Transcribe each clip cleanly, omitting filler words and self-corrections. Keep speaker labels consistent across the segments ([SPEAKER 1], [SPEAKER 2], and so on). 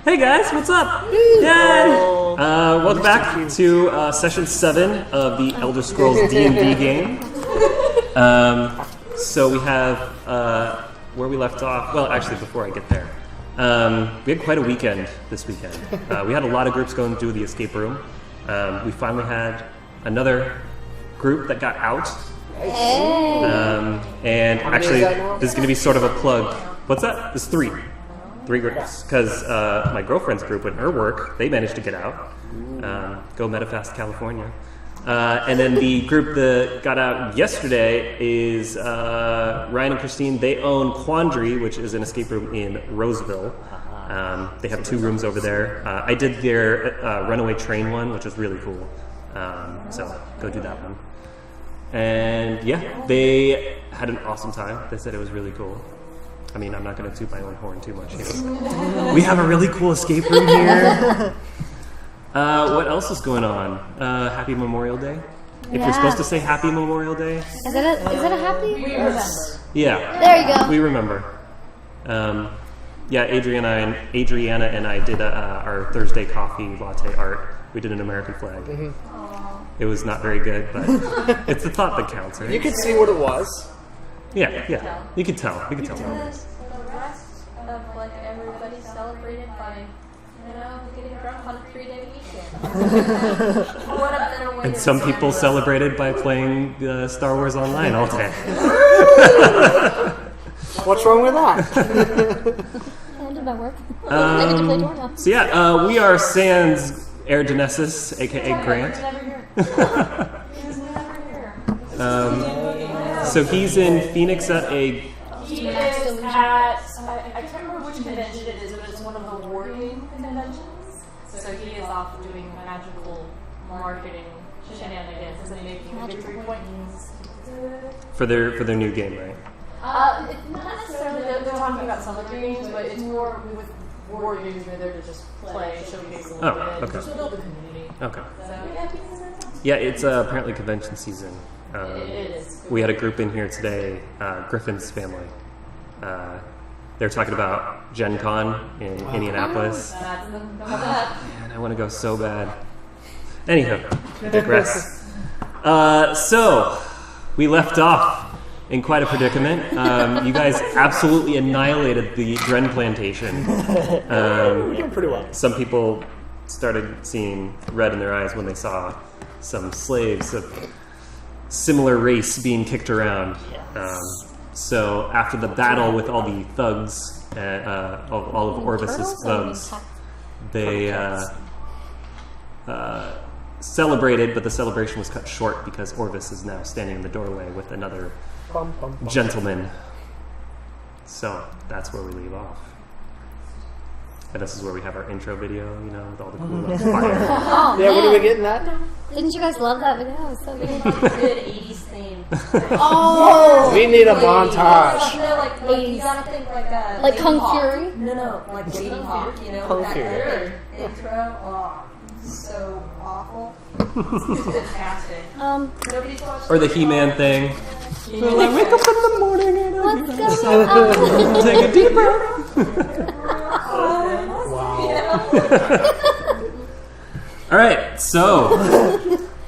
[SPEAKER 1] Hey guys, what's up? Yay! Welcome back to session 7 of the Elder Scrolls D&D game. So we have where we left off. Well, actually, before I get there, we had quite a weekend this weekend. We had a lot of groups going to the escape room. We finally had another group that got out. And actually, this is going to be sort of a plug. What's that? There's three groups, because my girlfriend's group and her work, they managed to get out. Go Metafast, California. And then the group that got out yesterday is Ryan and Christine. They own Quandary, which is an escape room in Roseville. They have 2 rooms over there. I did their Runaway Train one, which was really cool. So go do that one. And yeah, they had an awesome time. They said it was really cool. I mean, I'm not going to toot my own horn too much here. We have a really cool escape room here. What else is going on? Happy Memorial Day. If you're supposed to say Happy Memorial Day.
[SPEAKER 2] Is it a happy? We remember.
[SPEAKER 1] Yeah.
[SPEAKER 2] There you go.
[SPEAKER 1] We remember. Yeah, Adriana and I did our Thursday coffee latte art. We did an American flag. Mm-hmm. It was not very good, but it's the thought that counts, right?
[SPEAKER 3] You could see what it was.
[SPEAKER 1] Yeah. You could tell.
[SPEAKER 4] Because the rest of everybody celebrated by, getting drunk on a 3-day weekend. What a better way
[SPEAKER 1] and some people celebrated by playing Star Wars Online all day.
[SPEAKER 3] What's wrong with that?
[SPEAKER 2] I did my work.
[SPEAKER 1] So yeah, we are Sans Air Genesis, aka Grant. So he's in Phoenix at a...
[SPEAKER 4] He is at... I can't remember which convention it is, but it's one of the wargaming conventions. So he is off doing magical marketing shenanigans and making victory points.
[SPEAKER 1] For their new game, right?
[SPEAKER 4] Not necessarily. They're talking about some of the games, but it's more with war games where they're to just play, showcase a little bit,
[SPEAKER 1] okay.
[SPEAKER 4] just build the community.
[SPEAKER 1] Okay.
[SPEAKER 4] So
[SPEAKER 1] Yeah, it's apparently convention season.
[SPEAKER 4] It is.
[SPEAKER 1] We had a group in here today, Griffin's family. They're talking about Gen Con in Indianapolis. Man, I want to go so bad. Anywho, digress. So, we left off in quite a predicament. You guys absolutely annihilated the Dren Plantation.
[SPEAKER 3] We're doing pretty well.
[SPEAKER 1] Some people started seeing red in their eyes when they saw some slaves of similar race being kicked around. So after the battle with all the thugs, all of Orvas's thugs, they celebrated, but the celebration was cut short because Orvas is now standing in the doorway with another gentleman. So that's where we leave off. And this is where we have our intro video, with all the cool fire.
[SPEAKER 2] Oh,
[SPEAKER 3] yeah, what are we getting at?
[SPEAKER 2] Didn't you guys love that video? It was so good.
[SPEAKER 4] Good 80s theme.
[SPEAKER 2] Oh!
[SPEAKER 3] We need a montage.
[SPEAKER 4] Like you gotta think
[SPEAKER 2] like Kung Fury?
[SPEAKER 4] No, like Lady Hawk,
[SPEAKER 3] Kung
[SPEAKER 4] that
[SPEAKER 3] Fury.
[SPEAKER 4] intro. Oh, so awful. It's fantastic. Nobody's watched
[SPEAKER 1] Or the He-Man thing.
[SPEAKER 3] They're like, wake up in the morning and
[SPEAKER 2] Let's go.
[SPEAKER 1] Take a deep breath. All right, so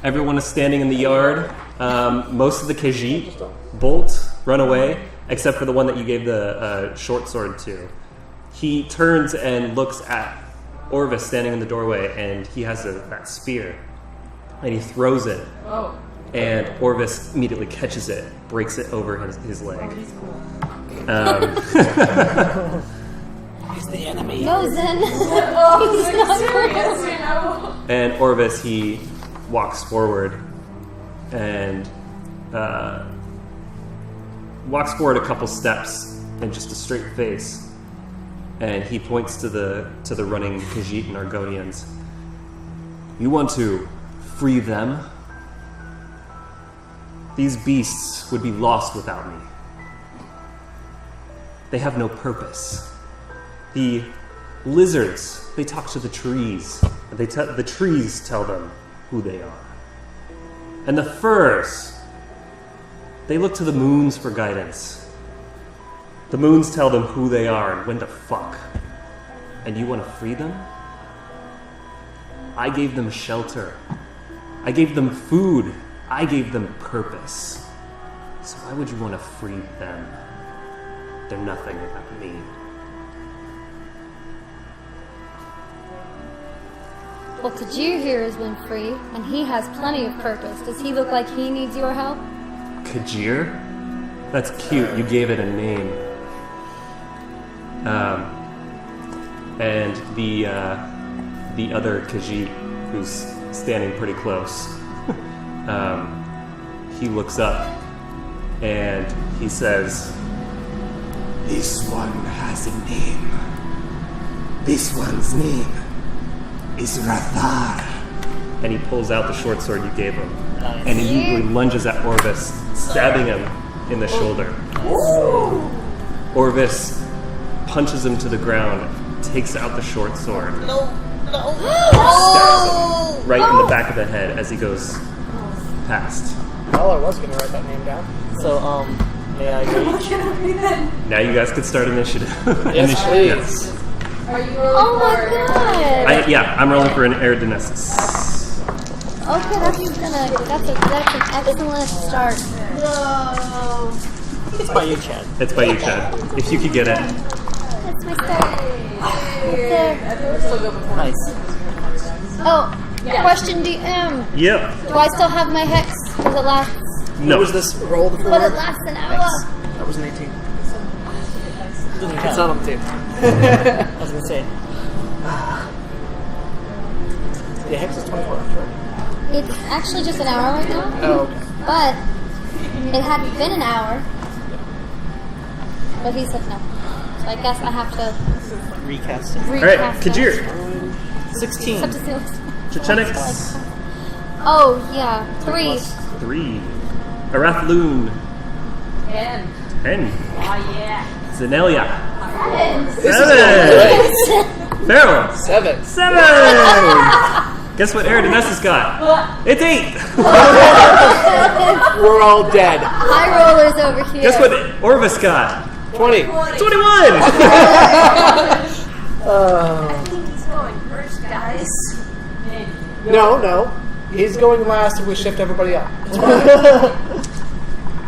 [SPEAKER 1] everyone is standing in the yard. Most of the Khajiit bolt, run away, except for the one that you gave the short sword to. He turns and looks at Orvas standing in the doorway, and he has that spear, and he throws it.
[SPEAKER 4] Oh.
[SPEAKER 1] And Orvas immediately catches it, breaks it over his leg.
[SPEAKER 3] He's the enemy.
[SPEAKER 2] No, Zen.
[SPEAKER 4] Serious,
[SPEAKER 1] And Orvas, he walks forward and walks forward a couple steps in just a straight face, and he points to the running Khajiit and Argonians. You want to free them? These beasts would be lost without me. They have no purpose. The lizards, they talk to the trees. The trees tell them who they are. And the furs, they look to the moons for guidance. The moons tell them who they are and when to fuck. and you want to free them? I gave them shelter. I gave them food. I gave them purpose. So why would you want to free them? They're nothing without me.
[SPEAKER 2] Well, Kajir here has been free, and he has plenty of purpose. Does he look like he needs your help?
[SPEAKER 1] Kajir? That's cute. You gave it a name. And the other Khajiit, who's standing pretty close, he looks up and he says,
[SPEAKER 5] This one has a name. This one's name is Rathar.
[SPEAKER 1] and he pulls out the short sword you gave him, and he lunges at Orvas, stabbing him in the shoulder. Orvas punches him to the ground, takes out the short sword, stabs him right in the back of the head as he goes past.
[SPEAKER 3] Well, I was going to write that name down.
[SPEAKER 6] So, may I reach?
[SPEAKER 1] Now you guys could start initiative.
[SPEAKER 3] Yes, please.
[SPEAKER 4] Are you
[SPEAKER 2] Oh my god!
[SPEAKER 1] I'm rolling for an Eridanesis.
[SPEAKER 2] Okay, that's an excellent start.
[SPEAKER 6] It's by you, Chad.
[SPEAKER 1] It's by you, Chad. If you could get it.
[SPEAKER 2] That's my start. There.
[SPEAKER 6] Nice.
[SPEAKER 2] Oh, question DM.
[SPEAKER 1] Yep.
[SPEAKER 2] Do I still have my hex? Does it last?
[SPEAKER 1] No.
[SPEAKER 3] What was this roll before?
[SPEAKER 2] But it lasts an hour.
[SPEAKER 3] That was an 18.
[SPEAKER 6] Doesn't
[SPEAKER 3] It's
[SPEAKER 6] count.
[SPEAKER 3] not on the table.
[SPEAKER 6] I was gonna say.
[SPEAKER 3] The hex is 24 hours, right?
[SPEAKER 2] It's actually just an hour right now.
[SPEAKER 3] Oh, okay.
[SPEAKER 2] But it hadn't been an hour. But he said no. So I guess I have to
[SPEAKER 6] Recast it.
[SPEAKER 1] All right,
[SPEAKER 2] recast that.
[SPEAKER 1] Kajir.
[SPEAKER 6] 16.
[SPEAKER 2] Except to see what's-
[SPEAKER 1] Chachenix.
[SPEAKER 2] Oh, yeah. 3.
[SPEAKER 1] 3. Arathloon.
[SPEAKER 4] 10.
[SPEAKER 1] 10.
[SPEAKER 4] Oh, yeah.
[SPEAKER 1] Zenelia.
[SPEAKER 3] This is
[SPEAKER 1] 7. Farrell.
[SPEAKER 3] 7.
[SPEAKER 1] 7. Guess what Eridanesis got? It's 8.
[SPEAKER 3] We're all dead.
[SPEAKER 2] High rollers over here.
[SPEAKER 1] Guess what Orvas got?
[SPEAKER 3] 20.
[SPEAKER 1] 21.
[SPEAKER 4] He's going first, guys.
[SPEAKER 3] No. He's going last if we shift everybody up.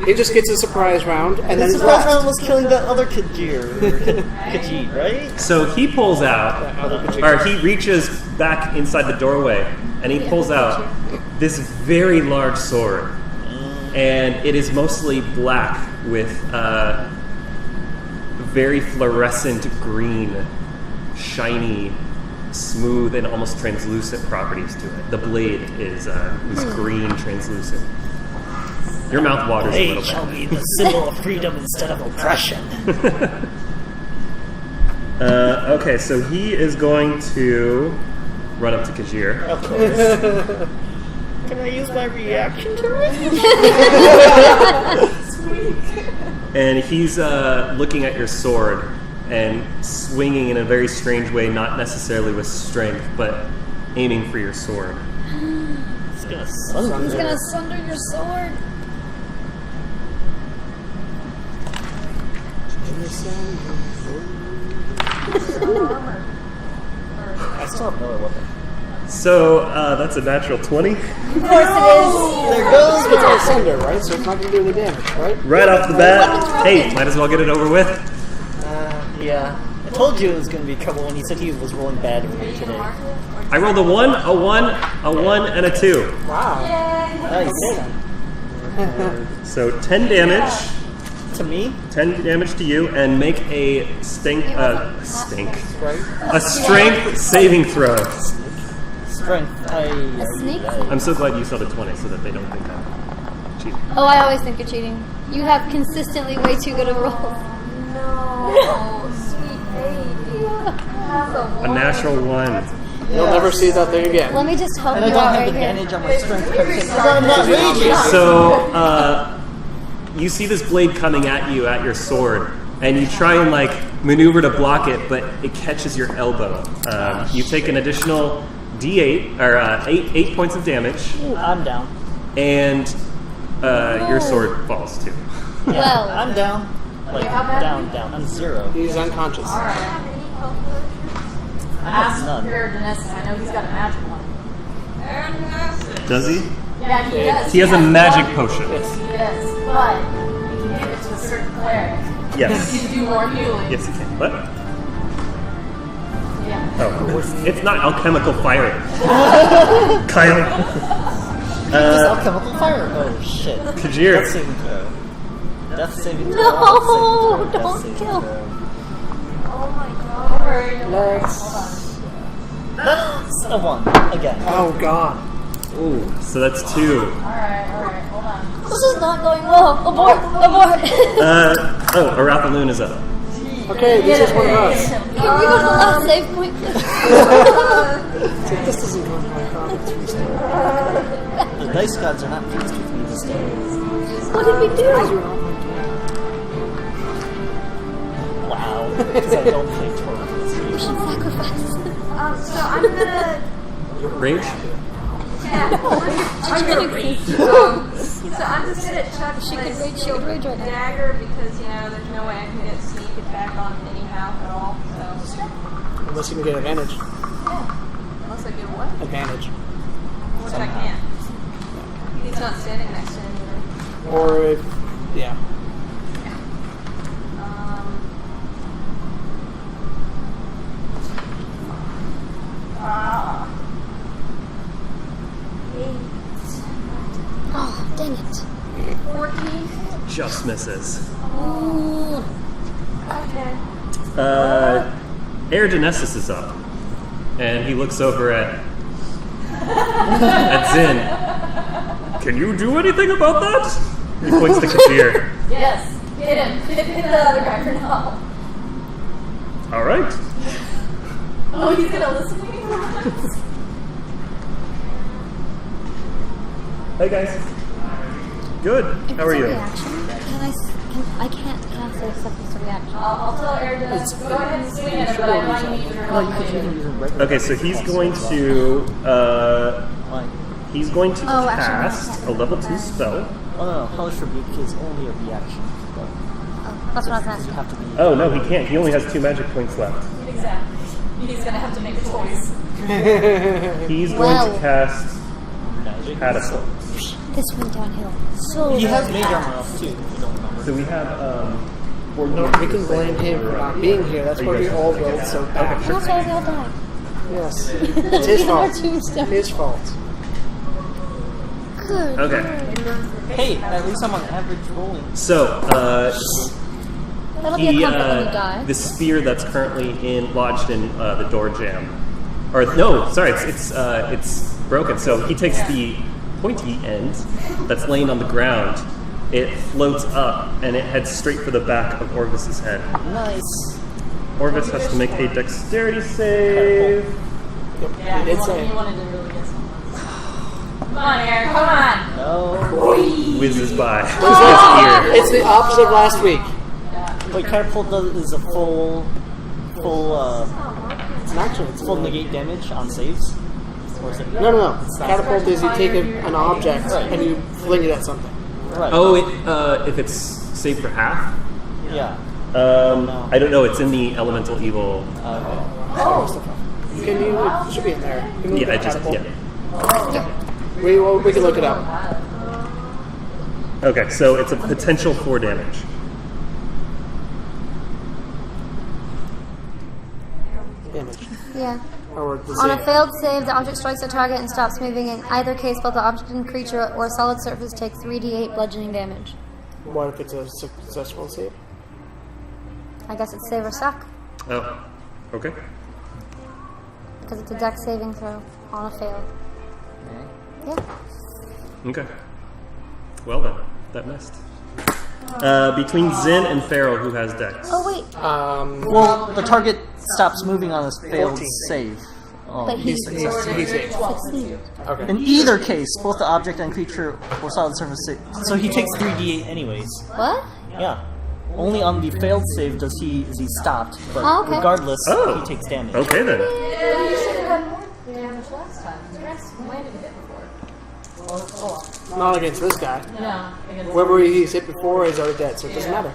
[SPEAKER 3] He just gets a surprise round, and then
[SPEAKER 6] This
[SPEAKER 3] he's
[SPEAKER 6] surprise
[SPEAKER 3] last.
[SPEAKER 6] round was killing that other Kajir. Khajiit, right?
[SPEAKER 1] So he pulls out, or he reaches back inside the doorway, and he pulls out this very large sword. And it is mostly black with very fluorescent green, shiny, smooth, and almost translucent properties to it. The blade is green, translucent. Your mouth waters a
[SPEAKER 6] They
[SPEAKER 1] little
[SPEAKER 6] shall
[SPEAKER 1] bit.
[SPEAKER 6] be the symbol of freedom instead of oppression.
[SPEAKER 1] Okay, so he is going to run up to Kajir.
[SPEAKER 6] Of course. Can I use my reaction to it?
[SPEAKER 1] And he's looking at your sword and swinging in a very strange way, not necessarily with strength, but aiming for your sword.
[SPEAKER 6] It's gonna sunder.
[SPEAKER 2] He's gonna sunder your sword.
[SPEAKER 6] I still have another weapon.
[SPEAKER 1] So that's a natural 20.
[SPEAKER 2] Of course it
[SPEAKER 6] There goes
[SPEAKER 3] It's all thunder, right? So it's not going to do any damage, right?
[SPEAKER 1] Right off the bat. Hey, might as well get it over with.
[SPEAKER 6] Yeah. I told you it was gonna be trouble when he said he was rolling bad for me today.
[SPEAKER 1] I rolled a 1, a 1, a 1, and a 2.
[SPEAKER 3] Wow.
[SPEAKER 6] Nice.
[SPEAKER 1] So 10 damage.
[SPEAKER 6] To me?
[SPEAKER 1] 10 damage to you, and make a strength saving throw.
[SPEAKER 6] Strength.
[SPEAKER 2] Sneak?
[SPEAKER 1] I'm so glad you saw the 20 so that they don't think I'm cheating.
[SPEAKER 2] Oh, I always think you're cheating. You have consistently way too good a roll.
[SPEAKER 4] No, sweet baby.
[SPEAKER 1] A natural 1.
[SPEAKER 3] You'll never see that thing again.
[SPEAKER 2] Let me just help
[SPEAKER 6] And I
[SPEAKER 2] you
[SPEAKER 6] don't
[SPEAKER 2] out
[SPEAKER 6] have
[SPEAKER 2] right here.
[SPEAKER 6] advantage on my strength because I'm not raging.
[SPEAKER 1] So, you see this blade coming at you at your sword, and you try and maneuver to block it, but it catches your elbow. You take an additional D8 or 8 points of damage,
[SPEAKER 6] I'm down.
[SPEAKER 1] and your sword falls too.
[SPEAKER 2] Well,
[SPEAKER 6] I'm down. Down. I'm 0.
[SPEAKER 3] He's unconscious.
[SPEAKER 4] Ask
[SPEAKER 6] none.
[SPEAKER 4] Mehrunes. I know he's got a magic one.
[SPEAKER 1] Does he?
[SPEAKER 4] Yeah, he does.
[SPEAKER 1] He has a magic potion.
[SPEAKER 4] He does, but you can give it to a certain cleric.
[SPEAKER 1] Yes.
[SPEAKER 4] He can do more healing.
[SPEAKER 1] Yes, he can. What?
[SPEAKER 4] Yeah.
[SPEAKER 1] Oh, it's not alchemical fire. Kyle.
[SPEAKER 6] Just alchemical fire. Oh shit.
[SPEAKER 1] Kajir.
[SPEAKER 6] Death saving throw. Death saving throw.
[SPEAKER 2] No,
[SPEAKER 6] Death
[SPEAKER 2] don't
[SPEAKER 6] saving
[SPEAKER 2] kill.
[SPEAKER 6] throw.
[SPEAKER 4] Oh my god.
[SPEAKER 3] Next.
[SPEAKER 6] A 1 again.
[SPEAKER 3] Oh god.
[SPEAKER 1] Ooh, so that's 2.
[SPEAKER 4] Alright, hold on.
[SPEAKER 2] This is not going well. Abort! Abort!
[SPEAKER 1] Arathaloon is up.
[SPEAKER 3] Okay, this is one of us.
[SPEAKER 2] Can we go to the last save point?
[SPEAKER 3] This doesn't go to my god. It's restart.
[SPEAKER 6] The dice gods are not pleased with me this day.
[SPEAKER 2] What did we do?
[SPEAKER 6] Wow. Because I don't play tournaments.
[SPEAKER 2] We should sacrifice.
[SPEAKER 7] So I'm gonna.
[SPEAKER 1] Rage?
[SPEAKER 7] Yeah.
[SPEAKER 2] I'm gonna rage.
[SPEAKER 7] So I'm just gonna chuck
[SPEAKER 2] She
[SPEAKER 7] my
[SPEAKER 2] could rage shield rage right now.
[SPEAKER 7] dagger because there's no way I can get sneak attack on anyhow at all. So
[SPEAKER 3] Unless you can get advantage.
[SPEAKER 7] unless I get what?
[SPEAKER 3] Advantage.
[SPEAKER 7] Which I can't. He's not standing next to anybody.
[SPEAKER 3] Or if, yeah.
[SPEAKER 2] Oh, dang it.
[SPEAKER 7] 14.
[SPEAKER 1] Just misses.
[SPEAKER 2] Ooh.
[SPEAKER 7] Okay.
[SPEAKER 1] Genesis is up. And he looks over at Zin. Can you do anything about that? He points to Kashir.
[SPEAKER 4] Yes. Hit him. Hit the other guy for now.
[SPEAKER 1] Alright.
[SPEAKER 4] Oh, he's gonna listen to me?
[SPEAKER 1] Hey guys. Good. How are
[SPEAKER 2] It's a
[SPEAKER 1] you?
[SPEAKER 2] reaction. I can't cast it except it's a reaction.
[SPEAKER 4] I'll tell Erdogan to go ahead and swing at him, but I want you to use your
[SPEAKER 6] No, you can use it regular.
[SPEAKER 1] Okay, so he's going to cast a level 2 spell.
[SPEAKER 6] Oh no, Hellish Rebuke is only a reaction. But
[SPEAKER 2] Oh, that's what I was
[SPEAKER 6] you
[SPEAKER 2] asking.
[SPEAKER 6] have to be.
[SPEAKER 1] Oh no, he can't. He only has 2 magic points left.
[SPEAKER 4] Exactly. He's gonna have to make a choice.
[SPEAKER 1] He's going
[SPEAKER 2] Well.
[SPEAKER 1] to cast
[SPEAKER 6] Magic.
[SPEAKER 1] Catapult.
[SPEAKER 2] This went downhill. So
[SPEAKER 6] He has
[SPEAKER 2] fast.
[SPEAKER 6] mage armor off too, if you don't remember.
[SPEAKER 1] So we have
[SPEAKER 3] No, we can blame him for not being here. That's why we all rolled so bad.
[SPEAKER 2] And that's why we all died.
[SPEAKER 3] Yes. It's his
[SPEAKER 2] Even our
[SPEAKER 3] fault.
[SPEAKER 2] tombstone.
[SPEAKER 3] His fault.
[SPEAKER 2] Good.
[SPEAKER 1] Okay.
[SPEAKER 6] Hey, at least I'm on average rolling.
[SPEAKER 1] So
[SPEAKER 2] That'll be a comfort when you die.
[SPEAKER 1] the spear that's currently lodged in the door jamb, or no, sorry, it's broken. So he takes the pointy end that's laying on the ground. It floats up and it heads straight for the back of Orvas's head.
[SPEAKER 6] Nice.
[SPEAKER 1] Orvas has to make a dexterity save.
[SPEAKER 4] Yeah,
[SPEAKER 3] He did say.
[SPEAKER 4] he wanted to really get someone. Come on, Aaron, come on!
[SPEAKER 6] No.
[SPEAKER 1] Whizzes by.
[SPEAKER 3] It's the opposite of last week.
[SPEAKER 6] Wait, Catapult is a full
[SPEAKER 3] It's an action. It's
[SPEAKER 6] full negate damage on saves? Or is it?
[SPEAKER 3] No. Catapult is you take an object and you fling it at something.
[SPEAKER 6] Right.
[SPEAKER 1] Oh, if it's saved for half?
[SPEAKER 6] Yeah.
[SPEAKER 1] I don't know. It's in the elemental evil.
[SPEAKER 3] Can you? It should be in there. You can look
[SPEAKER 1] Yeah, I
[SPEAKER 3] at
[SPEAKER 1] just
[SPEAKER 3] catapult.
[SPEAKER 1] yeah.
[SPEAKER 3] We can look it up.
[SPEAKER 1] Okay, so it's a potential 4 damage.
[SPEAKER 3] Damage.
[SPEAKER 2] Yeah.
[SPEAKER 3] Or the
[SPEAKER 2] On a
[SPEAKER 3] save.
[SPEAKER 2] failed save, the object strikes a target and stops moving. In either case, both the object and creature or solid surface take 3d8 bludgeoning damage.
[SPEAKER 3] What if it's a successful save?
[SPEAKER 2] I guess it's save or suck,
[SPEAKER 1] Oh, okay.
[SPEAKER 2] because it's a dex saving throw on a fail. Yeah.
[SPEAKER 1] Okay. Well then, that missed. Between Zin and Farrell, who has dex?
[SPEAKER 2] Oh wait,
[SPEAKER 6] Well, the target stops moving on a failed
[SPEAKER 3] 14.
[SPEAKER 6] save. Oh.
[SPEAKER 2] but he's
[SPEAKER 3] He's saved.
[SPEAKER 2] succeeded.
[SPEAKER 3] Okay.
[SPEAKER 6] In either case, both the object and creature or solid surface save. So he takes 3d8 anyways.
[SPEAKER 2] What?
[SPEAKER 6] Yeah. Only on the failed save is he stopped, but
[SPEAKER 2] Oh, okay.
[SPEAKER 6] regardless,
[SPEAKER 1] Oh.
[SPEAKER 6] he takes damage.
[SPEAKER 1] Okay then.
[SPEAKER 4] You should have done more damage last time. You guys landed a hit before.
[SPEAKER 3] Not against this guy.
[SPEAKER 4] No. Against
[SPEAKER 3] Whoever he's hit before is already dead, so it doesn't matter.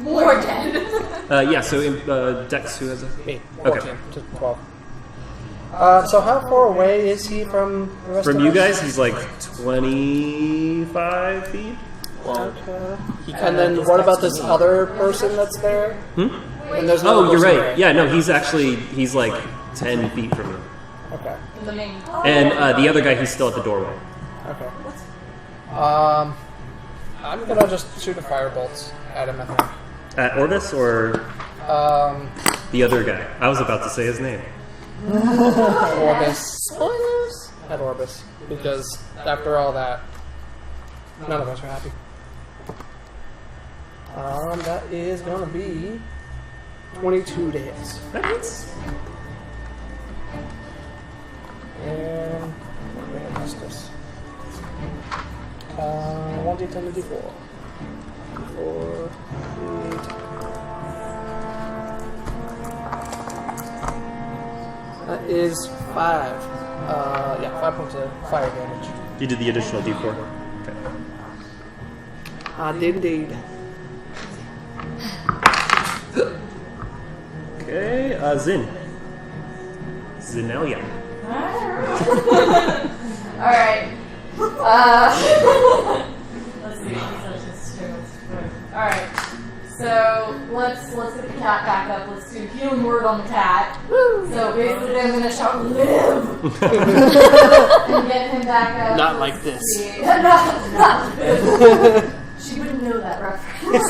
[SPEAKER 4] more dead.
[SPEAKER 1] Yeah, so Dex, who has a...
[SPEAKER 3] Me.
[SPEAKER 1] Okay.
[SPEAKER 3] 14 to 12. So how far away is he from the rest
[SPEAKER 1] From
[SPEAKER 3] of
[SPEAKER 1] you
[SPEAKER 3] us?
[SPEAKER 1] guys, he's like 25 feet?
[SPEAKER 3] Okay. And then what about this other person that's there?
[SPEAKER 1] Hmm?
[SPEAKER 3] And there's no
[SPEAKER 1] Oh, you're
[SPEAKER 3] person
[SPEAKER 1] right.
[SPEAKER 3] there.
[SPEAKER 1] Yeah, no, he's like 10 feet from you.
[SPEAKER 3] Okay.
[SPEAKER 4] The main.
[SPEAKER 1] And the other guy, he's still at the doorway.
[SPEAKER 3] Okay. I'm gonna just shoot a firebolt at him, I think.
[SPEAKER 1] At Orvas or the other guy? I was about to say his name.
[SPEAKER 3] Orvas. Spoilers? At Orvas. Because after all that, none of us are happy. That is gonna be 22 to hit.
[SPEAKER 1] That hits.
[SPEAKER 3] And what did I miss this? 1d10 to d4. 4, 8. That is 5. Yeah, 5 points of fire damage.
[SPEAKER 1] You did the additional d4. Okay.
[SPEAKER 3] I did indeed.
[SPEAKER 1] Okay, Zin. Zinelia.
[SPEAKER 4] Alright. Let's see. Alright. So let's get the cat back up. Let's do healing word on the cat. So basically I'm gonna shout live and get him back up.
[SPEAKER 3] Not like this.
[SPEAKER 4] not this. She wouldn't know that reference.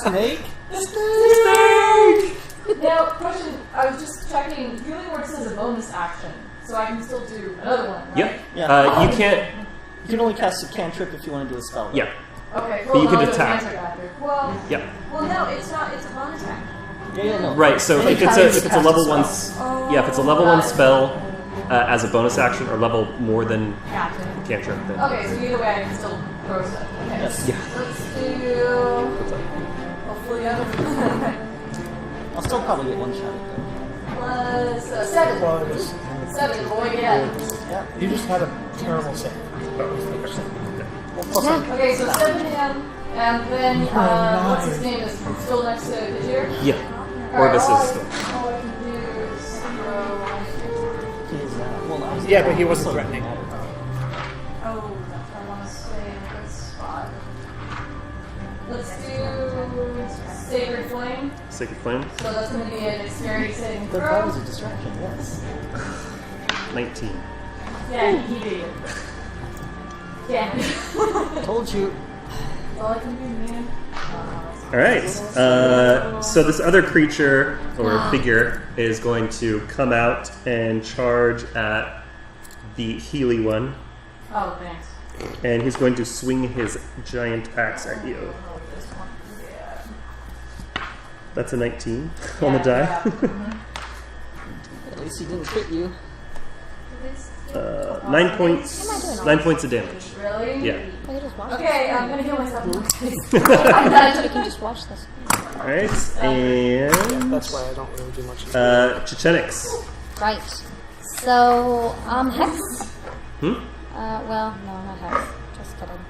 [SPEAKER 6] Snake?
[SPEAKER 4] Snake! Now, question, I was just checking, healing word says a bonus action, so I can still do another one, right?
[SPEAKER 1] Yep.
[SPEAKER 6] Yeah.
[SPEAKER 1] You can't...
[SPEAKER 6] You can only cast a cantrip if you want to do a spell.
[SPEAKER 1] Yeah.
[SPEAKER 4] Okay,
[SPEAKER 1] But
[SPEAKER 4] cool.
[SPEAKER 1] you could
[SPEAKER 4] I'll do a
[SPEAKER 1] attack.
[SPEAKER 4] cantrip after. Well,
[SPEAKER 1] Yep.
[SPEAKER 7] Well, no, it's not. It's a bonus action.
[SPEAKER 6] Yeah, no.
[SPEAKER 1] Right, so if it's a level 1... Yeah, if it's a level 1 spell as a bonus action or level more than
[SPEAKER 4] captain.
[SPEAKER 1] cantrip, then...
[SPEAKER 4] Okay, so either way I can still throw stuff. Okay.
[SPEAKER 6] Yes.
[SPEAKER 1] Yeah.
[SPEAKER 4] Let's do... Hopefully
[SPEAKER 6] I'll still probably get one shot at
[SPEAKER 4] plus 7.
[SPEAKER 3] Was
[SPEAKER 4] 7, boy, yeah.
[SPEAKER 3] you just had a terrible save.
[SPEAKER 4] Okay, so 7 him, and then, what's his name is still next to Kajir?
[SPEAKER 1] Yeah.
[SPEAKER 4] Alright,
[SPEAKER 1] Orvas
[SPEAKER 4] all
[SPEAKER 1] is still...
[SPEAKER 4] I can do is throw...
[SPEAKER 6] that.
[SPEAKER 3] Yeah, but he wasn't threatening.
[SPEAKER 4] Oh, I want to stay in a good spot. Let's do Sacred Flame.
[SPEAKER 1] Sacred Flame?
[SPEAKER 4] So that's going to be an dexterity saving
[SPEAKER 6] That
[SPEAKER 4] throw.
[SPEAKER 6] was a distraction, yes.
[SPEAKER 1] 19.
[SPEAKER 4] Yeah, he beat it. Yeah.
[SPEAKER 6] Told you.
[SPEAKER 4] That's all I can do, man.
[SPEAKER 1] Alright, so this other creature, or figure, is going to come out and charge at the Healy one.
[SPEAKER 4] Oh, thanks.
[SPEAKER 1] And he's going to swing his giant axe at you. That's a 19 on the die.
[SPEAKER 6] At least he didn't hit you.
[SPEAKER 1] 9 points of damage.
[SPEAKER 4] Really?
[SPEAKER 1] Yeah.
[SPEAKER 2] I can just watch
[SPEAKER 4] Okay, I'm going to heal myself.
[SPEAKER 2] this. We can just watch this.
[SPEAKER 1] Alright, and
[SPEAKER 3] That's why I don't really do much.
[SPEAKER 1] Chichenix.
[SPEAKER 2] Right. So, Hex.
[SPEAKER 1] Hmm?
[SPEAKER 2] Well, no, not Hex. Just kidding.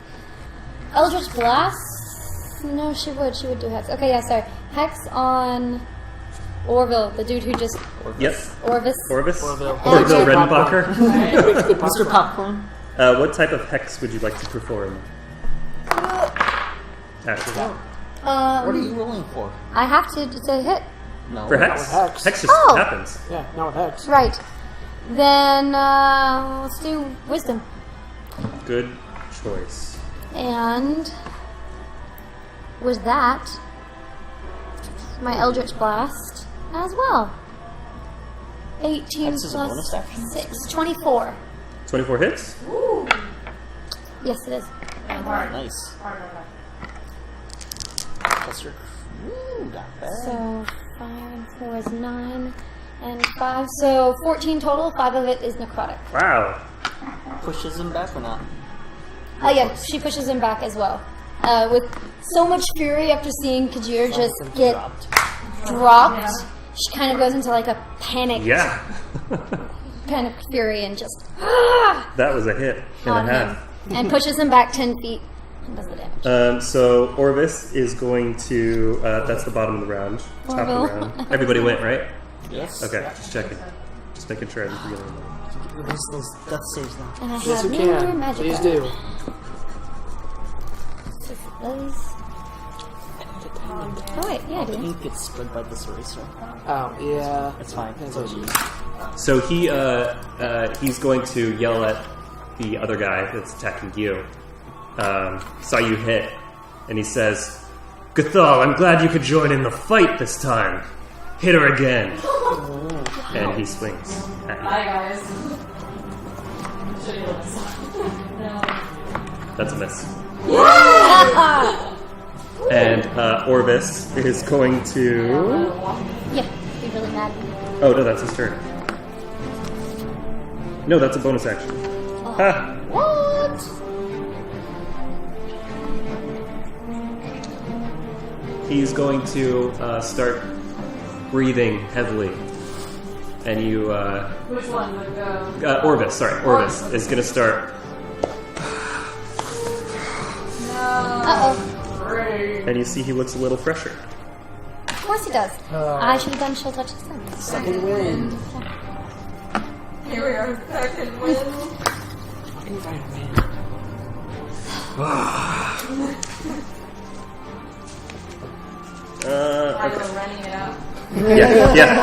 [SPEAKER 2] Eldritch Blast? No, she would do Hex. Okay, yeah, sorry. Hex on Orville, the dude who just...
[SPEAKER 1] Yep.
[SPEAKER 2] Orvis.
[SPEAKER 1] Orvis?
[SPEAKER 3] Orville.
[SPEAKER 1] Orville Redenbacher.
[SPEAKER 6] Mr. Popcorn?
[SPEAKER 1] What type of hex would you like to perform? Ashley?
[SPEAKER 6] What are you rolling for?
[SPEAKER 2] I have to hit.
[SPEAKER 6] No.
[SPEAKER 1] For hex?
[SPEAKER 3] Not with hex.
[SPEAKER 1] Hex just
[SPEAKER 2] Oh!
[SPEAKER 1] happens.
[SPEAKER 3] Yeah, not with hex.
[SPEAKER 2] Right. Then, let's do Wisdom.
[SPEAKER 1] Good choice.
[SPEAKER 2] And with that, my Eldritch Blast as well. 18
[SPEAKER 6] Hex is a bonus
[SPEAKER 2] plus
[SPEAKER 6] action?
[SPEAKER 2] 6, 24.
[SPEAKER 1] 24 hits?
[SPEAKER 4] Ooh.
[SPEAKER 2] Yes, it is.
[SPEAKER 6] Nice. Plus your... Ooh, not bad.
[SPEAKER 2] So 5, 4 is 9, and 5. So 14 total. 5 of it is necrotic.
[SPEAKER 1] Wow.
[SPEAKER 6] Pushes him back or not?
[SPEAKER 2] Oh yeah, she pushes him back as well. With so much fury after seeing Kajir just get dropped, she kind of goes into like a panic.
[SPEAKER 1] Yeah.
[SPEAKER 2] kind of fury and just
[SPEAKER 1] That was a hit and a
[SPEAKER 2] on him
[SPEAKER 1] half.
[SPEAKER 2] and pushes him back 10 feet and does the damage.
[SPEAKER 1] So Orvas is going to. That's the bottom of the round. Top of the
[SPEAKER 2] Orville.
[SPEAKER 1] round. Everybody went, right?
[SPEAKER 6] Yes.
[SPEAKER 1] Okay, just checking. Just making sure I didn't forget anything.
[SPEAKER 6] Release those death saves now.
[SPEAKER 2] And I
[SPEAKER 3] Yes,
[SPEAKER 2] have
[SPEAKER 3] you
[SPEAKER 2] no
[SPEAKER 3] can.
[SPEAKER 2] magic.
[SPEAKER 3] Please do.
[SPEAKER 2] Those. Oh wait, yeah, I do.
[SPEAKER 6] Ink gets spread by this eraser.
[SPEAKER 3] Oh, yeah.
[SPEAKER 6] It's fine. It's okay.
[SPEAKER 1] So he's going to yell at the other guy that's attacking you. Saw you hit, and he says, "Gathal, I'm glad you could join in the fight this time. Hit her again." And he swings at you.
[SPEAKER 4] Bye, guys. Should have No.
[SPEAKER 1] That's a miss. And Orvas is going to.
[SPEAKER 2] Yeah, be really mad.
[SPEAKER 1] Oh no, that's his turn. No, that's a bonus action. Ha!
[SPEAKER 2] What?
[SPEAKER 1] He's going to start breathing heavily, and you.
[SPEAKER 4] Which one would go?
[SPEAKER 1] Orvas is going to start,
[SPEAKER 2] Uh-oh.
[SPEAKER 1] and you see he looks a little fresher.
[SPEAKER 2] Of course he does. I should have done She'll Touch the Sun.
[SPEAKER 6] Second wind.
[SPEAKER 7] Here we are, second win.
[SPEAKER 4] I go running it out.
[SPEAKER 1] Yeah.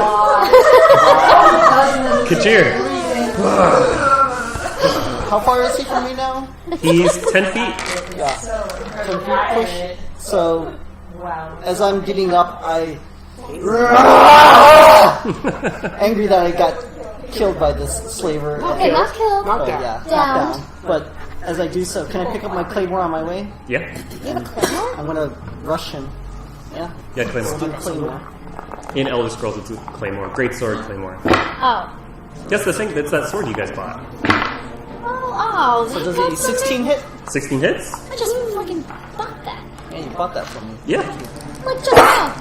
[SPEAKER 1] Kajir.
[SPEAKER 6] How far is he from me now?
[SPEAKER 1] He's 10 feet.
[SPEAKER 6] Yeah. 10 feet push. So, as I'm getting up, I... angry that I got killed by this slaver.
[SPEAKER 2] Okay, not killed.
[SPEAKER 3] Knocked
[SPEAKER 6] Oh,
[SPEAKER 3] out.
[SPEAKER 6] yeah,
[SPEAKER 2] Down.
[SPEAKER 6] knocked down. But as I do so, can I pick up my claymore on my way?
[SPEAKER 1] Yeah.
[SPEAKER 2] You have a claymore?
[SPEAKER 6] I'm gonna rush him. Yeah?
[SPEAKER 1] Yeah,
[SPEAKER 6] Do
[SPEAKER 1] Claymore.
[SPEAKER 6] claymore.
[SPEAKER 1] In Elder Scrolls, it's a Claymore. Great sword, Claymore.
[SPEAKER 2] Oh.
[SPEAKER 1] Yes, that's that sword you guys bought.
[SPEAKER 2] Oh,
[SPEAKER 6] So does it 16 hit?
[SPEAKER 1] 16 hits?
[SPEAKER 2] I just fucking bought that.
[SPEAKER 6] Yeah, you bought that from me.
[SPEAKER 1] Yeah.
[SPEAKER 2] Like just now.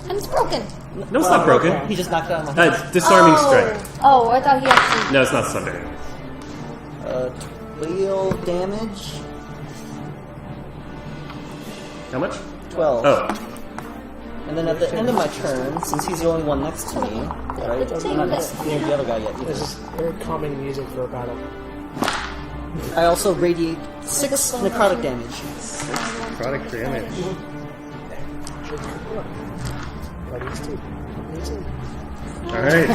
[SPEAKER 2] And it's broken.
[SPEAKER 1] No, it's not broken.
[SPEAKER 6] He just knocked it out of my hand.
[SPEAKER 1] It's disarming strike.
[SPEAKER 2] Oh, I thought he actually...
[SPEAKER 1] No, it's not thunder.
[SPEAKER 6] 12 damage.
[SPEAKER 1] How much?
[SPEAKER 6] 12.
[SPEAKER 1] Oh.
[SPEAKER 6] And then at the end of my turn, since he's the only one next to me, right? I'm not next to the other guy yet.
[SPEAKER 3] This is very calming music for a battle.
[SPEAKER 6] I also radiate 6 necrotic damage.
[SPEAKER 1] Product damage.
[SPEAKER 3] Ladies too. Me too.
[SPEAKER 1] Alright.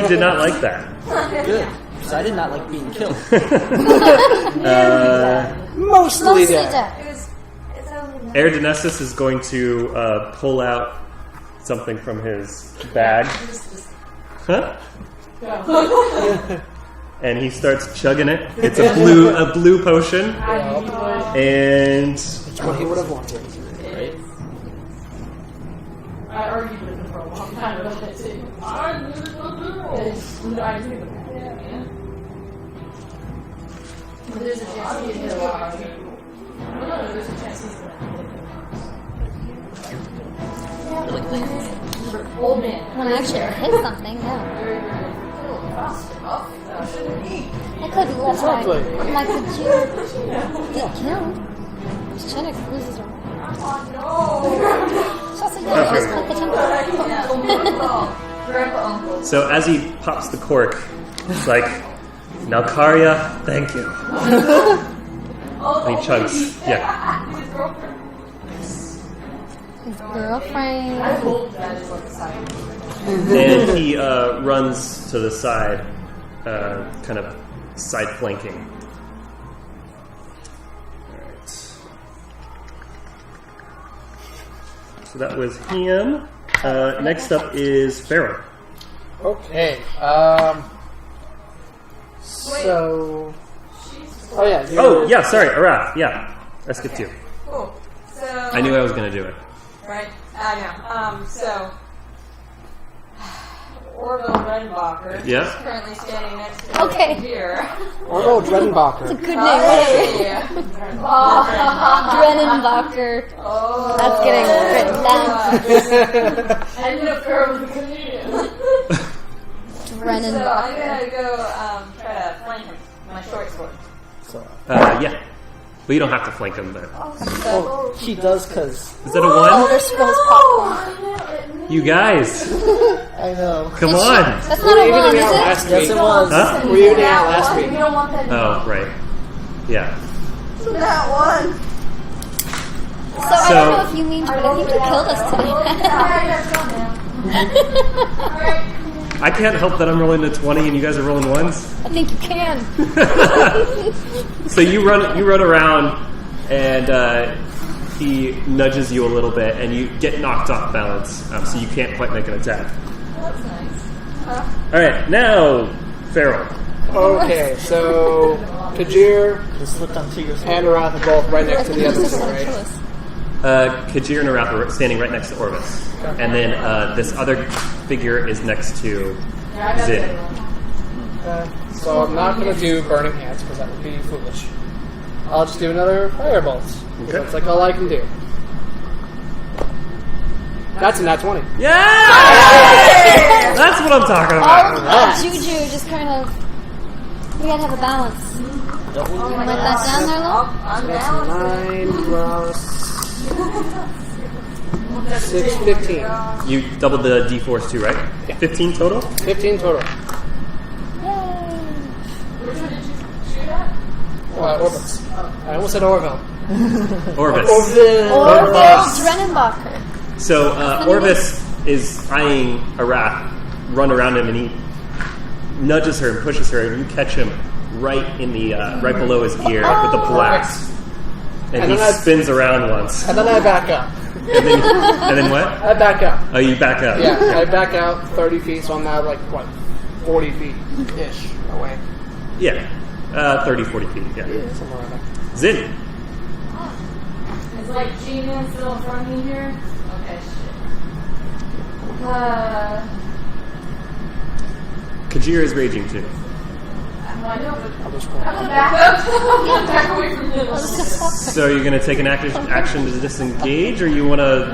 [SPEAKER 1] He did not like that.
[SPEAKER 6] Good. Because I did not like being killed.
[SPEAKER 3] Mostly dead.
[SPEAKER 2] dead.
[SPEAKER 1] Air Dinessus is going to pull out something from his bag. Huh? And he starts chugging it. It's a blue potion. And
[SPEAKER 3] That's what he would have wanted.
[SPEAKER 1] right?
[SPEAKER 4] I argued with him for a long time about it too. I just think but there's a chance he can hit a lot. No, there's a chance he's gonna hit it. Old man.
[SPEAKER 2] When I actually hit something, no.
[SPEAKER 4] Very, very fast enough.
[SPEAKER 2] I could be left right.
[SPEAKER 3] Exactly.
[SPEAKER 2] I'm like, did you get killed? Shinix loses her. Just like that, just like the
[SPEAKER 4] Grandpa uncle.
[SPEAKER 1] So as he pops the cork, it's like, Nalkaria, thank you. And he chugs. Yeah.
[SPEAKER 2] His girlfriend.
[SPEAKER 1] And he runs to the side, kind of side flanking. Alright. So that was him. Next up is Pharaoh.
[SPEAKER 3] Okay. So. Oh yeah.
[SPEAKER 1] Oh, yeah, sorry, Arath. Yeah, I skipped you.
[SPEAKER 7] Cool. So.
[SPEAKER 1] I knew I was going to do it.
[SPEAKER 7] Right? I know. So. Orville Renbacher
[SPEAKER 1] Yeah.
[SPEAKER 7] is currently standing next to me
[SPEAKER 2] Okay.
[SPEAKER 7] here.
[SPEAKER 3] Orville Drenbacher.
[SPEAKER 2] Good name.
[SPEAKER 7] Yeah.
[SPEAKER 2] Drenenbacher.
[SPEAKER 7] Oh.
[SPEAKER 2] That's getting written down.
[SPEAKER 4] I ended up going with the comedian.
[SPEAKER 2] Dren and
[SPEAKER 7] So I'm gonna go try to flank him. My short sword.
[SPEAKER 6] So,
[SPEAKER 1] Yeah. But you don't have to flank him, but...
[SPEAKER 6] oh, she does because
[SPEAKER 1] Is that a
[SPEAKER 2] Elder
[SPEAKER 1] 1?
[SPEAKER 2] Scrolls popcorn.
[SPEAKER 1] You guys!
[SPEAKER 6] I know.
[SPEAKER 1] Come on!
[SPEAKER 2] That's not a one, is it?
[SPEAKER 3] Last
[SPEAKER 6] Yes,
[SPEAKER 3] week.
[SPEAKER 6] it was.
[SPEAKER 1] Huh?
[SPEAKER 3] We were even out last week.
[SPEAKER 4] You don't want that.
[SPEAKER 1] Oh, right. Yeah.
[SPEAKER 7] That one.
[SPEAKER 2] So I don't know if you mean to, but I think you killed us today.
[SPEAKER 1] I can't help that I'm rolling a 20 and you guys are rolling 1s.
[SPEAKER 2] I think you can.
[SPEAKER 1] So you run around, and he nudges you a little bit, and you get knocked off balance, so you can't quite make an attack.
[SPEAKER 7] That's nice.
[SPEAKER 1] All right, now Feral.
[SPEAKER 3] Okay, so Kajir
[SPEAKER 6] Just look onto your
[SPEAKER 3] and Arath are both right next to the other two, right?
[SPEAKER 1] Kajir and Arath are standing right next to Orvas, and then this other figure is next to Zid.
[SPEAKER 3] So I'm not going to do Burning Hands because that would be foolish. I'll just do another Firebolt.
[SPEAKER 1] Okay.
[SPEAKER 3] That's like all I can do. That's a nat 20.
[SPEAKER 1] Yeah! That's what I'm talking
[SPEAKER 2] All
[SPEAKER 1] about.
[SPEAKER 2] of the juju just kind of... We gotta have a balance. You wanna write that down there, Lo?
[SPEAKER 7] I'm
[SPEAKER 3] That's
[SPEAKER 7] down.
[SPEAKER 3] 9 plus 6, 15.
[SPEAKER 1] You doubled the d4s too, right?
[SPEAKER 3] Yeah.
[SPEAKER 1] 15 total?
[SPEAKER 3] 15 total.
[SPEAKER 2] Yay!
[SPEAKER 4] Which one did you shoot at?
[SPEAKER 3] Orvas. I almost said Orville.
[SPEAKER 1] Orvas.
[SPEAKER 2] Orvas Drenenbacher.
[SPEAKER 1] So Orvas is eyeing Arath, run around him, and he nudges her and pushes her, and you catch him right in the right below his ear with the blast, and
[SPEAKER 3] And
[SPEAKER 1] he
[SPEAKER 3] then I-
[SPEAKER 1] spins around once.
[SPEAKER 3] And then I back up.
[SPEAKER 1] And then what?
[SPEAKER 3] I back up.
[SPEAKER 1] Oh, you back up.
[SPEAKER 3] Yeah, I back out 30 feet, so I'm now like, what, 40 feet-ish away.
[SPEAKER 1] Yeah. 30, 40 feet. Yeah.
[SPEAKER 3] Somewhere around there.
[SPEAKER 1] Zid.
[SPEAKER 4] Is like G-Man still in front of me here? Okay, shit.
[SPEAKER 1] Kajir is raging too.
[SPEAKER 4] I know, but
[SPEAKER 3] I'll just
[SPEAKER 4] I'm gonna back up. I'm gonna back away from him.
[SPEAKER 1] So you're going to take an action to disengage, or you want to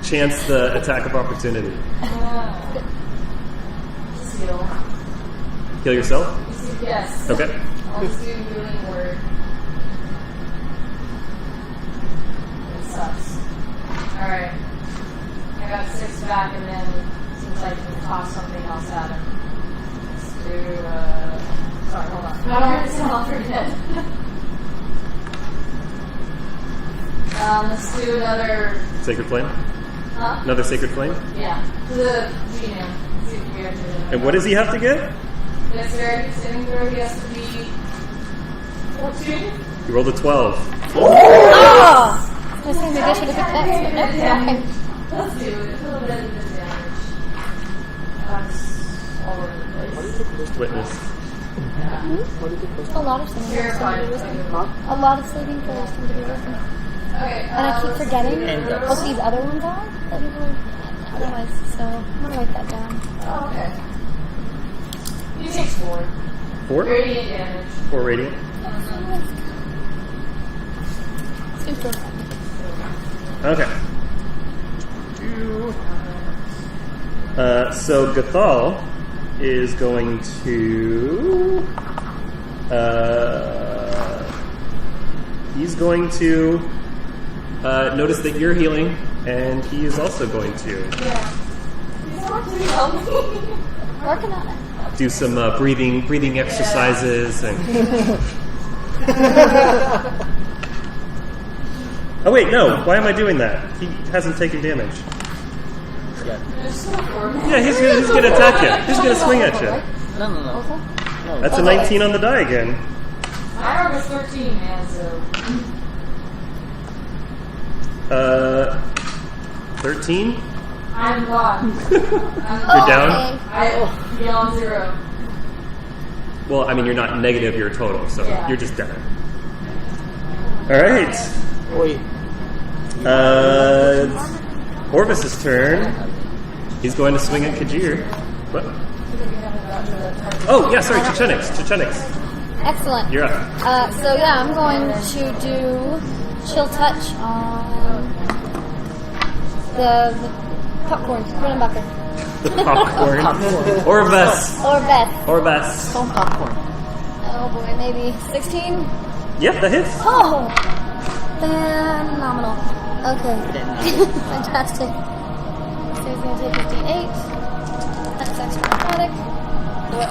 [SPEAKER 1] chance the attack of opportunity?
[SPEAKER 4] Seal.
[SPEAKER 1] Heal yourself?
[SPEAKER 4] Yes.
[SPEAKER 1] Okay.
[SPEAKER 4] I'll just do healing word. It sucks. Alright. I got 6 back, and then since I can toss something else at him, let's do, sorry, hold on. I'll forget. Let's do another,
[SPEAKER 1] Sacred Flame?
[SPEAKER 4] huh?
[SPEAKER 1] Another Sacred Flame?
[SPEAKER 4] Yeah. To the G-Man. See if we actually
[SPEAKER 1] And what does he have to get?
[SPEAKER 4] Dexterity saving throw, he has to be 14.
[SPEAKER 1] You rolled a 12.
[SPEAKER 2] Oh! I was saying maybe I should have picked that, but nope. Okay.
[SPEAKER 4] Let's do it. A little bit of disadvantage. That's all over the place.
[SPEAKER 1] Witness.
[SPEAKER 2] A lot of saving throws
[SPEAKER 4] Terrified.
[SPEAKER 2] seem to be working. A lot of saving throws seem to be working.
[SPEAKER 4] Okay.
[SPEAKER 2] And I keep forgetting
[SPEAKER 6] And guts.
[SPEAKER 2] what these other ones are that we were otherwise, so I'm gonna write that down.
[SPEAKER 4] Okay. He takes 4.
[SPEAKER 1] 4?
[SPEAKER 4] Radiant damage.
[SPEAKER 1] 4 radiant.
[SPEAKER 2] Super.
[SPEAKER 1] Okay. So Gathal is going to. He's going to notice that you're healing, and he is also going to
[SPEAKER 4] Yeah. He's not to help me.
[SPEAKER 2] Working on it.
[SPEAKER 1] do some breathing exercises and. Oh wait, no! Why am I doing that? He hasn't taken damage. Yeah, he's gonna attack you. He's gonna swing at you.
[SPEAKER 6] No.
[SPEAKER 1] That's a 19 on the die again.
[SPEAKER 4] My arm is 13, man, so.
[SPEAKER 1] 13.
[SPEAKER 4] I'm gone.
[SPEAKER 1] You're down.
[SPEAKER 4] I'm beyond 0.
[SPEAKER 1] Well, I mean, you're not negative. You're total, so
[SPEAKER 4] Yeah.
[SPEAKER 1] you're just down. All right.
[SPEAKER 3] Wait.
[SPEAKER 1] Orvas' turn. He's going to swing at Kajir. What? Oh, yeah, sorry, Chichenix.
[SPEAKER 2] Excellent.
[SPEAKER 1] You're up.
[SPEAKER 2] So yeah, I'm going to do chill touch on the Popcorn. Runenbacher.
[SPEAKER 1] The popcorn. Orvas.
[SPEAKER 2] Orvas.
[SPEAKER 6] Home popcorn.
[SPEAKER 2] Oh boy, maybe 16?
[SPEAKER 1] Yep, that hits.
[SPEAKER 2] Oh! Phenomenal. Okay. Fantastic. So he's going to take 58. That's extra necrotic.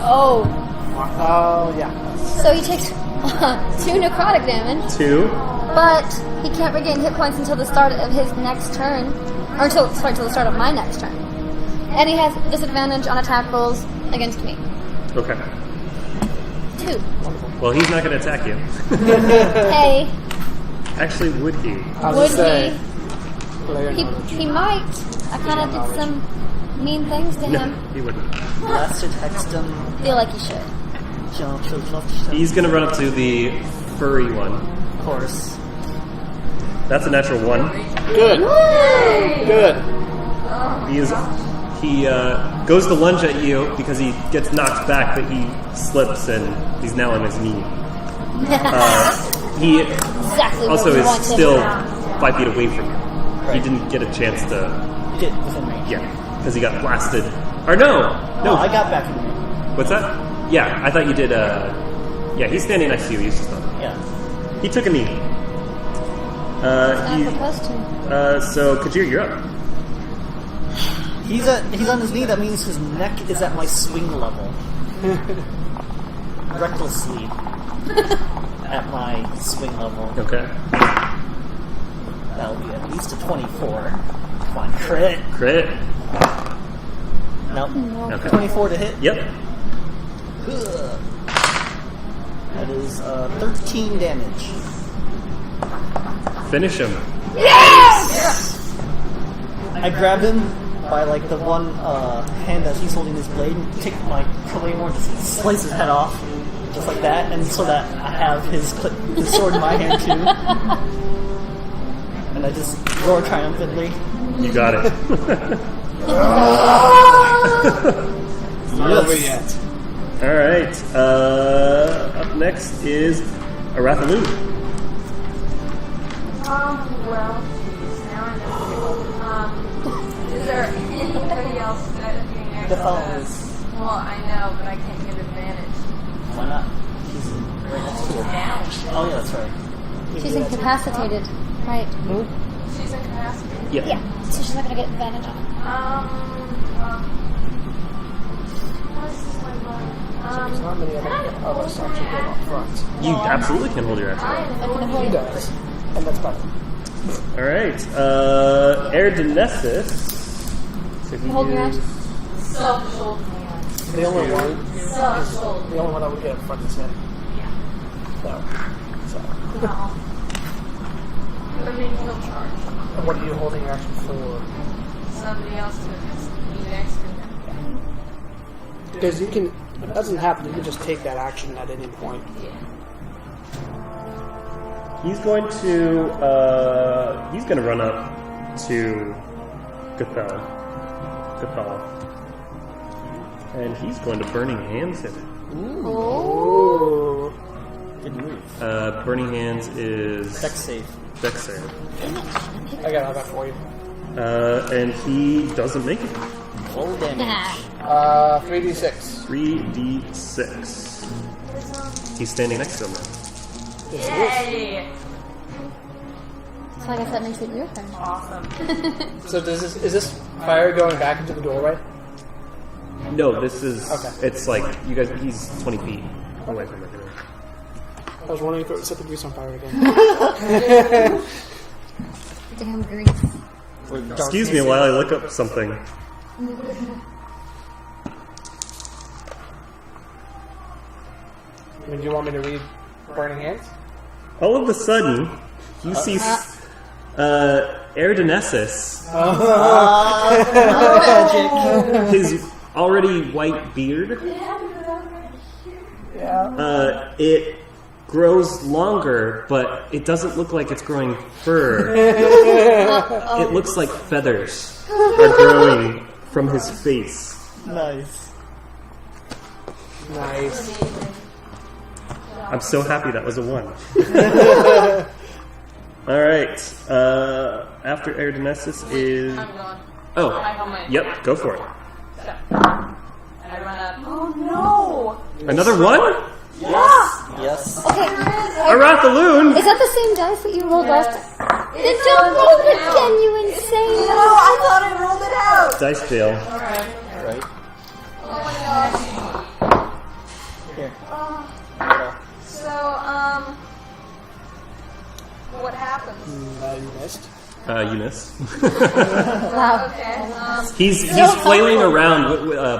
[SPEAKER 2] Oh.
[SPEAKER 3] Oh, yeah.
[SPEAKER 2] So he takes 2 necrotic damage.
[SPEAKER 1] 2.
[SPEAKER 2] But he can't regain hit points until the start of his next turn. Or until the start of my next turn. And he has disadvantage on attack rolls against me.
[SPEAKER 1] Okay.
[SPEAKER 2] 2.
[SPEAKER 1] Well, he's not going to attack you.
[SPEAKER 2] Hey.
[SPEAKER 1] Actually, would he?
[SPEAKER 2] Would he might. I kind of did some mean things to him.
[SPEAKER 1] No, he wouldn't.
[SPEAKER 6] Blaster text him.
[SPEAKER 2] Feel like he should.
[SPEAKER 6] Jump.
[SPEAKER 1] He's going to run up to the furry one.
[SPEAKER 6] Of course.
[SPEAKER 1] That's a natural 1.
[SPEAKER 3] Good. Good.
[SPEAKER 1] He goes to lunge at you because he gets knocked back, but he slips and he's now on his knee. He
[SPEAKER 2] Exactly
[SPEAKER 1] also
[SPEAKER 2] what we
[SPEAKER 1] is
[SPEAKER 2] want
[SPEAKER 1] still
[SPEAKER 2] him.
[SPEAKER 1] 5 feet away from you. He didn't get a chance to...
[SPEAKER 6] You did within range.
[SPEAKER 1] Yeah, because he got blasted. Or no!
[SPEAKER 6] I got back in range.
[SPEAKER 1] What's that? Yeah, I thought you did... Yeah, he's standing next to you. He's just not...
[SPEAKER 6] Yeah.
[SPEAKER 1] He took a knee.
[SPEAKER 2] I'm supposed to.
[SPEAKER 1] So, Kajir, you're up.
[SPEAKER 6] He's on his knee. That means his neck is at my swing level. Rectal sleeve at my swing level.
[SPEAKER 1] Okay.
[SPEAKER 6] That'll be at least a 24. Come on, crit.
[SPEAKER 1] Crit.
[SPEAKER 6] Nope.
[SPEAKER 1] Okay.
[SPEAKER 6] 24 to hit.
[SPEAKER 1] Yep.
[SPEAKER 6] Ugh. That is 13 damage.
[SPEAKER 1] Finish him.
[SPEAKER 2] Yes!
[SPEAKER 6] I grab him by like the one hand that he's holding his blade and take my claymore and just slice his head off. Just like that, and so that I have his sword in my hand too. And I just roar triumphantly.
[SPEAKER 1] You got it.
[SPEAKER 6] Yes.
[SPEAKER 1] Alright. Up next is Arathalu.
[SPEAKER 7] Well, now I know. Is there anybody else that is being
[SPEAKER 6] The fellow is.
[SPEAKER 7] Well, I know, but I can't get advantage.
[SPEAKER 6] Why not? He's right next to her. Oh yeah, that's right.
[SPEAKER 2] She's incapacitated. Right.
[SPEAKER 7] She's incapacitated.
[SPEAKER 1] Yeah.
[SPEAKER 2] Yeah. So she's not going to get advantage on it.
[SPEAKER 3] There's not many of us actually go up front.
[SPEAKER 1] You absolutely can hold your action.
[SPEAKER 3] He does. And that's better.
[SPEAKER 1] Alright. Erdenesis. So he
[SPEAKER 2] Hold your
[SPEAKER 1] is-
[SPEAKER 2] action.
[SPEAKER 4] Self-shoulder man.
[SPEAKER 3] The only one.
[SPEAKER 4] Self-shoulder.
[SPEAKER 3] The only one I would get up front is him. No. So.
[SPEAKER 7] I mean, he'll charge.
[SPEAKER 3] And what are you holding your action for?
[SPEAKER 7] Somebody else to be next to him.
[SPEAKER 3] Because you can. It doesn't happen. You can just take that action at any point.
[SPEAKER 1] He's going to run up to Gathel. And he's going to Burning Hands him.
[SPEAKER 3] Ooh.
[SPEAKER 6] Good move.
[SPEAKER 1] Burning Hands is
[SPEAKER 6] Dex save.
[SPEAKER 1] Dex save.
[SPEAKER 3] I got that for you.
[SPEAKER 1] And he doesn't make it.
[SPEAKER 6] Full damage.
[SPEAKER 3] 3d6.
[SPEAKER 1] 3d6. He's standing next to him now.
[SPEAKER 7] Yay!
[SPEAKER 2] So I guess that makes it your turn.
[SPEAKER 7] Awesome.
[SPEAKER 3] So is this fire going back into the doorway?
[SPEAKER 1] No, this is...
[SPEAKER 3] Okay.
[SPEAKER 1] It's like, you guys... He's 20 feet away from it.
[SPEAKER 3] I was wondering if it would set the grease on fire again.
[SPEAKER 2] Damn grease.
[SPEAKER 1] Excuse me while I look up something.
[SPEAKER 3] I mean, do you want me to read Burning Hands?
[SPEAKER 1] All of a sudden, you see Erdenesis,
[SPEAKER 6] Magic.
[SPEAKER 1] his already white beard, it grows longer, but it doesn't look like it's growing fur. It looks like feathers are growing from his face.
[SPEAKER 6] Nice.
[SPEAKER 3] Nice.
[SPEAKER 1] I'm so happy that was a 1. Alright, after Erdenesis is...
[SPEAKER 7] I'm gone.
[SPEAKER 1] Oh,
[SPEAKER 4] I got my
[SPEAKER 1] yep, go for it.
[SPEAKER 4] So, and I run up. Oh no!
[SPEAKER 1] Another one?
[SPEAKER 6] Yes.
[SPEAKER 2] Okay.
[SPEAKER 1] Arathaloon!
[SPEAKER 2] Is that the same dice that you rolled last time? Then don't roll it again, you insane!
[SPEAKER 7] No, I thought I rolled it out.
[SPEAKER 1] Dice fail.
[SPEAKER 6] Right.
[SPEAKER 7] Oh my gosh.
[SPEAKER 6] Here.
[SPEAKER 7] So, what happens?
[SPEAKER 3] You missed.
[SPEAKER 1] You miss.
[SPEAKER 2] Wow.
[SPEAKER 7] Okay.
[SPEAKER 1] He's flailing around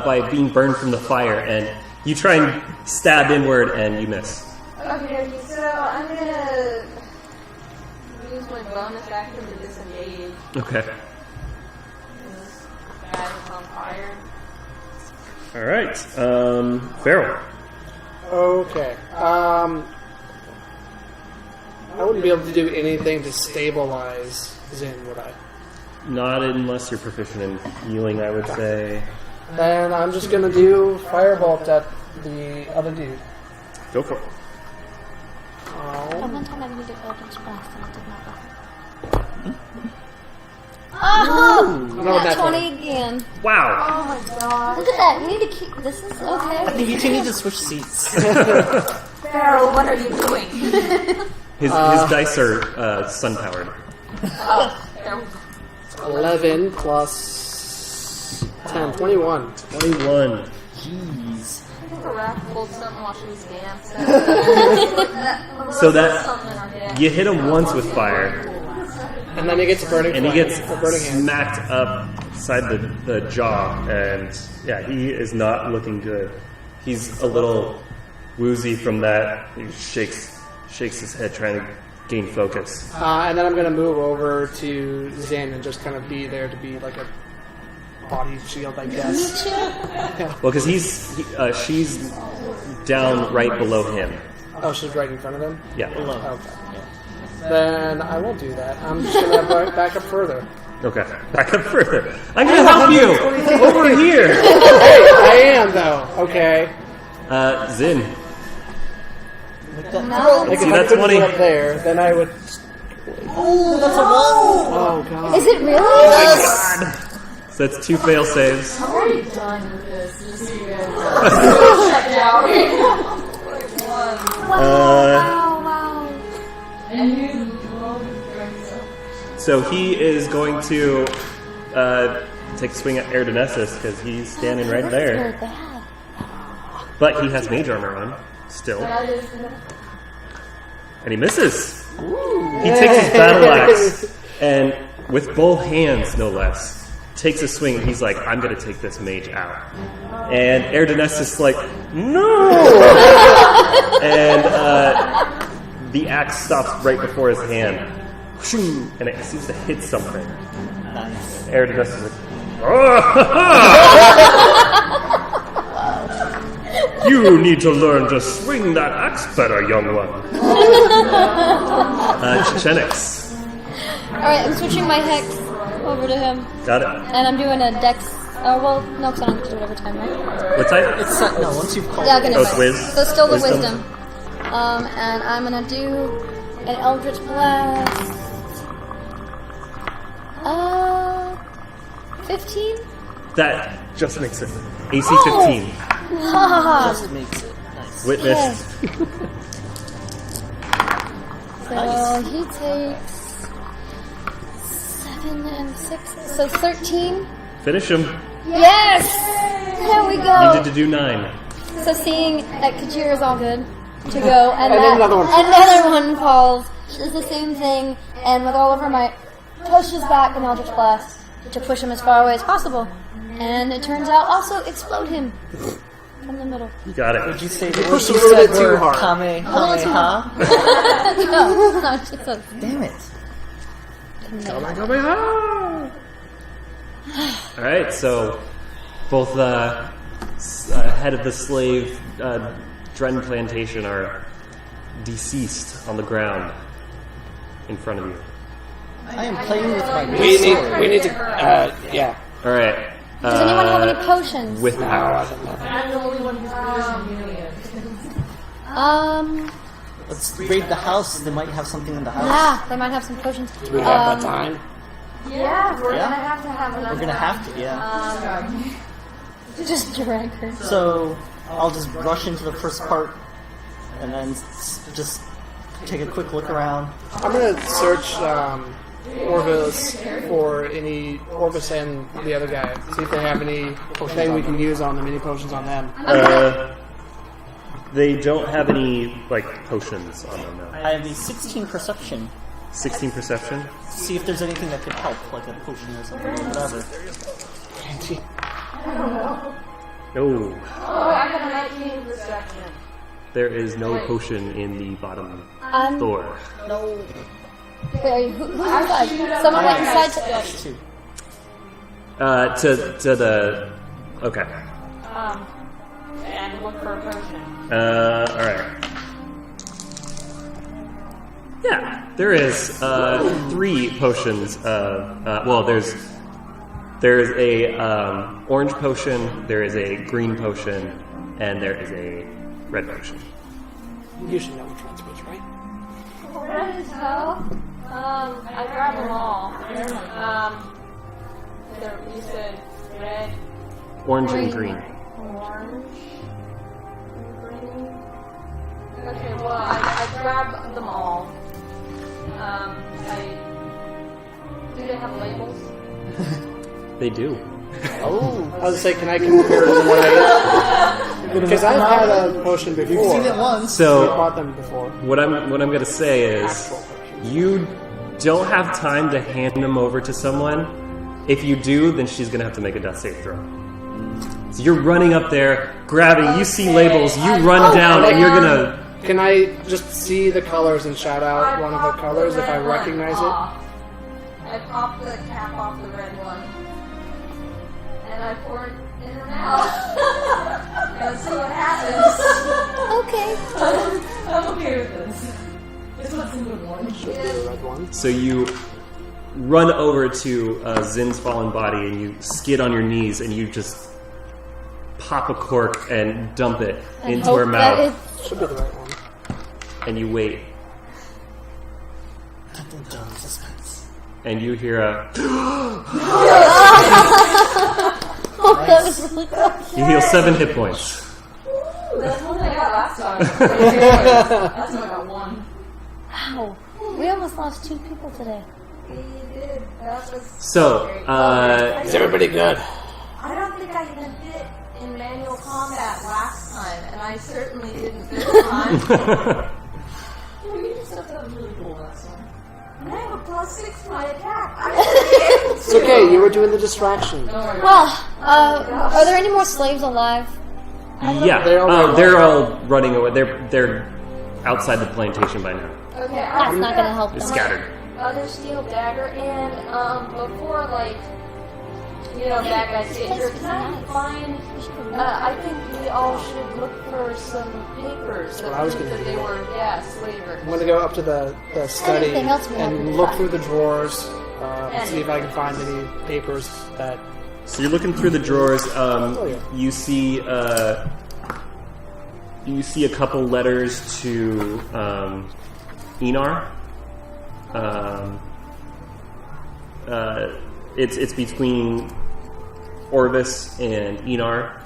[SPEAKER 1] by being burned from the fire, and you try and stab inward, and you miss.
[SPEAKER 7] Okay, so I'm gonna use my bonus action to disengage.
[SPEAKER 1] Okay.
[SPEAKER 7] This guy is on fire.
[SPEAKER 1] All right. Farrell.
[SPEAKER 3] Okay. I wouldn't be able to do anything to stabilize Zin, would I?
[SPEAKER 1] Not unless you're proficient in healing, I would say.
[SPEAKER 3] Then I'm just gonna do Firebolt at the other dude.
[SPEAKER 1] Go for it.
[SPEAKER 2] One time I did Eldritch Blast and it did not work.
[SPEAKER 3] No,
[SPEAKER 2] Nat
[SPEAKER 3] that's
[SPEAKER 2] 20 again.
[SPEAKER 1] Wow.
[SPEAKER 7] Oh my god.
[SPEAKER 2] Look at that. We need to keep. This is
[SPEAKER 6] I
[SPEAKER 2] okay.
[SPEAKER 6] think you two need to switch seats.
[SPEAKER 7] Farrell, what are you doing?
[SPEAKER 1] His dice are sun powered.
[SPEAKER 3] 11 plus 10, 21.
[SPEAKER 1] 21.
[SPEAKER 6] Jeez.
[SPEAKER 7] Raph pulled something while she was dancing.
[SPEAKER 1] So that
[SPEAKER 7] Something in her head.
[SPEAKER 1] you hit him once with fire,
[SPEAKER 3] And then he gets a burning
[SPEAKER 1] and he
[SPEAKER 3] flame,
[SPEAKER 1] gets
[SPEAKER 3] a burning hand.
[SPEAKER 1] smacked upside the jaw, and yeah, he is not looking good. He's a little woozy from that. He shakes his head, trying to gain focus.
[SPEAKER 3] And then I'm going to move over to Zin and just kind of be there to be like a body shield, I guess.
[SPEAKER 1] Well, because she's down right below him.
[SPEAKER 3] Oh, she's right in front of him?
[SPEAKER 1] Yeah.
[SPEAKER 3] Okay. Then I won't do that. I'm just going to back up further.
[SPEAKER 1] Okay. Back up further. I'm gonna help you over here.
[SPEAKER 3] Hey, I am though. Okay.
[SPEAKER 1] Zin.
[SPEAKER 2] No.
[SPEAKER 3] Like
[SPEAKER 1] See,
[SPEAKER 3] if I
[SPEAKER 1] that's
[SPEAKER 3] couldn't
[SPEAKER 1] 20.
[SPEAKER 3] go up there, then I would.
[SPEAKER 6] Oh, that's a one.
[SPEAKER 3] Oh god.
[SPEAKER 2] Is it really?
[SPEAKER 1] So that's 2 fail saves.
[SPEAKER 4] I'm already done with this. Just so you guys check it out.
[SPEAKER 2] Wow.
[SPEAKER 4] And you
[SPEAKER 1] So he is going to take a swing at Erdonessus because he's standing right there.
[SPEAKER 2] Bad.
[SPEAKER 1] But he has mage armor on still, and he misses. He takes his battle axe and, with both hands, no less, takes a swing. And he's like, "I'm going to take this mage out." And Erdonessus is like, "No!" And the axe stops right before his hand. And it seems to hit something.
[SPEAKER 6] Nice.
[SPEAKER 1] Erdonessus is like, "Oh, you need to learn to swing that axe better, young one." Chenix.
[SPEAKER 2] Alright, I'm switching my hex over to him.
[SPEAKER 1] Got it.
[SPEAKER 2] And I'm doing a dex. Oh, well, no, because I don't have to do it every time, right?
[SPEAKER 1] What type?
[SPEAKER 6] It's no. Once you've called.
[SPEAKER 2] Yeah, okay, never
[SPEAKER 1] it's
[SPEAKER 2] mind.
[SPEAKER 1] whiz.
[SPEAKER 2] So still the
[SPEAKER 1] Wisdom.
[SPEAKER 2] wisdom. And I'm gonna do an Eldritch Blast. 15?
[SPEAKER 1] That just makes it. AC 15.
[SPEAKER 6] Just makes it nice.
[SPEAKER 1] Witnessed.
[SPEAKER 2] So he takes 7 and 6. So 13.
[SPEAKER 1] Finish him.
[SPEAKER 2] Yes! There we
[SPEAKER 1] You
[SPEAKER 2] go.
[SPEAKER 1] need to do 9.
[SPEAKER 2] So seeing that Kajir is all good to go, and
[SPEAKER 3] then another one.
[SPEAKER 2] another one falls. She does the same thing, and with all of her might, pushes back an Eldritch Blast to push him as far away as possible. And it turns out also explode him from the middle.
[SPEAKER 1] You got it.
[SPEAKER 6] Would you say the
[SPEAKER 3] pushed
[SPEAKER 6] words
[SPEAKER 3] a
[SPEAKER 6] you
[SPEAKER 3] little
[SPEAKER 6] said
[SPEAKER 3] bit too
[SPEAKER 6] were
[SPEAKER 3] hard.
[SPEAKER 6] Kamehameha?
[SPEAKER 2] No, she says,
[SPEAKER 6] Damn it.
[SPEAKER 1] All right, so both head of the slave Dren Plantation are deceased on the ground in front of you.
[SPEAKER 6] I am playing with my
[SPEAKER 3] We
[SPEAKER 6] sword.
[SPEAKER 3] need to. Yeah.
[SPEAKER 1] All right.
[SPEAKER 2] does anyone have any potions?
[SPEAKER 1] With power.
[SPEAKER 4] I'm the only one who's using Union.
[SPEAKER 6] Let's raid the house. They might have something in the house.
[SPEAKER 2] Yeah, they might have some potions.
[SPEAKER 3] Do we have that time?
[SPEAKER 7] Yeah, we're
[SPEAKER 6] Yeah.
[SPEAKER 7] gonna have to have enough.
[SPEAKER 6] We're gonna have to, yeah.
[SPEAKER 2] Just drag her.
[SPEAKER 6] So I'll just rush into the first part, and then just take a quick look around.
[SPEAKER 3] I'm gonna search Orvas for any Orvas and the other guy. See if they have any thing we can use on them, any potions on them.
[SPEAKER 1] They don't have any like potions on them now.
[SPEAKER 6] I have a 16 perception.
[SPEAKER 1] 16 perception.
[SPEAKER 6] See if there's anything that could help, like a potion or something, or whatever.
[SPEAKER 1] No,
[SPEAKER 7] Oh, I got a 19 perception.
[SPEAKER 1] there is no potion in the bottom floor.
[SPEAKER 6] No.
[SPEAKER 2] Wait, are you, who's inside? Someone went inside to...
[SPEAKER 6] That's 2.
[SPEAKER 1] To the. Okay.
[SPEAKER 4] And look for a potion.
[SPEAKER 1] Alright. Yeah, there is 3 potions. Well, there's a orange potion, there is a green potion, and there is a red potion.
[SPEAKER 3] You should know which one's which, right?
[SPEAKER 7] Red as hell.
[SPEAKER 4] I grabbed them all. You said red,
[SPEAKER 1] Orange and green.
[SPEAKER 4] orange, and green. Okay, well, I grabbed them all. Do they have labels?
[SPEAKER 1] They do.
[SPEAKER 3] Oh. I was gonna say, can I compare them what I... Because I've had a potion before.
[SPEAKER 6] You've seen it once.
[SPEAKER 3] I
[SPEAKER 1] So
[SPEAKER 3] bought them before.
[SPEAKER 1] what I'm gonna say is, you don't have time to hand them over to someone. If you do, then she's gonna have to make a death save throw. So you're running up there, grabbing. You see labels. You run down, and you're gonna.
[SPEAKER 3] Can I just see the colors and shout out one of the colors if I recognize it?
[SPEAKER 7] I pop the cap off the red one. And I pour it in her mouth. And see what happens.
[SPEAKER 2] Okay.
[SPEAKER 4] I'm okay with this. This one's in the orange.
[SPEAKER 3] Should be the red one.
[SPEAKER 1] So you run over to Zin's fallen body, and you skid on your knees, and you just pop a cork and dump it into her
[SPEAKER 2] Hope that
[SPEAKER 1] mouth,
[SPEAKER 3] Should be the right one.
[SPEAKER 1] and you wait,
[SPEAKER 6] Suspense.
[SPEAKER 1] and you hear a.
[SPEAKER 2] Oh, that was really close.
[SPEAKER 1] You heal 7 hit points.
[SPEAKER 4] That's one I got last time. That's when I got 1.
[SPEAKER 2] Wow. We almost lost 2 people today.
[SPEAKER 7] We did. That was
[SPEAKER 1] So,
[SPEAKER 3] Is everybody good?
[SPEAKER 7] I don't think I even fit in manual combat last time, and I certainly didn't this time.
[SPEAKER 4] Well, you just said that was really cool last time.
[SPEAKER 7] And I have a +6 to my attack. I should be able
[SPEAKER 3] It's
[SPEAKER 7] to.
[SPEAKER 3] okay, you were doing the distraction.
[SPEAKER 2] Well, are there any more slaves alive?
[SPEAKER 1] yeah, they're all running away. They're outside the plantation by now.
[SPEAKER 7] Okay,
[SPEAKER 2] That's not going to help
[SPEAKER 1] They're
[SPEAKER 2] them.
[SPEAKER 1] scattered.
[SPEAKER 7] other steel dagger, and before, like, you know, bad guys get here, can I find, I think we all should look for some papers that
[SPEAKER 3] I was
[SPEAKER 7] prove
[SPEAKER 3] gonna
[SPEAKER 7] that
[SPEAKER 3] do
[SPEAKER 7] they
[SPEAKER 3] that.
[SPEAKER 7] were, slavers.
[SPEAKER 3] I'm gonna go up to the study
[SPEAKER 2] Anything else we have
[SPEAKER 3] and
[SPEAKER 2] to
[SPEAKER 3] look
[SPEAKER 2] find.
[SPEAKER 3] through the drawers, see if I can find any papers that.
[SPEAKER 1] So you're looking through the drawers.
[SPEAKER 3] yeah.
[SPEAKER 1] You see a couple letters to Enar. It's between Orvas and Enar.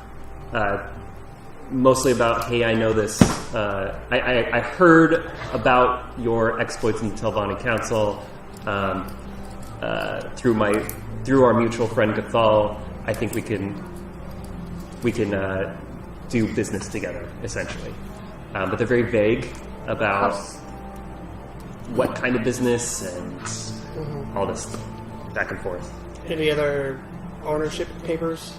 [SPEAKER 1] Mostly about, hey, I know this. I heard about your exploits in the Telvanni Council through our mutual friend Gathal. I think we can do business together, essentially. But they're very vague about what kind of business and all this back and forth.
[SPEAKER 3] Any other ownership papers?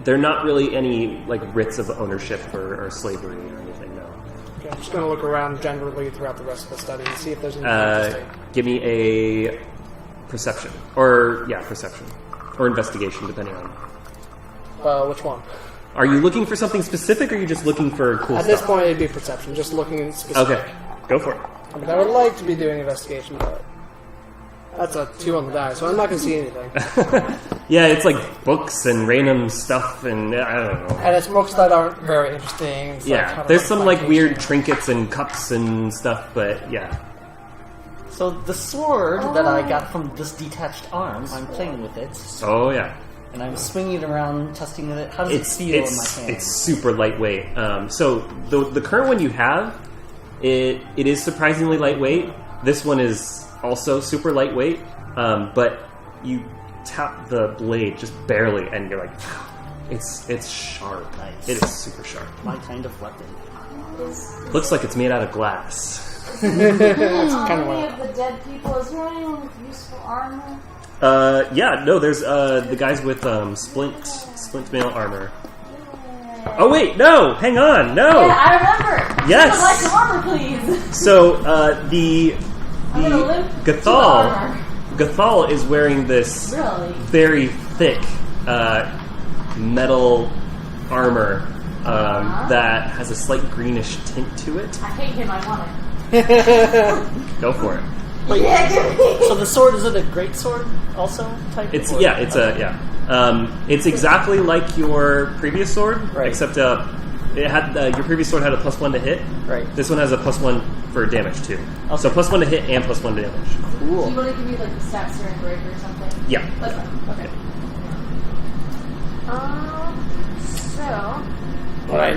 [SPEAKER 1] They're not really any like writs of ownership or slavery or anything. No.
[SPEAKER 3] Okay, I'm just gonna look around generally throughout the rest of the study and see if there's anything interesting.
[SPEAKER 1] Give me a perception, or investigation, depending on.
[SPEAKER 3] Which one?
[SPEAKER 1] Are you looking for something specific, or are you just looking for cool
[SPEAKER 3] At
[SPEAKER 1] stuff?
[SPEAKER 3] this point, it'd be perception, just looking specific.
[SPEAKER 1] Okay, go for it.
[SPEAKER 3] I mean, I would like to be doing investigation, but that's a 2 on the die, so I'm not gonna see anything.
[SPEAKER 1] Yeah, it's like books and random stuff, and I don't know.
[SPEAKER 3] And it's books that aren't very interesting. It's like
[SPEAKER 1] Yeah,
[SPEAKER 3] kind of
[SPEAKER 1] there's some like
[SPEAKER 3] plantation.
[SPEAKER 1] weird trinkets and cups and stuff, but yeah.
[SPEAKER 6] So the sword that I got from this detached arm, I'm playing with it,
[SPEAKER 1] Oh yeah.
[SPEAKER 6] and I'm swinging it around, testing it. How does it feel in my hand?
[SPEAKER 1] It's super lightweight. So the current one you have, it is surprisingly lightweight. This one is also super lightweight, but you tap the blade just barely, and you're like, it's sharp.
[SPEAKER 6] Nice.
[SPEAKER 1] It is super sharp.
[SPEAKER 6] My kind of weapon.
[SPEAKER 1] Looks like it's made out of glass.
[SPEAKER 3] That's kind of
[SPEAKER 4] Any
[SPEAKER 3] what.
[SPEAKER 4] of the dead people, is there anyone with useful armor?
[SPEAKER 1] Yeah, no, there's the guys with splint mail armor. Oh wait, no, hang on, no.
[SPEAKER 4] Yeah, I remember.
[SPEAKER 1] Yes.
[SPEAKER 4] I would like some armor, please.
[SPEAKER 1] So the
[SPEAKER 4] I'm gonna limp to the
[SPEAKER 1] Gathal
[SPEAKER 4] armor.
[SPEAKER 1] Gathal is wearing this
[SPEAKER 4] Really?
[SPEAKER 1] very thick metal armor that has a slight greenish tint to it.
[SPEAKER 4] I hate him. I want it.
[SPEAKER 1] Go for it.
[SPEAKER 4] Yeah, give me.
[SPEAKER 6] So the sword, is it a great sword also type?
[SPEAKER 1] It's
[SPEAKER 6] or-
[SPEAKER 1] yeah, it's it's exactly like your previous sword,
[SPEAKER 6] Right.
[SPEAKER 1] except it had your previous sword had a +1 to hit.
[SPEAKER 6] Right.
[SPEAKER 1] This one has a +1 for damage too. So +1 to hit and +1 to damage.
[SPEAKER 4] Do
[SPEAKER 6] Cool.
[SPEAKER 4] you want to give me like the stats or break or something?
[SPEAKER 1] Yeah.
[SPEAKER 4] That's fine. Okay. So
[SPEAKER 3] But I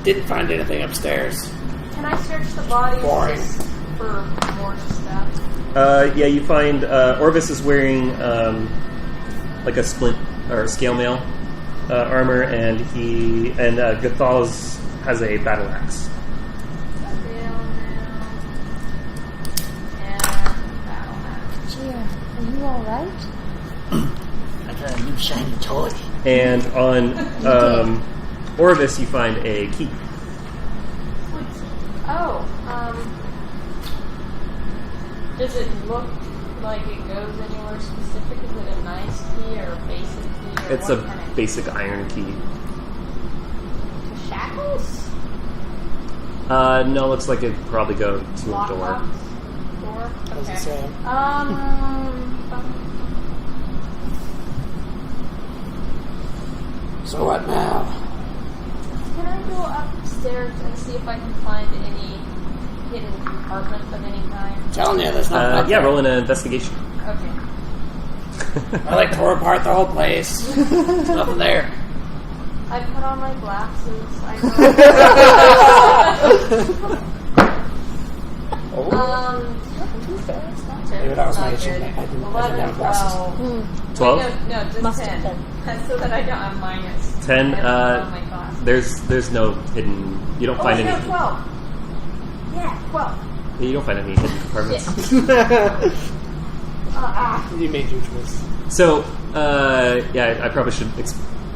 [SPEAKER 3] didn't find anything upstairs.
[SPEAKER 4] can I search the bodies
[SPEAKER 3] Boring.
[SPEAKER 4] just for more stuff?
[SPEAKER 1] Yeah, you find Orvas is wearing like a splint or scale mail armor, and Gathal's has a battle axe.
[SPEAKER 2] Gee, are you alright?
[SPEAKER 6] I got a new shiny toy.
[SPEAKER 1] And on Orvas, you find a key.
[SPEAKER 4] Oh, does it look like it goes anywhere specific? Is it a nice key or a basic key? Or
[SPEAKER 1] It's
[SPEAKER 4] what
[SPEAKER 1] a
[SPEAKER 4] kind of
[SPEAKER 1] basic iron key.
[SPEAKER 4] shackles?
[SPEAKER 1] No, looks like it'd probably go to a
[SPEAKER 4] Lock
[SPEAKER 1] door.
[SPEAKER 4] box? Door?
[SPEAKER 3] As I
[SPEAKER 4] Okay.
[SPEAKER 3] say. So what now?
[SPEAKER 4] Can I go upstairs and see if I can find any hidden compartment of any kind?
[SPEAKER 3] Telling you, there's nothing up
[SPEAKER 1] Yeah,
[SPEAKER 3] there.
[SPEAKER 1] roll an investigation.
[SPEAKER 4] Okay.
[SPEAKER 3] I like tore apart the whole place. There's nothing there.
[SPEAKER 4] I put on my glasses. I
[SPEAKER 3] Maybe that was my issue.
[SPEAKER 4] good.
[SPEAKER 3] I didn't
[SPEAKER 4] 11,
[SPEAKER 3] have glasses.
[SPEAKER 1] 12?
[SPEAKER 4] No, just
[SPEAKER 2] Must
[SPEAKER 4] 10.
[SPEAKER 2] have 10.
[SPEAKER 4] So that I don't have minus.
[SPEAKER 1] 10,
[SPEAKER 4] I have to put on my glasses.
[SPEAKER 1] There's no hidden. You don't find any.
[SPEAKER 4] 12. Yeah, 12.
[SPEAKER 1] You don't find any hidden compartments.
[SPEAKER 3] You made your choice.
[SPEAKER 1] So, yeah, I probably should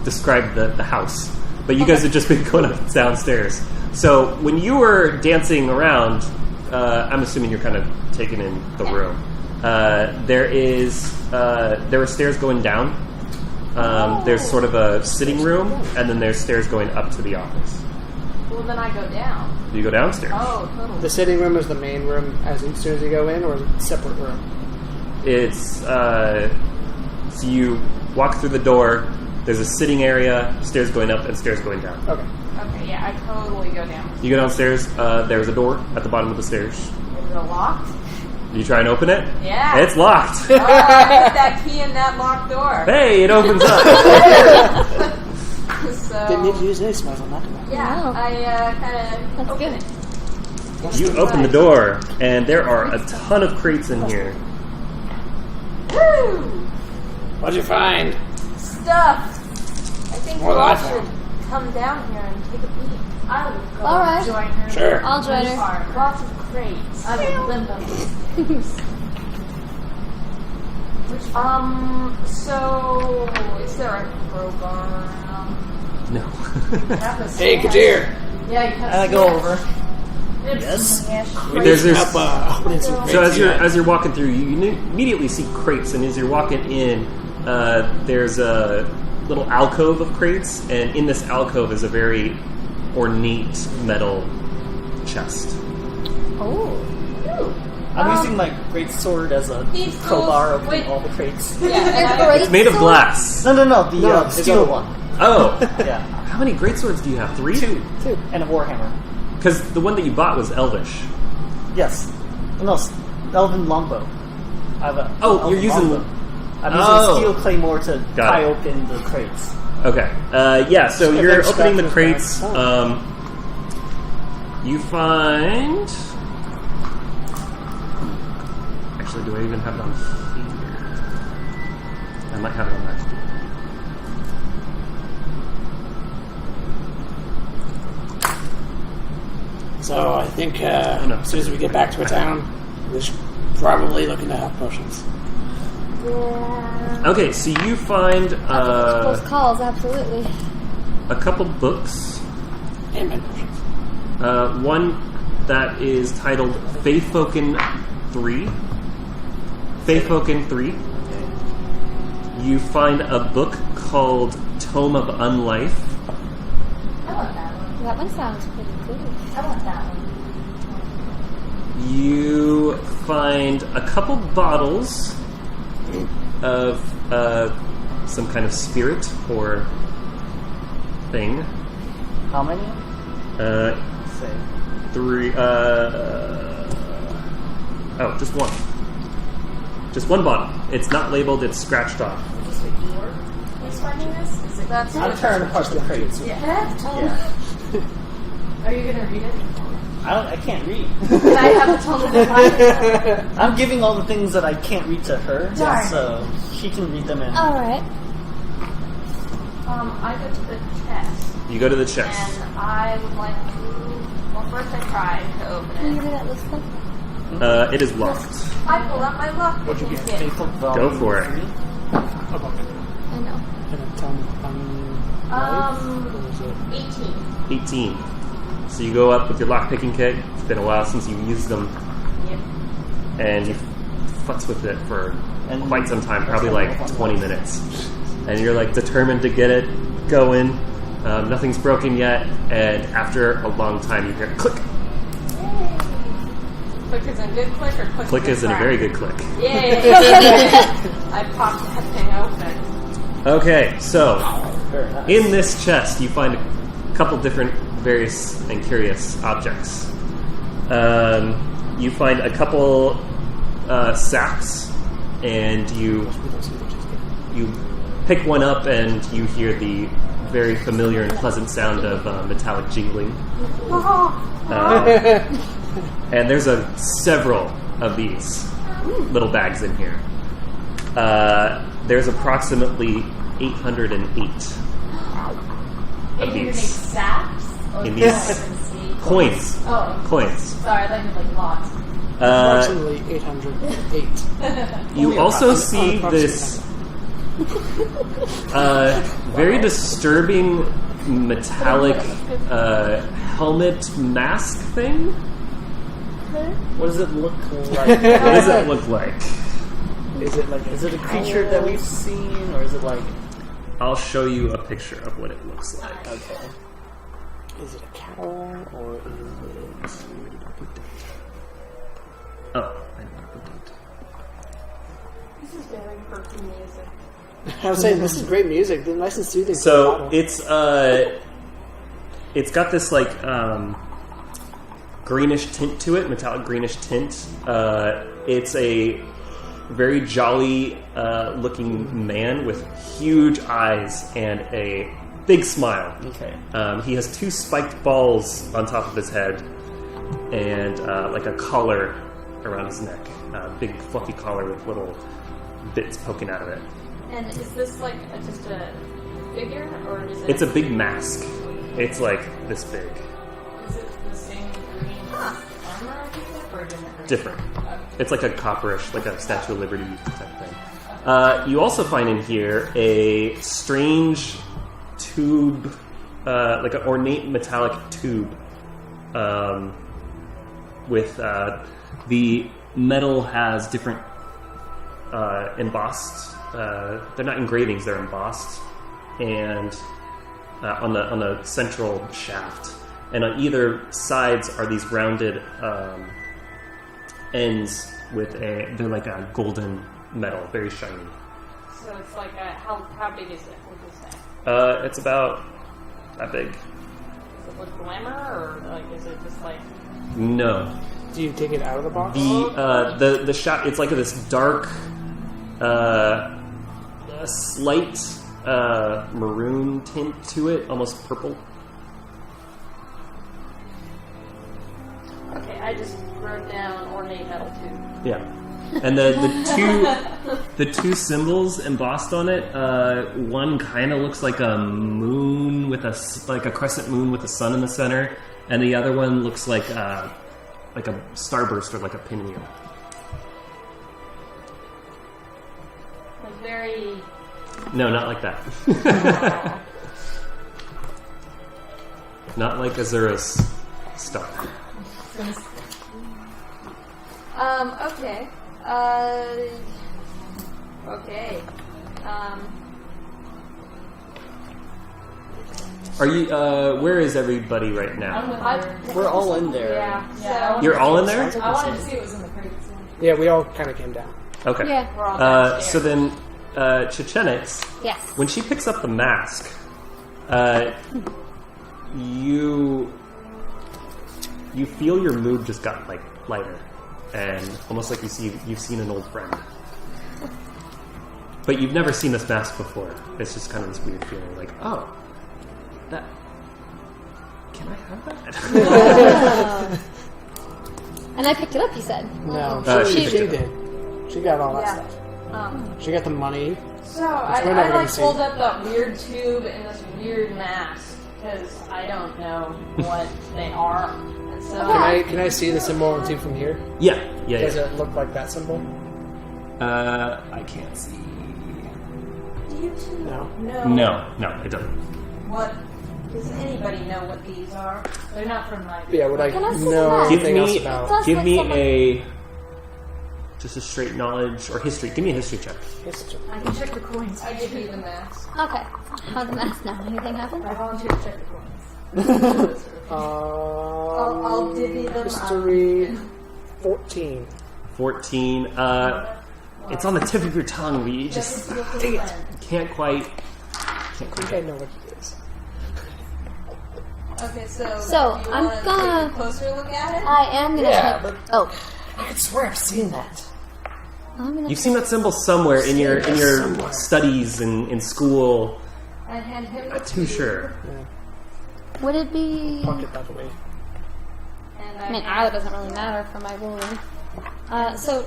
[SPEAKER 1] describe the house. But you guys have just been going up downstairs. So, when you were dancing around, I'm assuming you're kind of taking in the room. There were stairs going down. There's sort of a sitting room, and then there's stairs going up to the office.
[SPEAKER 4] Well, then I go down.
[SPEAKER 1] You go downstairs.
[SPEAKER 4] Oh, totally.
[SPEAKER 3] The sitting room is the main room as soon as you go in, or is it a separate room?
[SPEAKER 1] It's so you walk through the door. There's a sitting area, stairs going up, and stairs going down.
[SPEAKER 3] Okay.
[SPEAKER 4] Okay, yeah, I totally go down.
[SPEAKER 1] You go downstairs. There's a door at the bottom of the stairs.
[SPEAKER 4] Is it locked?
[SPEAKER 1] You try and open it.
[SPEAKER 4] Yeah.
[SPEAKER 1] It's locked.
[SPEAKER 4] Oh, I put that key in that locked door.
[SPEAKER 1] Hey, it opens up.
[SPEAKER 4] So,
[SPEAKER 3] Didn't need to use any smells on that one.
[SPEAKER 4] yeah,
[SPEAKER 2] Wow.
[SPEAKER 4] I kind of
[SPEAKER 2] That's
[SPEAKER 4] open
[SPEAKER 2] good.
[SPEAKER 4] it.
[SPEAKER 1] You open the door, and there are a ton of crates in here.
[SPEAKER 4] Woo!
[SPEAKER 3] What'd you find?
[SPEAKER 4] Stuff. I think we
[SPEAKER 3] More than
[SPEAKER 4] all
[SPEAKER 3] I
[SPEAKER 4] should
[SPEAKER 3] found.
[SPEAKER 4] come down here and take a peek. I would go
[SPEAKER 2] All right.
[SPEAKER 4] join her.
[SPEAKER 3] Sure.
[SPEAKER 2] I'll join her.
[SPEAKER 4] Lots of crates. I would limbo. So is there a crowbar around?
[SPEAKER 1] No.
[SPEAKER 4] That was
[SPEAKER 3] Hey, Kadir.
[SPEAKER 4] Yeah, you kind
[SPEAKER 6] And I
[SPEAKER 4] of
[SPEAKER 6] go over.
[SPEAKER 4] Yes.
[SPEAKER 1] There's
[SPEAKER 3] Up, opening some
[SPEAKER 1] So
[SPEAKER 3] crates here.
[SPEAKER 1] as you're walking through, you immediately see crates, and as you're walking in, there's a little alcove of crates, and in this alcove is a very ornate metal chest.
[SPEAKER 6] Oh. I'm using my great sword as a
[SPEAKER 4] These
[SPEAKER 6] crowbar
[SPEAKER 4] tools-
[SPEAKER 6] opening
[SPEAKER 4] wait.
[SPEAKER 6] all the crates.
[SPEAKER 4] Yeah,
[SPEAKER 1] It's made of glass.
[SPEAKER 6] No, the
[SPEAKER 3] No, it's
[SPEAKER 6] steel
[SPEAKER 3] a-
[SPEAKER 6] one.
[SPEAKER 1] Oh,
[SPEAKER 6] Yeah.
[SPEAKER 1] how many greatswords do you have? 3?
[SPEAKER 6] Two. And a warhammer.
[SPEAKER 1] Because the one that you bought was elvish.
[SPEAKER 6] Yes. No, elven longbow. I have a
[SPEAKER 1] Oh,
[SPEAKER 6] elven
[SPEAKER 1] you're using-
[SPEAKER 6] longbow. I'm using
[SPEAKER 1] Oh.
[SPEAKER 6] a steel claymore to
[SPEAKER 1] Got
[SPEAKER 6] pry
[SPEAKER 1] it.
[SPEAKER 6] open the crates.
[SPEAKER 1] Okay. Yeah, so
[SPEAKER 3] If
[SPEAKER 1] you're
[SPEAKER 3] that
[SPEAKER 1] opening the
[SPEAKER 3] scratches
[SPEAKER 1] crates.
[SPEAKER 3] back.
[SPEAKER 1] You find... Actually, do I even have it on here? I might have it on that.
[SPEAKER 3] So I think
[SPEAKER 1] no.
[SPEAKER 3] as soon as we get back to a town, we're probably looking to have potions.
[SPEAKER 2] Yeah.
[SPEAKER 1] Okay, so you find
[SPEAKER 2] Close calls, absolutely.
[SPEAKER 1] a couple books.
[SPEAKER 3] And med potions.
[SPEAKER 1] One that is titled Faithfolken 3. Faithfolken 3. You find a book called Tome of Unlife.
[SPEAKER 4] I want that one.
[SPEAKER 2] That one sounds pretty cool.
[SPEAKER 4] I want that one.
[SPEAKER 1] You find a couple bottles of some kind of spirit or thing.
[SPEAKER 6] How many? Say.
[SPEAKER 1] 3. Oh, just one. Just one bottle. It's not labeled. It's scratched off.
[SPEAKER 4] Is it your place finding this? Is it that's
[SPEAKER 6] I'm tearing apart the crates.
[SPEAKER 4] Yeah.
[SPEAKER 6] Yeah.
[SPEAKER 4] Are you gonna read it?
[SPEAKER 6] I can't read.
[SPEAKER 4] Can I have the tone of the Bible?
[SPEAKER 6] I'm giving all the things that I can't read to her,
[SPEAKER 4] Darn.
[SPEAKER 6] so she can read them in.
[SPEAKER 2] Alright.
[SPEAKER 4] I go to the chest,
[SPEAKER 1] You go to the chest.
[SPEAKER 4] and I would like to. Well, first I try to open
[SPEAKER 2] Can you
[SPEAKER 4] it.
[SPEAKER 2] give me that list book?
[SPEAKER 1] It is locked.
[SPEAKER 4] I pull out my luck.
[SPEAKER 6] What'd you get?
[SPEAKER 4] kit.
[SPEAKER 6] Faithful
[SPEAKER 1] Go
[SPEAKER 6] Volume
[SPEAKER 1] for it.
[SPEAKER 6] 3?
[SPEAKER 2] I know.
[SPEAKER 3] And then tell me, what is it?
[SPEAKER 4] 18.
[SPEAKER 1] 18. So you go up with your lockpicking kit. It's been a while since you used them,
[SPEAKER 4] Yep.
[SPEAKER 1] and you futz with it for
[SPEAKER 6] And-
[SPEAKER 1] quite some time, probably like 20 minutes. And you're like determined to get it going. Nothing's broken yet, and after a long time you hear click.
[SPEAKER 4] Click is a good click or click?
[SPEAKER 1] Click is in a very good click.
[SPEAKER 4] Yay! I popped that thing open.
[SPEAKER 1] Okay, so
[SPEAKER 6] Very nice.
[SPEAKER 1] in this chest you find a couple different various and curious objects. You find a couple sacks, and you pick one up, and you hear the very familiar and pleasant sound of metallic jingling. And there's several of these little bags in here. There's approximately 808 of these
[SPEAKER 4] sacks? Or
[SPEAKER 1] In
[SPEAKER 4] just
[SPEAKER 1] these-
[SPEAKER 4] so I can see?
[SPEAKER 1] coins.
[SPEAKER 4] Oh,
[SPEAKER 1] Coins.
[SPEAKER 4] sorry, I thought you meant like lots.
[SPEAKER 3] Approximately 808.
[SPEAKER 1] You also see this very disturbing metallic helmet mask thing.
[SPEAKER 6] What does it look like?
[SPEAKER 1] What does it look like?
[SPEAKER 3] Is it like
[SPEAKER 6] Is it a creature that we've seen, or is it like...
[SPEAKER 1] I'll show you a picture of what it looks like.
[SPEAKER 6] Okay.
[SPEAKER 3] Is it a cowl or is it?
[SPEAKER 1] Oh, I don't want to put that.
[SPEAKER 4] This is very perky music.
[SPEAKER 3] I was saying this is great music. They're nice and soothing.
[SPEAKER 1] So it's got this like greenish tint to it, metallic greenish tint. It's a very jolly looking man with huge eyes and a big smile.
[SPEAKER 6] Okay.
[SPEAKER 1] He has 2 spiked balls on top of his head and like a collar around his neck. Big fluffy collar with little bits poking out of it.
[SPEAKER 4] And is this like just a figure, or is it?
[SPEAKER 1] It's a big mask. It's like this big.
[SPEAKER 4] Is it the same green armor or different?
[SPEAKER 1] Different. It's like a copperish, like a Statue of Liberty type thing. You also find in here a strange tube, like an ornate metallic tube, with the metal has different embossed. They're not engravings; they're embossed, and on the central shaft, and on either sides are these rounded ends with they're like a golden metal, very shiny.
[SPEAKER 4] So it's like how big is it? Would you say?
[SPEAKER 1] It's about that big.
[SPEAKER 4] Does it look glamour, or like is it just like?
[SPEAKER 1] No,
[SPEAKER 3] Do you take it out of the box?
[SPEAKER 1] The shot. It's like this dark, a slight maroon tint to it, almost purple.
[SPEAKER 7] Okay, I just wrote down ornate metal tube.
[SPEAKER 1] Yeah, and the two symbols embossed on it. One kind of looks like a moon with a crescent moon with a sun in the center, and the other one looks like a starburst or like a pinwheel.
[SPEAKER 7] Like very.
[SPEAKER 1] No, not like that. Not like Azura's star.
[SPEAKER 7] Okay. Okay.
[SPEAKER 1] Are you? Where is everybody right now?
[SPEAKER 6] We're all in there.
[SPEAKER 7] Yeah.
[SPEAKER 1] You're all in there.
[SPEAKER 4] I wanted to see what was in the crates.
[SPEAKER 3] Yeah, we all kind of came down.
[SPEAKER 1] Okay.
[SPEAKER 2] Yeah.
[SPEAKER 7] We're all downstairs.
[SPEAKER 1] So then, Chechenix,
[SPEAKER 2] Yes.
[SPEAKER 1] when she picks up the mask, you feel your mood just got like lighter, and almost like you've seen an old friend. But you've never seen this mask before. It's just kind of this weird feeling, like, oh, that. Can I have that?
[SPEAKER 2] And I picked it up, you said.
[SPEAKER 3] No,
[SPEAKER 1] she
[SPEAKER 3] she
[SPEAKER 1] did.
[SPEAKER 3] did. She got all that
[SPEAKER 7] Yeah.
[SPEAKER 3] stuff. She got the money.
[SPEAKER 7] So
[SPEAKER 3] we're never
[SPEAKER 7] I
[SPEAKER 3] gonna
[SPEAKER 7] like
[SPEAKER 3] see.
[SPEAKER 7] pulled up that weird tube and this weird mask because I don't know what they are. And so
[SPEAKER 3] Can I see the symbol on the tube from here?
[SPEAKER 1] Yeah.
[SPEAKER 3] Does it look like that symbol?
[SPEAKER 1] I can't see.
[SPEAKER 7] do you two
[SPEAKER 3] No.
[SPEAKER 7] know
[SPEAKER 1] No, it doesn't.
[SPEAKER 7] what? Does anybody know what these are? They're not from my.
[SPEAKER 3] Yeah, would I
[SPEAKER 2] Can I see
[SPEAKER 3] know
[SPEAKER 2] that?
[SPEAKER 1] Give
[SPEAKER 3] anything else
[SPEAKER 1] me,
[SPEAKER 3] about
[SPEAKER 2] Does look something-
[SPEAKER 1] just a straight knowledge or history. Give me a history check.
[SPEAKER 3] history?
[SPEAKER 4] I can check the coins.
[SPEAKER 7] I give you the mask.
[SPEAKER 2] Okay. How'd the mask know? Anything happen?
[SPEAKER 4] I volunteer to check the coins.
[SPEAKER 7] I'll divvy them
[SPEAKER 3] History 14.
[SPEAKER 1] 14. It's on the tip of your tongue, but you just dang it. Can't quite.
[SPEAKER 3] I think I know what it is.
[SPEAKER 7] Okay, so
[SPEAKER 2] So,
[SPEAKER 7] you
[SPEAKER 2] I'm
[SPEAKER 7] wanna
[SPEAKER 2] gonna-
[SPEAKER 7] take a closer look at it.
[SPEAKER 2] I am gonna
[SPEAKER 3] Yeah,
[SPEAKER 2] check. Oh.
[SPEAKER 3] I could swear I've seen that.
[SPEAKER 2] I'm gonna
[SPEAKER 1] You've seen that symbol somewhere in your studies in school.
[SPEAKER 7] I hand him the
[SPEAKER 1] Not too sure.
[SPEAKER 2] Would it be?
[SPEAKER 3] Pocket that away.
[SPEAKER 7] and
[SPEAKER 2] I mean, it doesn't really matter for my wound. So,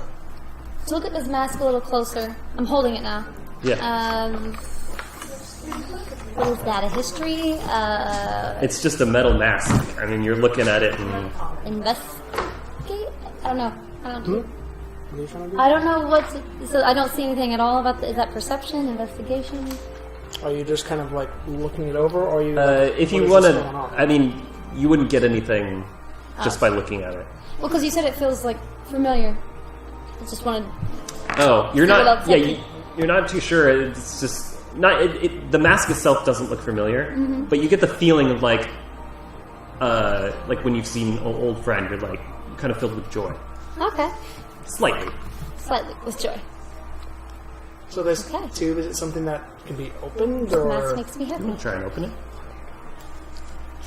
[SPEAKER 2] to look at this mask a little closer, I'm holding it now.
[SPEAKER 1] Yeah.
[SPEAKER 2] What is that? A history?
[SPEAKER 1] It's just a metal mask. I mean, you're looking at it and
[SPEAKER 2] Investigate? I don't know.
[SPEAKER 3] What are you trying to do?
[SPEAKER 2] I don't know what. So I don't see anything at all about. Is that perception? Investigation?
[SPEAKER 3] Are you just kind of like looking it over, or are you?
[SPEAKER 1] if you
[SPEAKER 3] what
[SPEAKER 1] want
[SPEAKER 3] is
[SPEAKER 1] to,
[SPEAKER 3] this going on?
[SPEAKER 1] I mean, you wouldn't get anything just by looking at it.
[SPEAKER 2] Well, because you said it feels like familiar. I just wanted.
[SPEAKER 1] Oh, you're
[SPEAKER 2] what
[SPEAKER 1] not.
[SPEAKER 2] else
[SPEAKER 1] Yeah,
[SPEAKER 2] I can-
[SPEAKER 1] you're not too sure. It's just not. The mask itself doesn't look familiar, but you get the feeling of like when you've seen an old friend, you're like kind of filled with joy,
[SPEAKER 2] Okay.
[SPEAKER 1] slightly.
[SPEAKER 2] Slightly with joy.
[SPEAKER 3] So this
[SPEAKER 2] Okay.
[SPEAKER 3] tube, is it something that can be opened,
[SPEAKER 2] Mask
[SPEAKER 3] or
[SPEAKER 2] makes me happy.
[SPEAKER 1] Try and open it.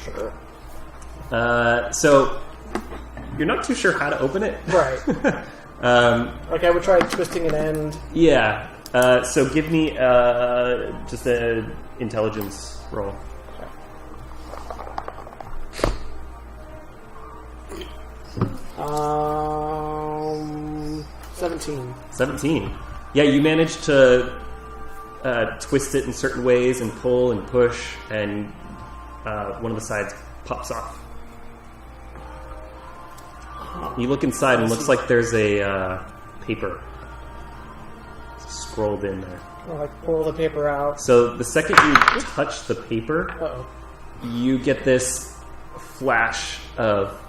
[SPEAKER 3] sure?
[SPEAKER 1] So you're not too sure how to open it,
[SPEAKER 3] Right. Okay, I would try twisting an end.
[SPEAKER 1] Yeah. So give me just an intelligence roll.
[SPEAKER 3] 17.
[SPEAKER 1] 17. Yeah, you managed to twist it in certain ways and pull and push, and one of the sides pops off. You look inside and it looks like there's a paper scrolled in there.
[SPEAKER 3] Or like pull the paper out.
[SPEAKER 1] So the second you touch the paper,
[SPEAKER 3] Uh-oh.
[SPEAKER 1] you get this flash of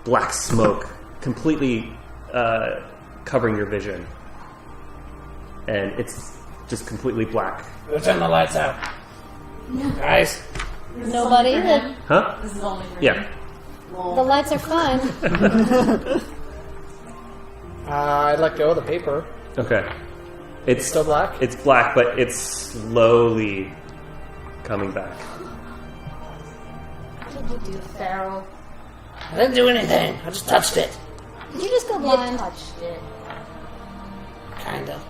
[SPEAKER 1] black smoke completely covering your vision. And it's just completely black.
[SPEAKER 3] Let's turn the lights out. Guys.
[SPEAKER 2] Nobody. The
[SPEAKER 1] Huh?
[SPEAKER 4] This is only for
[SPEAKER 1] Yeah.
[SPEAKER 2] lights are fine.
[SPEAKER 3] I let go of the paper.
[SPEAKER 1] Okay. It's
[SPEAKER 3] Still black?
[SPEAKER 1] It's black, but it's slowly coming back.
[SPEAKER 7] What did you do, Pharaoh?
[SPEAKER 3] I didn't do anything. I just touched it.
[SPEAKER 2] Did you just go
[SPEAKER 7] You
[SPEAKER 2] blind?
[SPEAKER 7] touched it.
[SPEAKER 3] Kind of.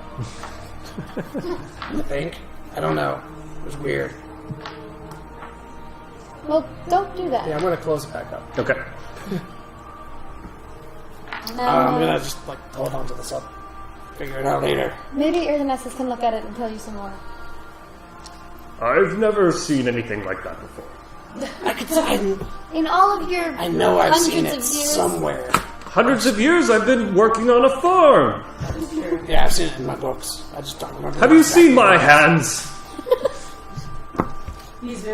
[SPEAKER 3] I think. I don't know. It was weird.
[SPEAKER 2] Well, don't do that.
[SPEAKER 3] Yeah, I'm gonna close it back up.
[SPEAKER 1] Okay.
[SPEAKER 3] I'm gonna just like hold on to this up. Figure it out later.
[SPEAKER 2] Maybe Erdenessus can look at it and tell you some more.
[SPEAKER 1] I've never seen anything like that before.
[SPEAKER 2] In all of your
[SPEAKER 3] I know I've
[SPEAKER 2] hundreds
[SPEAKER 3] seen
[SPEAKER 2] of
[SPEAKER 3] it
[SPEAKER 2] years,
[SPEAKER 3] somewhere.
[SPEAKER 1] Hundreds of years I've been working on a farm.
[SPEAKER 3] Yeah, I've seen it in my books. I just don't remember.
[SPEAKER 1] Have you seen my hands?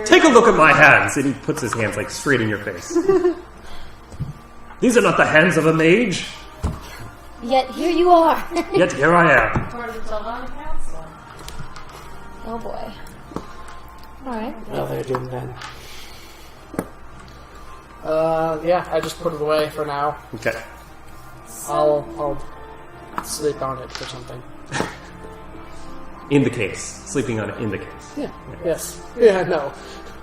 [SPEAKER 1] Take a look at my hands. And he puts his hands like straight in your face. These are not the hands of a mage.
[SPEAKER 2] Yet here you are.
[SPEAKER 1] Yet here I am.
[SPEAKER 2] Oh boy. Alright.
[SPEAKER 3] Well, they're doing then. Yeah, I just put it away for now.
[SPEAKER 1] Okay.
[SPEAKER 3] I'll sleep on it or something.
[SPEAKER 1] In the case. Sleeping on it in the case.
[SPEAKER 3] Yeah. Yes. Yeah, no.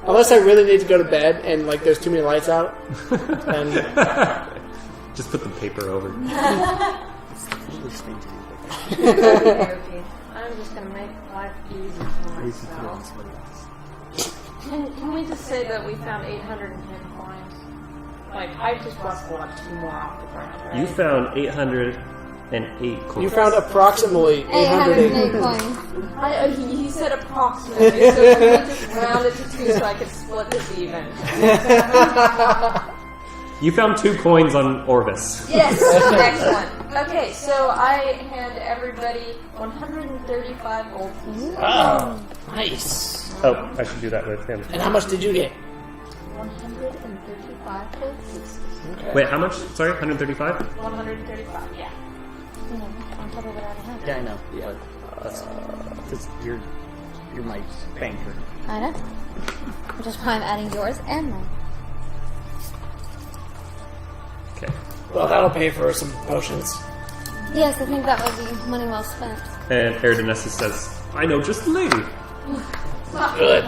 [SPEAKER 3] Unless I really need to go to bed and like there's too many lights out. And
[SPEAKER 1] Just put the paper over.
[SPEAKER 7] I'm just gonna make life easy for myself. Can we just say that we found 810 coins? Like, I just rustled like 2 more off the ground, right?
[SPEAKER 1] You found 808 coins.
[SPEAKER 3] you found approximately
[SPEAKER 2] 808
[SPEAKER 3] 808.
[SPEAKER 2] coins.
[SPEAKER 7] He said approximately, so can we just round it to 2 so I could split this even?
[SPEAKER 1] You found 2 coins on Orvas.
[SPEAKER 7] Yes, excellent. Okay, so I hand everybody 135 gold pieces.
[SPEAKER 3] Oh, nice.
[SPEAKER 1] Oh, I should do that with him.
[SPEAKER 3] And how much did you get?
[SPEAKER 7] 135 gold pieces.
[SPEAKER 3] Okay.
[SPEAKER 1] Wait, how much? Sorry, 135?
[SPEAKER 7] 135, yeah.
[SPEAKER 2] On top of what I already have.
[SPEAKER 6] Yeah, I know. Yeah, that's because you're my banker.
[SPEAKER 2] I know. Which is why I'm adding yours and mine.
[SPEAKER 1] Okay.
[SPEAKER 3] Well, that'll pay for some potions.
[SPEAKER 2] Yes, I think that would be money well spent.
[SPEAKER 1] And Erdenessus says, I know just the lady.
[SPEAKER 3] Good.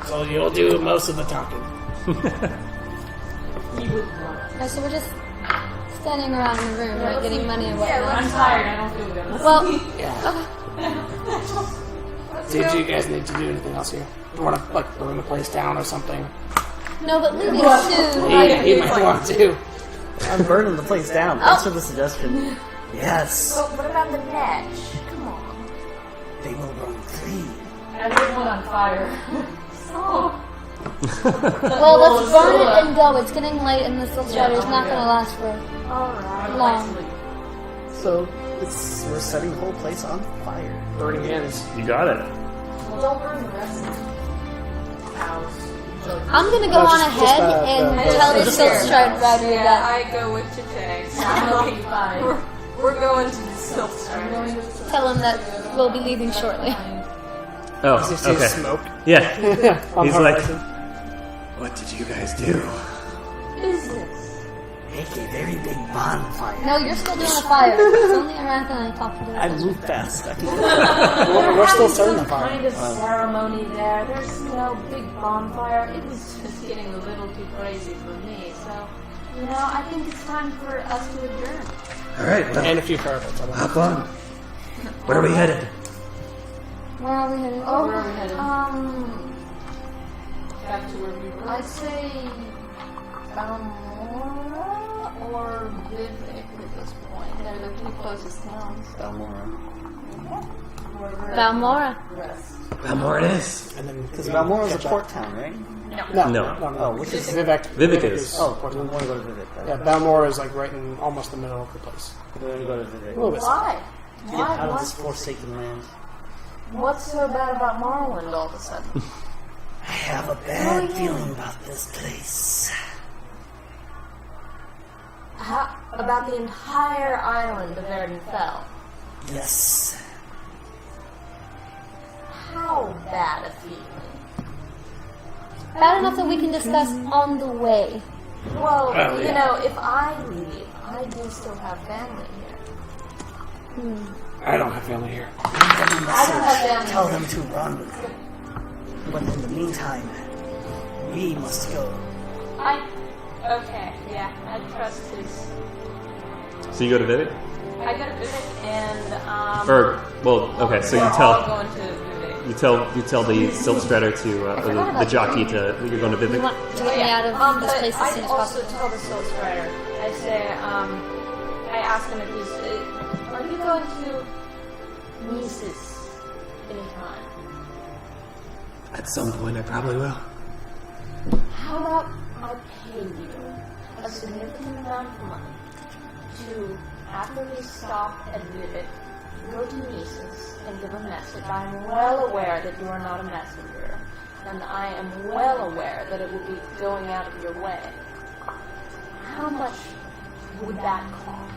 [SPEAKER 3] So you'll do most of the talking.
[SPEAKER 2] Alright, so we're just standing around in the room, right, getting money and whatnot.
[SPEAKER 4] I'm tired. I don't feel good.
[SPEAKER 2] Well,
[SPEAKER 3] Did you guys need to do anything else here? You want to like burn the place down or something?
[SPEAKER 2] no, but leaving soon.
[SPEAKER 3] He might want to.
[SPEAKER 6] I'm burning the place down. Thanks for the suggestion. Yes,
[SPEAKER 7] But what about the Netch? Come on.
[SPEAKER 6] they will run free.
[SPEAKER 4] I lit one on fire.
[SPEAKER 2] Well, let's burn it and go. It's getting late and the Silk Strider's not going to last for long.
[SPEAKER 6] So we're setting the whole place on fire.
[SPEAKER 3] Burning hands.
[SPEAKER 1] You got it.
[SPEAKER 7] Well, don't burn the rest of the house.
[SPEAKER 2] I'm going to go on ahead and tell the Silk Strider rider
[SPEAKER 7] Yeah,
[SPEAKER 2] that.
[SPEAKER 7] I go with Chitang. We're going to the Silk Strider.
[SPEAKER 2] Tell him that we'll be leaving shortly.
[SPEAKER 1] Oh,
[SPEAKER 3] Just see
[SPEAKER 1] okay.
[SPEAKER 3] smoke.
[SPEAKER 1] Yeah.
[SPEAKER 3] On
[SPEAKER 1] He's like,
[SPEAKER 3] horizon.
[SPEAKER 5] What did you guys do?
[SPEAKER 6] Make a very big bonfire.
[SPEAKER 2] No, you're still doing a fire. It's only Aranth and I talked to
[SPEAKER 6] I
[SPEAKER 2] them.
[SPEAKER 6] move fast. I can
[SPEAKER 3] We're still starting the fire.
[SPEAKER 7] Kind of ceremony there. There's no big bonfire. It was just getting a little too crazy for me. So, I think it's time for us to adjourn.
[SPEAKER 5] Alright, well,
[SPEAKER 3] And a few firebolts.
[SPEAKER 5] hop on. Where are we headed?
[SPEAKER 2] Where are we headed?
[SPEAKER 7] Where are we headed?
[SPEAKER 4] Back to where we were.
[SPEAKER 7] I'd say Balmora or Vivek at this point. They're the 2 closest towns.
[SPEAKER 6] Balmora.
[SPEAKER 2] Balmora.
[SPEAKER 5] Balmora it is.
[SPEAKER 3] And then
[SPEAKER 6] Because Balmora is a port town, right?
[SPEAKER 1] No.
[SPEAKER 6] Oh, which is
[SPEAKER 3] Vivek.
[SPEAKER 1] Vivek is.
[SPEAKER 6] Oh, we want to go to Vivek. Right?
[SPEAKER 3] Yeah, Balmora is like right in almost the middle of the place.
[SPEAKER 6] We're going to go to Vivek.
[SPEAKER 3] A little bit.
[SPEAKER 7] Why?
[SPEAKER 6] Get out of this forsaken land.
[SPEAKER 7] What's so bad about Morrowind all of a sudden?
[SPEAKER 6] I have a bad feeling about this place.
[SPEAKER 7] How about the entire island of Ardenfell?
[SPEAKER 6] Yes.
[SPEAKER 7] How bad a feeling?
[SPEAKER 2] Bad enough that we can discuss on the way.
[SPEAKER 7] Well,
[SPEAKER 3] Well, yeah.
[SPEAKER 7] if I leave, I do still have family here.
[SPEAKER 3] I don't have family here.
[SPEAKER 7] I don't have family.
[SPEAKER 6] Tell them to run. But in the meantime, we must go.
[SPEAKER 7] Okay, yeah, I trust his.
[SPEAKER 1] So you go to Vivek?
[SPEAKER 7] I go to Vivek and
[SPEAKER 1] Okay. So you
[SPEAKER 7] we're
[SPEAKER 1] tell.
[SPEAKER 7] all going to Vivek.
[SPEAKER 1] You tell the Silk Strider to or the jockey to you're going to
[SPEAKER 2] You
[SPEAKER 1] Vivek.
[SPEAKER 2] want to get me out of this
[SPEAKER 7] But
[SPEAKER 2] place as soon
[SPEAKER 7] I
[SPEAKER 2] as
[SPEAKER 7] also
[SPEAKER 2] possible.
[SPEAKER 7] tell the Soul Strider. I say, I ask him if he's. Are you going to Nisus anytime?
[SPEAKER 5] At some point, I probably will.
[SPEAKER 7] How about I pay you a significant amount of money to, after we stop at Vivek, go to Nisus and give a message? I am well aware that you are not a messenger, and I am well aware that it will be going out of your way. How much would that cost?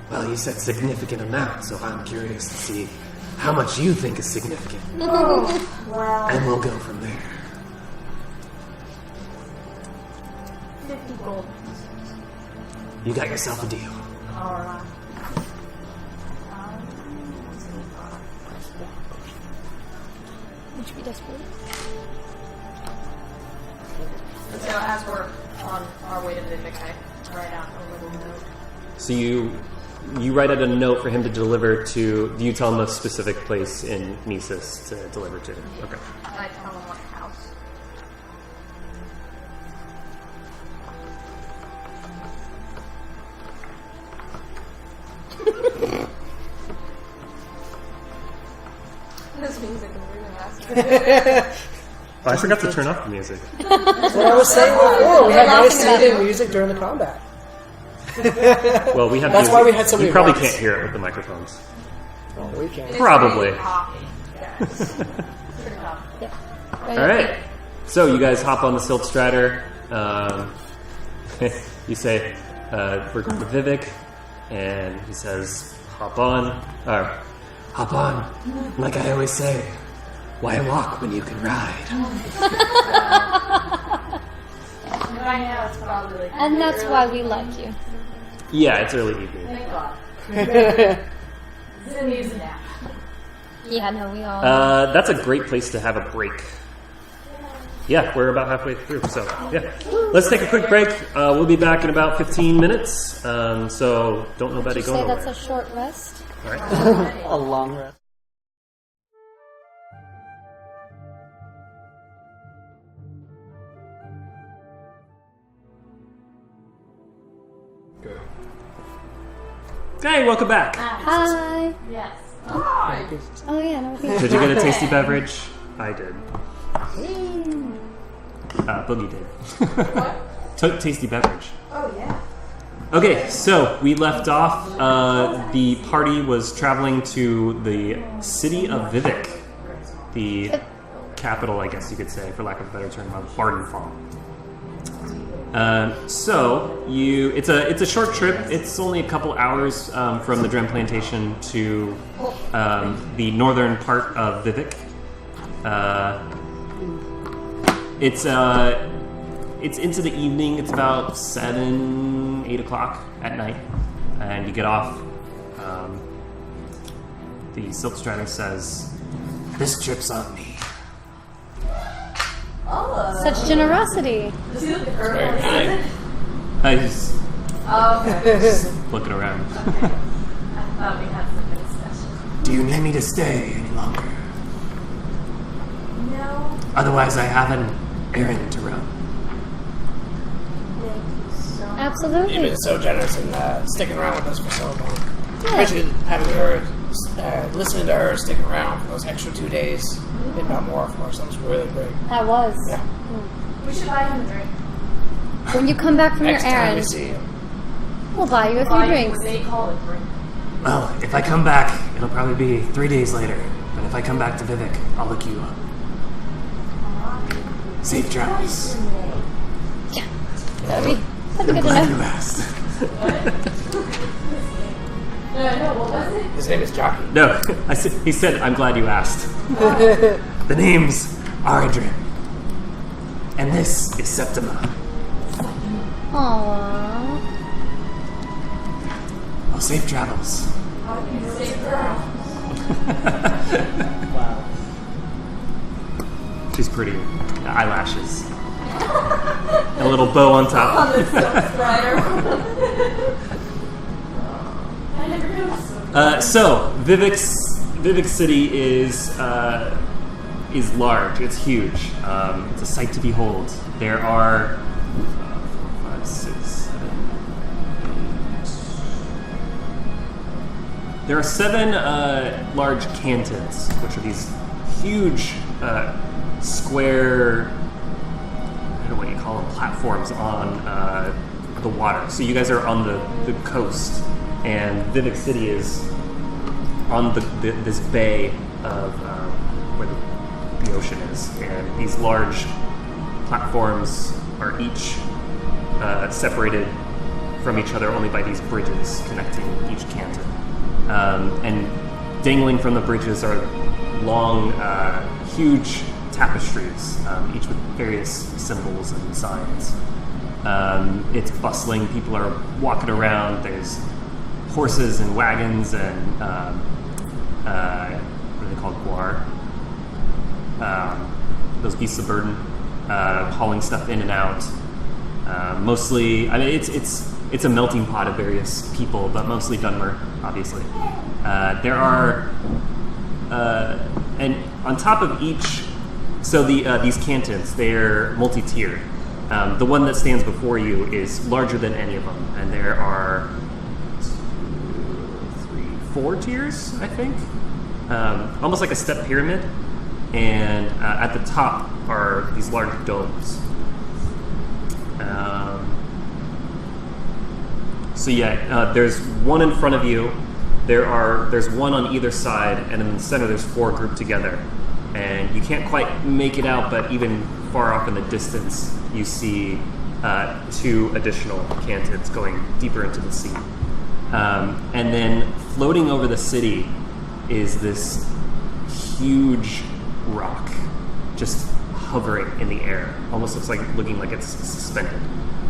[SPEAKER 5] Well, you said significant amount, so I'm curious to see how much you think is significant.
[SPEAKER 7] Well,
[SPEAKER 5] And we'll go from there.
[SPEAKER 7] 50 gold pieces.
[SPEAKER 5] You got yourself a deal.
[SPEAKER 7] Alright.
[SPEAKER 2] Would you be desperate?
[SPEAKER 4] So as we're on our way to Vivek, I write out a little note.
[SPEAKER 1] So you write out a note for him to deliver to. Do you tell him a specific place in Nisus to deliver to? Okay.
[SPEAKER 4] I tell him what house.
[SPEAKER 7] This music is really nasty.
[SPEAKER 1] Oh, I forgot to turn off the music.
[SPEAKER 3] That's what I was saying before. We had nice
[SPEAKER 2] laughing about
[SPEAKER 3] soothing music during the combat.
[SPEAKER 1] Well, we have.
[SPEAKER 3] That's
[SPEAKER 1] music.
[SPEAKER 3] why we had so many
[SPEAKER 1] You probably
[SPEAKER 3] rights.
[SPEAKER 1] can't hear it with the microphones.
[SPEAKER 3] Oh, we can.
[SPEAKER 1] Probably.
[SPEAKER 4] Coffee, guys.
[SPEAKER 2] Right.
[SPEAKER 1] All right. So you guys hop on the Silk Strider. You say, "We're going to Vivek," and he says, "Hop on."
[SPEAKER 5] Hop on. Like I always say, why walk when you can ride?
[SPEAKER 4] Right now it's probably like
[SPEAKER 2] And that's why we like you.
[SPEAKER 1] Yeah, it's early evening.
[SPEAKER 4] thank God. Zen needs a nap.
[SPEAKER 2] Yeah, no, we all.
[SPEAKER 1] That's a great place to have a break. Yeah, we're about halfway through, so yeah. Let's take a quick break. We'll be back in about 15 minutes, so don't nobody
[SPEAKER 2] Did
[SPEAKER 1] go
[SPEAKER 2] you say
[SPEAKER 1] nowhere.
[SPEAKER 2] that's a short rest?
[SPEAKER 1] All right.
[SPEAKER 6] A long rest.
[SPEAKER 1] Hey, welcome back.
[SPEAKER 2] Hi.
[SPEAKER 4] Yes.
[SPEAKER 2] Oh yeah, no. Okay.
[SPEAKER 1] Did you get a tasty beverage? I did. Boogie did. What? Tasty beverage.
[SPEAKER 4] Oh yeah.
[SPEAKER 1] Okay, so we left off. The party was traveling to the city of Vivek, the capital, I guess you could say, for lack of a better term, of Bardenfall. It's a short trip. It's only a couple hours from the Dren Plantation to the northern part of Vivek. It's into the evening. It's about 7, 8 o'clock at night, and you get off. The Silk Strider says,
[SPEAKER 5] This trip's on me.
[SPEAKER 2] Such generosity.
[SPEAKER 4] Does he look at her?
[SPEAKER 1] I just
[SPEAKER 4] Okay.
[SPEAKER 1] looking around.
[SPEAKER 4] I thought we had something special.
[SPEAKER 5] Do you need me to stay any longer?
[SPEAKER 7] No,
[SPEAKER 5] Otherwise, I have an errand to run.
[SPEAKER 7] thank you so much.
[SPEAKER 3] You've
[SPEAKER 2] Absolutely.
[SPEAKER 3] been so generous in sticking around with us for so long.
[SPEAKER 2] Yeah.
[SPEAKER 3] Especially having her, listening to her sticking around for those extra 2 days. If not more, of course. That was really great.
[SPEAKER 2] That was.
[SPEAKER 3] Yeah.
[SPEAKER 4] We should buy him a drink.
[SPEAKER 2] When you come back from your
[SPEAKER 3] Next time we
[SPEAKER 2] errand,
[SPEAKER 3] see him.
[SPEAKER 2] we'll buy you a few
[SPEAKER 4] Buy him
[SPEAKER 2] drinks.
[SPEAKER 4] what they call a drink.
[SPEAKER 5] Well, if I come back, it'll probably be 3 days later. But if I come back to Vivek, I'll look you up. Safe travels.
[SPEAKER 2] That'd be good to
[SPEAKER 5] Glad you
[SPEAKER 2] know.
[SPEAKER 5] asked.
[SPEAKER 4] No, what was it?
[SPEAKER 3] His name is Jockey.
[SPEAKER 1] No, he said, "I'm glad you asked."
[SPEAKER 5] The name's Dren. And this is Septima.
[SPEAKER 2] Aww.
[SPEAKER 5] Well, safe travels.
[SPEAKER 6] Wow.
[SPEAKER 1] She's pretty. Eyelashes. And a little bow on top. So Vivek City is large. It's huge. It's a sight to behold. There are 5, 6, 7, 8. There are 7 large cantons, which are these huge square. I don't know what you call them, platforms on the water. So you guys are on the coast, and Vivek City is on this bay of where the ocean is, and these large platforms are each separated from each other only by these bridges connecting each canton. And dangling from the bridges are long, huge tapestries, each with various symbols and signs. It's bustling. People are walking around. There's horses and wagons and what are they called? Guar. Those beasts of burden, hauling stuff in and out. Mostly, I mean, it's a melting pot of various people, but mostly Dunmer, obviously. There are, and on top of each, so these cantons, they're multi-tiered. The one that stands before you is larger than any of them, and there are 4 tiers, I think, almost like a step pyramid. And at the top are these large domes. There's one in front of you. There's one on either side, and in the center there's 4 grouped together. And you can't quite make it out, but even far off in the distance, you see 2 additional cantons going deeper into the sea. And then floating over the city is this huge rock, just hovering in the air. Almost looking like it's suspended.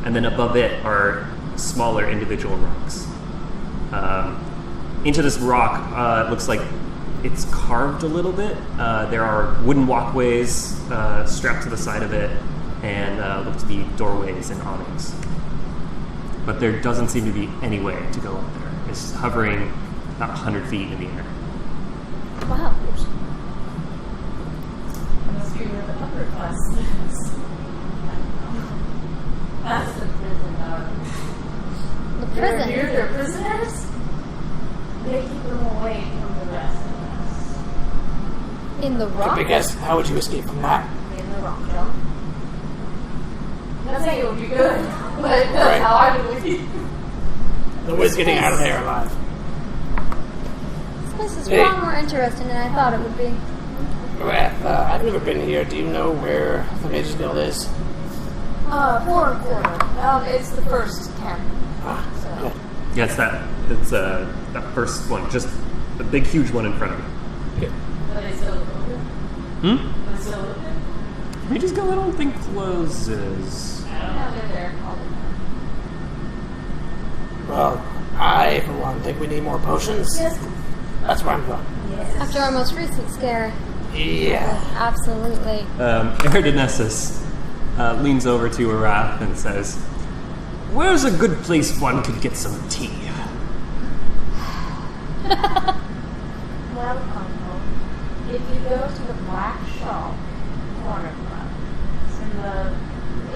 [SPEAKER 1] And then above it are smaller individual rocks. Into this rock, it looks like it's carved a little bit. There are wooden walkways strapped to the side of it, and look to be doorways and awnings. But there doesn't seem to be any way to go up there. It's hovering about 100 feet in the air.
[SPEAKER 2] Wow.
[SPEAKER 4] Must be where the upper class lives. That's the prison dog.
[SPEAKER 2] The prison.
[SPEAKER 4] They're prisoners. They keep them away from the rest of us.
[SPEAKER 2] In the rock?
[SPEAKER 3] Because how would you escape from that?
[SPEAKER 4] In the rock jump. Not saying it would be good, but that's how I would be.
[SPEAKER 3] The wiz's getting out of there alive.
[SPEAKER 2] This place is far more interesting than I thought it would be.
[SPEAKER 3] I've never been here. Do you know where the Mage's Guild is?
[SPEAKER 4] Foreign quarter. It's the first camp.
[SPEAKER 3] Yeah.
[SPEAKER 1] Yeah, it's that first one, just the big, huge one in front of you.
[SPEAKER 4] Are they still open? Are they still open?
[SPEAKER 1] Mage's Guild, I don't think closes.
[SPEAKER 4] I don't know. They're there all the time.
[SPEAKER 3] Well, I, for one, think we need more potions.
[SPEAKER 4] Yes.
[SPEAKER 3] That's where I'm going.
[SPEAKER 2] After our most recent scare.
[SPEAKER 3] Yeah.
[SPEAKER 2] Absolutely.
[SPEAKER 1] Eridanessus leans over to Arath and says, "Where's a good place one could get some tea?"
[SPEAKER 7] Well, Uncle, if you go to the Black Shawl Corner Club, it's in the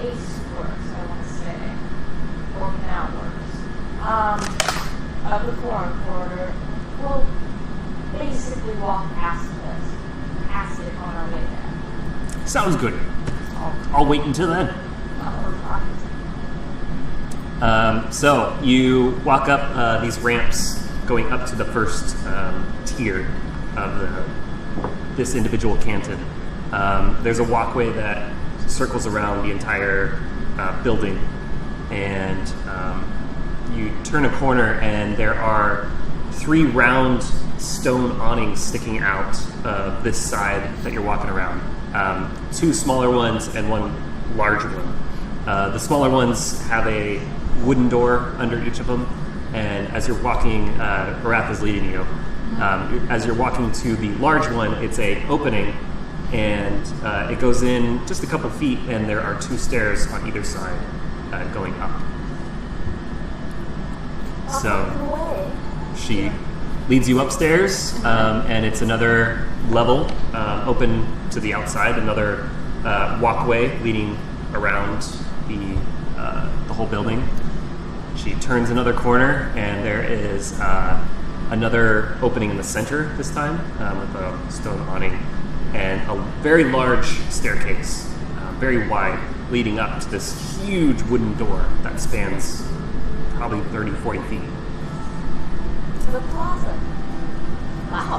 [SPEAKER 7] Ace Works, I want to say, or Canal Works, of the foreign quarter, we'll basically walk past it on our way there.
[SPEAKER 1] Sounds good. I'll wait until then. So you walk up these ramps going up to the first tier of this individual canton. There's a walkway that circles around the entire building, and you turn a corner and there are 3 round stone awnings sticking out of this side that you're walking around. 2 smaller ones and 1 larger one. The smaller ones have a wooden door under each of them, and as you're walking, Arath is leading you. As you're walking to the large one, it's a opening, and it goes in just a couple feet, and there are 2 stairs on either side going up. So she leads you upstairs, and it's another level open to the outside, another walkway leading around the whole building. She turns another corner, and there is another opening in the center this time with a stone awning and a very large staircase, very wide, leading up to this huge wooden door that spans probably 30, 40 feet.
[SPEAKER 7] To the closet. Wow.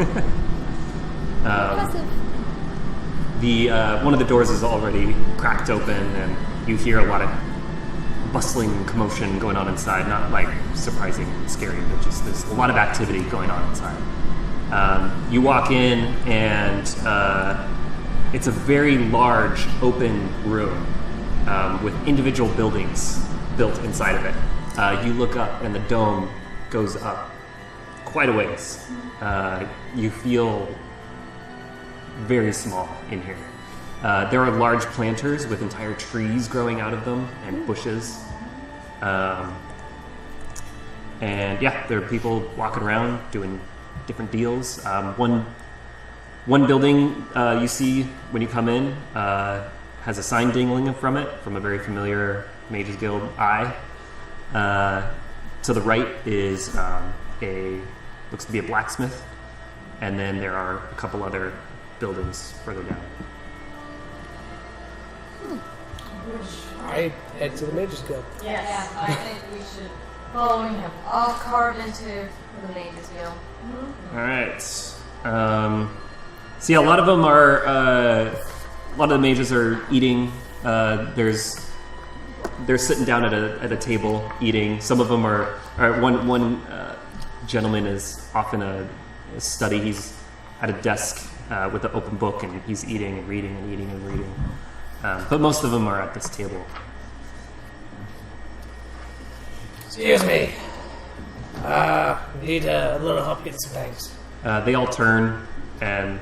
[SPEAKER 1] One of the doors is already cracked open, and you hear a lot of bustling commotion going on inside. Not like surprising and scary, but just there's a lot of activity going on inside. You walk in, and it's a very large open room with individual buildings built inside of it. You look up, and the dome goes up quite a ways. You feel very small in here. There are large planters with entire trees growing out of them and bushes. And yeah, there are people walking around doing different deals. One building you see when you come in has a sign dangling from it, from a very familiar Mages Guild eye. To the right is looks to be a blacksmith, and then there are a couple other buildings further down.
[SPEAKER 3] I head to the Mages Guild.
[SPEAKER 4] Yes, I think we should follow him.
[SPEAKER 7] I'll carve into the Mages Guild.
[SPEAKER 1] All right. So yeah, a lot of them are. A lot of the mages are eating. They're sitting down at a table eating. Some of them are. One gentleman is off in a study. He's at a desk with an open book, and he's eating and reading and eating and reading. But most of them are at this table.
[SPEAKER 3] Excuse me. Need a little help getting some things.
[SPEAKER 1] They all turn, and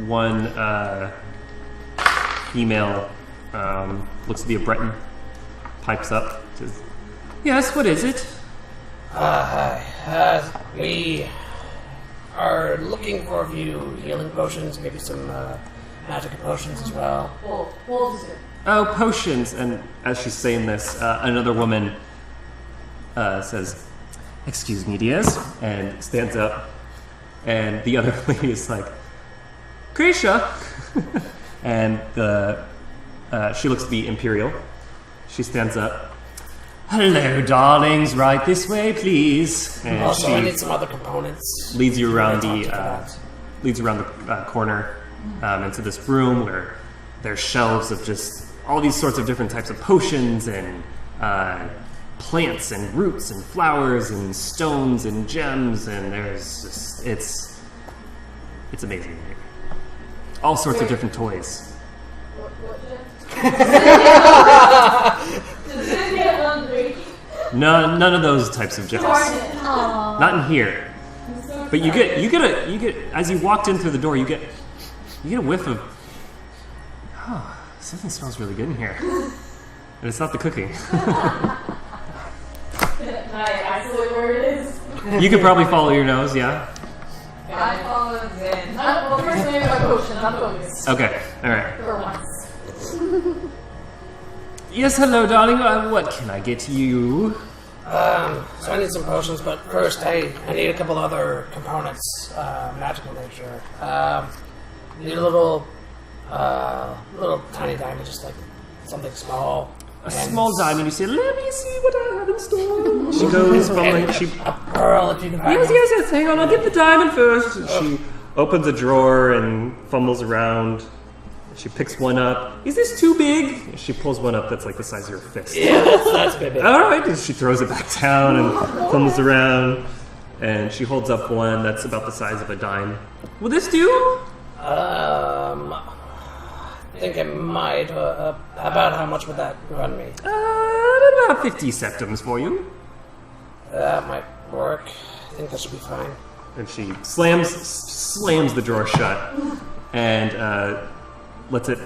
[SPEAKER 1] one female looks to be a Breton, pipes up, says, "Yes, what is it?"
[SPEAKER 3] Hi. We are looking for a few healing potions, maybe some magic potions as well.
[SPEAKER 4] Wolves here.
[SPEAKER 1] Oh, potions. And as she's saying this, another woman says, "Excuse me, dears," and stands up. And the other lady is like, "Grisha." And she looks to be Imperial. She stands up. "Hello, darlings. Right this way, please." And
[SPEAKER 3] Also, I need some other components.
[SPEAKER 1] leads you around the corner into this room where there's shelves of just all these sorts of different types of potions and plants and roots and flowers and stones and gems, and there's just it's amazing here. All sorts of different toys. None of those types of gems. Not in here. But you get as you walked in through the door, you get a whiff of, oh, something smells really good in here. And it's not the cooking.
[SPEAKER 4] Can I isolate where it is?
[SPEAKER 1] You could probably follow your nose, yeah?
[SPEAKER 4] I follow Zen. Well, first maybe my potion, not focus.
[SPEAKER 1] Okay, alright.
[SPEAKER 4] For once.
[SPEAKER 1] Yes, hello, darling. What can I get you?
[SPEAKER 3] So I need some potions, but first I need a couple other components, magical nature. Need a little tiny diamond, just like something small.
[SPEAKER 1] A small diamond. You say, "Let me see what I have in store." She goes from
[SPEAKER 3] a pearl, if you can find one.
[SPEAKER 1] Yes. Hang on, I'll get the diamond first. And she opens a drawer and fumbles around. She picks one up. "Is this too big?" She pulls one up that's like the size of your fist.
[SPEAKER 3] Yeah, that's a bit big.
[SPEAKER 1] All right. And she throws it back down and fumbles around. And she holds up one that's about the size of a dime. "Will this do?"
[SPEAKER 3] I think I might. About how much would that run me?
[SPEAKER 1] About 50 septums for you.
[SPEAKER 3] That might work. I think that should be fine.
[SPEAKER 1] And she slams the drawer shut. and lets it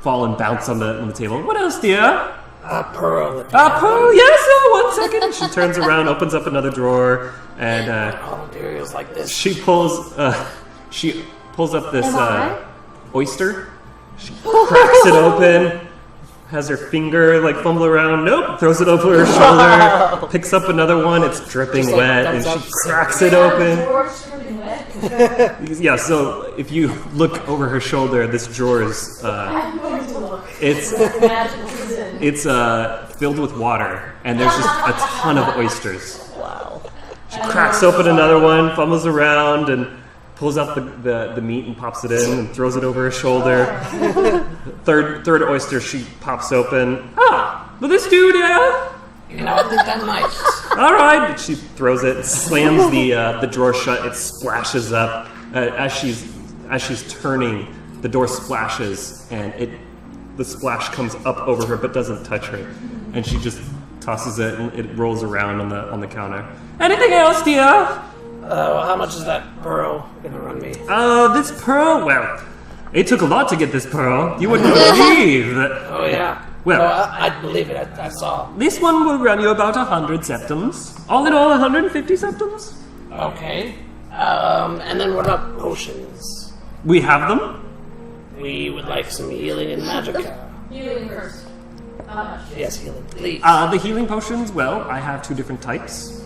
[SPEAKER 1] fall and bounce on the table. What else, dear?
[SPEAKER 5] Pearl.
[SPEAKER 1] Pearl, yes, oh, 1 second. She turns around, opens up another drawer, and
[SPEAKER 5] Imperials like this.
[SPEAKER 1] she pulls up this oyster. She cracks it open, has her finger like fumble around. Nope, throws it over her shoulder, picks up another one. It's dripping wet, and she cracks it open. Yeah, so if you look over her shoulder, this drawer is it's filled with water, and there's just a ton of oysters.
[SPEAKER 6] Wow.
[SPEAKER 1] She cracks open another one, fumbles around, and pulls out the meat and pops it in and throws it over her shoulder. Third oyster she pops open. Will this do, dear?
[SPEAKER 5] You know, I think that might.
[SPEAKER 1] All right. She throws it, slams the drawer shut. It splashes up as she's turning. The door splashes, and the splash comes up over her but doesn't touch her, and she just tosses it, and it rolls around on the counter. Anything else, dear?
[SPEAKER 5] How much is that pearl gonna run me?
[SPEAKER 1] This pearl. Well, it took a lot to get this pearl. You wouldn't believe that.
[SPEAKER 5] Oh yeah.
[SPEAKER 1] Well,
[SPEAKER 5] no, I believe it. I saw.
[SPEAKER 1] This one will run you about 100 septums. All in all, 150 septums.
[SPEAKER 5] Okay. And then what about potions?
[SPEAKER 1] We have them.
[SPEAKER 5] We would like some healing and magicka.
[SPEAKER 4] Healing first. How much?
[SPEAKER 5] Yes, healing, please.
[SPEAKER 1] The healing potions, well, I have 2 different types.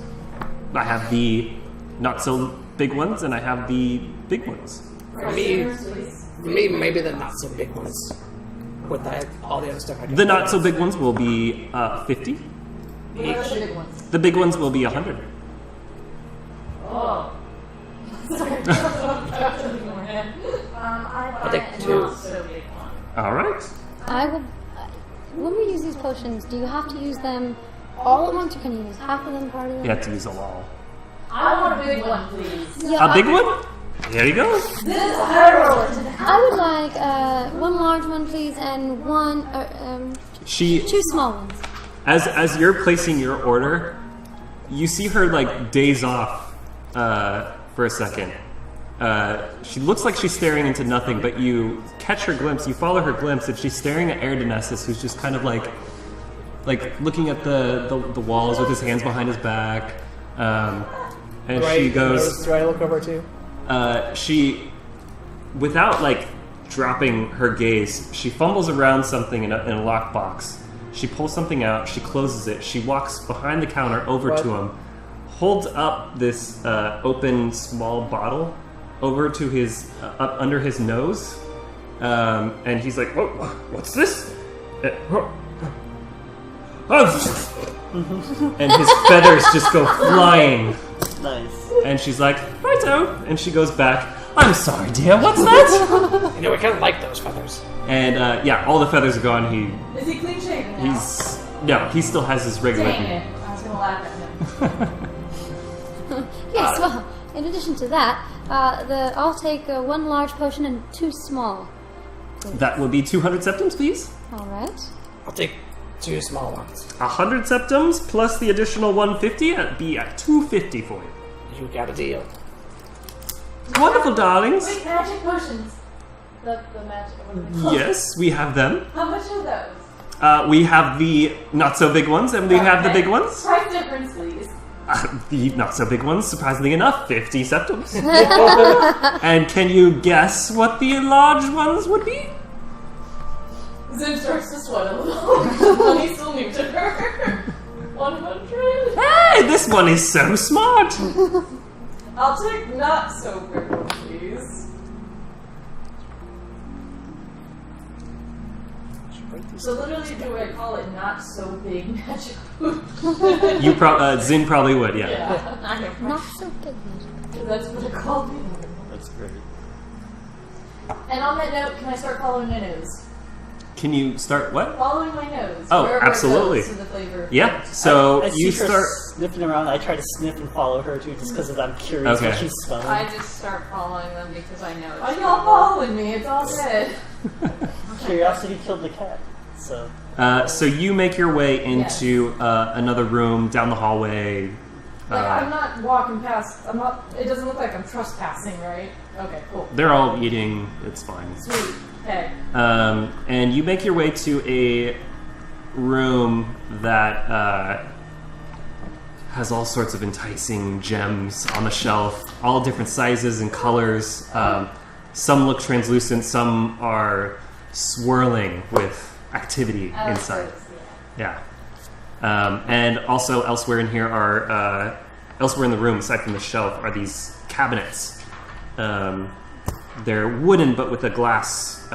[SPEAKER 1] I have the not so big ones, and I have the big ones.
[SPEAKER 5] For me, maybe the not so big ones. With all the other stuff I do.
[SPEAKER 1] The not so big ones will be 50.
[SPEAKER 4] What are the big ones?
[SPEAKER 1] The big ones will be 100.
[SPEAKER 4] Oh. Sorry.
[SPEAKER 5] I'll take 2.
[SPEAKER 1] All right.
[SPEAKER 2] I will. When we use these potions, do you have to use them all at once, or can you use half of them, part of them?
[SPEAKER 1] You have to use them all.
[SPEAKER 4] I want a big one, please.
[SPEAKER 2] Yeah,
[SPEAKER 1] A big one? Here you go.
[SPEAKER 4] This is horrible.
[SPEAKER 2] I would like 1 large one, please, and 2 small ones.
[SPEAKER 1] As you're placing your order, you see her like daze off for a second. She looks like she's staring into nothing, but you catch her glimpse, you follow her glimpse, and she's staring at Erdenessus, who's just kind of like looking at the walls with his hands behind his back. And she goes...
[SPEAKER 3] Do I look over too?
[SPEAKER 1] She, without like dropping her gaze, she fumbles around something in a lockbox. She pulls something out, she closes it, she walks behind the counter over to him, holds up this open small bottle over to his up under his nose, and he's like, "Whoa, what's this?" And his feathers just go flying.
[SPEAKER 6] Nice.
[SPEAKER 1] And she's like, "Righto," and she goes back. "I'm sorry, dear. What's that?"
[SPEAKER 5] You know, we kind of like those feathers.
[SPEAKER 1] And yeah, all the feathers are gone.
[SPEAKER 4] Is he clean shaven now?
[SPEAKER 1] He still has his regular.
[SPEAKER 4] Dang it. I was gonna laugh at him.
[SPEAKER 2] Yes, well, in addition to that, I'll take 1 large potion and 2 small.
[SPEAKER 1] That will be 200 septums, please.
[SPEAKER 2] All right.
[SPEAKER 5] I'll take 2 small ones.
[SPEAKER 1] 100 septums plus the additional 150. That'd be at 250 for you.
[SPEAKER 5] You got a deal.
[SPEAKER 1] Wonderful, darlings.
[SPEAKER 4] Wait, magic potions. The magic. What are they called?
[SPEAKER 1] Yes, we have them.
[SPEAKER 4] How much are those?
[SPEAKER 1] We have the not so big ones, and we have the big ones.
[SPEAKER 4] Price difference, please.
[SPEAKER 1] The not so big ones, surprisingly enough, 50 septums. And can you guess what the large ones would be?
[SPEAKER 4] Zim starts to sweat a little. Money's still new to her. 100?
[SPEAKER 1] Hey, this one is so smart.
[SPEAKER 4] I'll take not so big one, please. So literally, do I call it not so big magic food?
[SPEAKER 1] Zin probably would, yeah.
[SPEAKER 2] Not so big magic.
[SPEAKER 4] That's what it called me.
[SPEAKER 1] That's great.
[SPEAKER 4] And on that note, can I start following my nose?
[SPEAKER 1] Can you start what?
[SPEAKER 4] Following my nose.
[SPEAKER 1] Oh,
[SPEAKER 4] wherever it
[SPEAKER 1] absolutely.
[SPEAKER 4] goes to the flavor.
[SPEAKER 1] Yeah, so
[SPEAKER 6] I
[SPEAKER 1] you
[SPEAKER 6] see her
[SPEAKER 1] start...
[SPEAKER 6] sniffing around. I try to sniff and follow her too, just because I'm curious
[SPEAKER 1] Okay.
[SPEAKER 6] what she's smelling.
[SPEAKER 7] I just start following them because I know
[SPEAKER 4] Why
[SPEAKER 7] it's
[SPEAKER 4] y'all following me? It's all good.
[SPEAKER 6] Curiosity killed the cat. So
[SPEAKER 1] So you make your way into another room down the hallway.
[SPEAKER 4] I'm not walking past. I'm not. It doesn't look like I'm trespassing, right? Okay, cool.
[SPEAKER 1] They're all eating. It's fine.
[SPEAKER 4] Sweet. Okay.
[SPEAKER 1] And you make your way to a room that has all sorts of enticing gems on the shelf, all different sizes and colors. Some look translucent, some are swirling with activity inside. Yeah. And also elsewhere in here are, elsewhere in the room, aside from the shelf, are these cabinets. They're wooden, but with a glass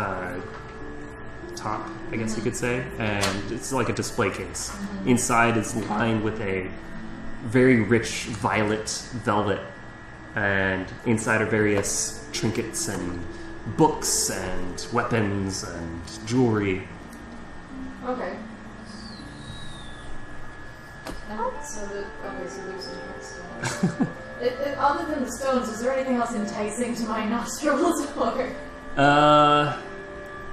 [SPEAKER 1] top, I guess you could say, and it's like a display case. Inside is lined with a very rich violet velvet, and inside are various trinkets and books and weapons and jewelry.
[SPEAKER 4] Okay. So there's some stones. Other than the stones, is there anything else enticing to my nostrils? Or?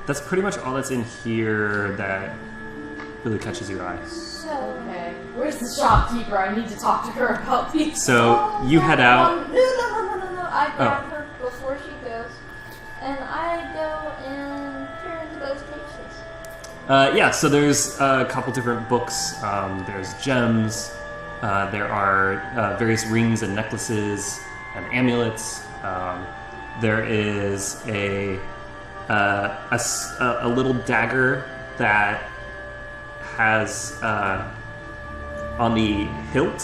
[SPEAKER 1] That's pretty much all that's in here that really catches your eye.
[SPEAKER 4] Okay. Where's the shopkeeper? I need to talk to her about these.
[SPEAKER 1] So you head out.
[SPEAKER 7] No. I grab her before she goes, and I go and peer into those cases.
[SPEAKER 1] Yeah, so there's a couple different books. There's gems. There are various rings and necklaces and amulets. There is a little dagger that has on the hilt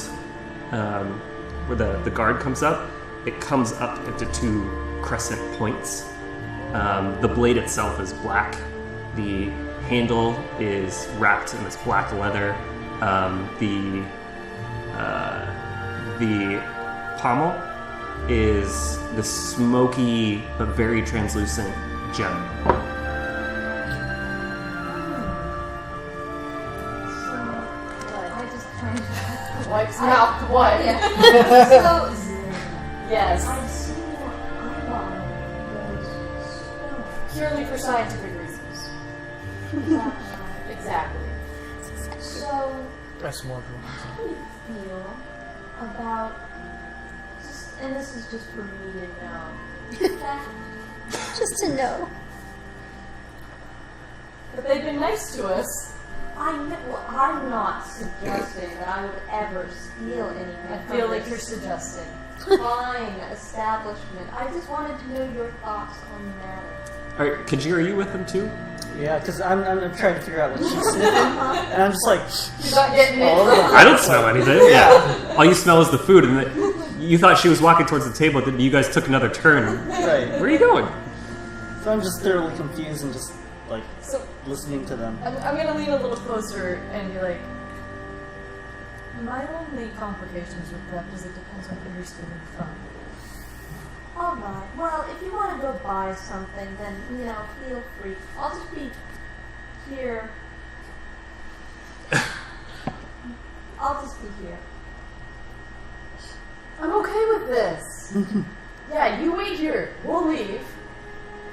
[SPEAKER 1] where the guard comes up. It comes up into two crescent points. The blade itself is black. The handle is wrapped in this black leather. The pommel is the smoky but very translucent gem.
[SPEAKER 4] I just kind of wipes mouth. What?
[SPEAKER 7] So,
[SPEAKER 4] Yes.
[SPEAKER 7] I see what eyeball those stones.
[SPEAKER 4] Purely for scientific reasons. Exactly.
[SPEAKER 7] So,
[SPEAKER 3] That's more
[SPEAKER 7] how do you feel about, and this is just for me to know, that
[SPEAKER 2] Just to know.
[SPEAKER 4] But they've been nice to us.
[SPEAKER 7] I'm not suggesting that I would ever steal anything.
[SPEAKER 4] I feel like you're suggesting.
[SPEAKER 7] Fine establishment. I just wanted to know your thoughts on the matter.
[SPEAKER 1] Alright, Kajir, are you with them too?
[SPEAKER 6] Yeah, because I'm trying to figure out what she's sniffing, and I'm just like,
[SPEAKER 4] You're not getting it.
[SPEAKER 1] I don't smell anything. Yeah. All you smell is the food, and you thought she was walking towards the table, then you guys took another turn.
[SPEAKER 6] right.
[SPEAKER 1] Where are you going?
[SPEAKER 6] So I'm just thoroughly confused and just like
[SPEAKER 4] So
[SPEAKER 6] listening to them.
[SPEAKER 4] I'm gonna lean a little closer and be like, my only complications with that is it depends on who you're stealing from.
[SPEAKER 7] Alright, well, if you want to go buy something, then, feel free. I'll just be here. I'll just be here.
[SPEAKER 4] I'm okay with this. Yeah, you wait here. We'll leave.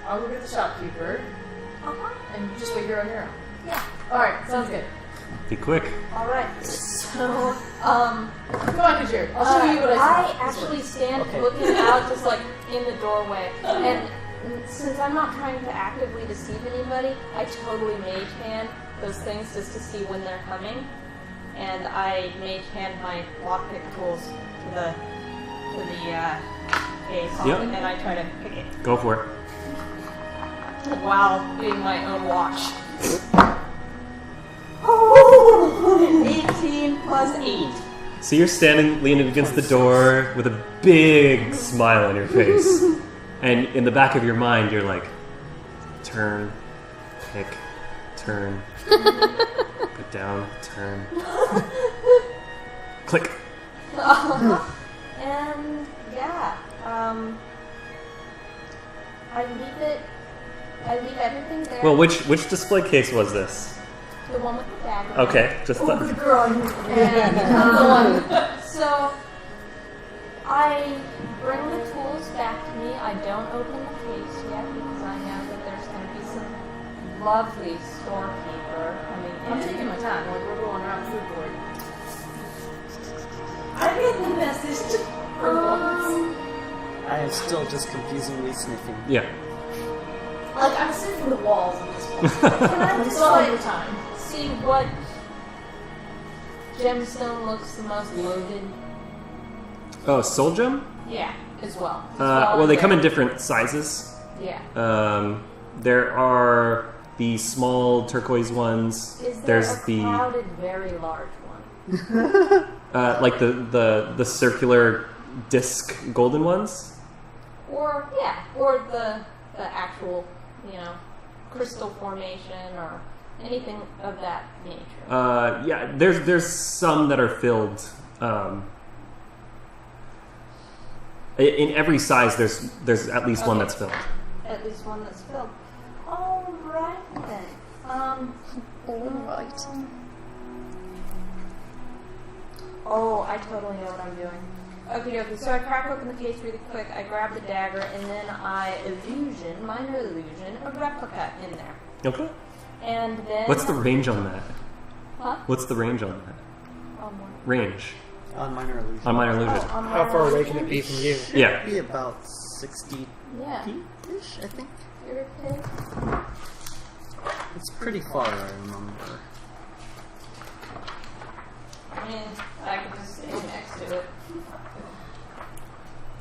[SPEAKER 4] I'll go get the shopkeeper, and you just wait here on your own.
[SPEAKER 7] Yeah.
[SPEAKER 4] Alright, sounds good.
[SPEAKER 1] Be quick.
[SPEAKER 7] Alright, so,
[SPEAKER 4] Come on, Kajir. I'll show you what I
[SPEAKER 7] I
[SPEAKER 4] saw.
[SPEAKER 7] actually stand
[SPEAKER 6] Okay.
[SPEAKER 7] looking out just like in the doorway, and since I'm not trying to actively deceive anybody, I totally mage hand those things just to see when they're coming, and I mage hand my lockpick tools to the case,
[SPEAKER 1] Yep.
[SPEAKER 7] and I try to pick it
[SPEAKER 1] Go for it.
[SPEAKER 7] while being my own watch. 18 plus 8.
[SPEAKER 1] So you're standing, leaning against the door with a big smile on your face. And in the back of your mind, you're like, turn, pick, turn, put down, turn, click.
[SPEAKER 7] And yeah, I leave everything there.
[SPEAKER 1] Well, which display case was this?
[SPEAKER 7] The one with the dagger.
[SPEAKER 1] Okay, just
[SPEAKER 4] Oh, the girl.
[SPEAKER 7] And so I bring the tools back to me. I don't open the case yet because I know that there's going to be some lovely storekeeper coming in.
[SPEAKER 4] I'm taking my time. Like we're going around food court. I get the message for once.
[SPEAKER 6] I am still just confusingly sniffing.
[SPEAKER 1] Yeah.
[SPEAKER 4] Like, I'm sniffing the walls at this point. Can I just all the time see what gemstone looks the most loaded?
[SPEAKER 1] Oh, soul gem?
[SPEAKER 4] Yeah, as well.
[SPEAKER 1] Well, they come in different sizes.
[SPEAKER 4] Yeah.
[SPEAKER 1] There are the small turquoise ones.
[SPEAKER 4] Is there
[SPEAKER 1] There's
[SPEAKER 4] a crowded, very large one?
[SPEAKER 1] like the circular disc golden ones.
[SPEAKER 4] Or the actual, crystal formation or anything of that nature.
[SPEAKER 1] Yeah, there's some that are filled. In every size, there's at least one that's filled.
[SPEAKER 4] At least one that's filled. All right then.
[SPEAKER 2] Alright.
[SPEAKER 4] Oh, I totally know what I'm doing. Okay, so I crack open the case really quick, I grab the dagger, and then I minor illusion, a replica in there.
[SPEAKER 1] Okay.
[SPEAKER 4] And then...
[SPEAKER 1] What's the range on that?
[SPEAKER 4] Huh?
[SPEAKER 1] What's the range on that? Range.
[SPEAKER 6] On minor illusion.
[SPEAKER 1] On minor illusion.
[SPEAKER 3] How far away can it be from you?
[SPEAKER 1] Yeah.
[SPEAKER 6] Be about 60
[SPEAKER 4] Yeah.
[SPEAKER 6] feet-ish, I think.
[SPEAKER 4] Okay.
[SPEAKER 6] It's pretty far, I remember.
[SPEAKER 4] I mean, I could just stay next to it.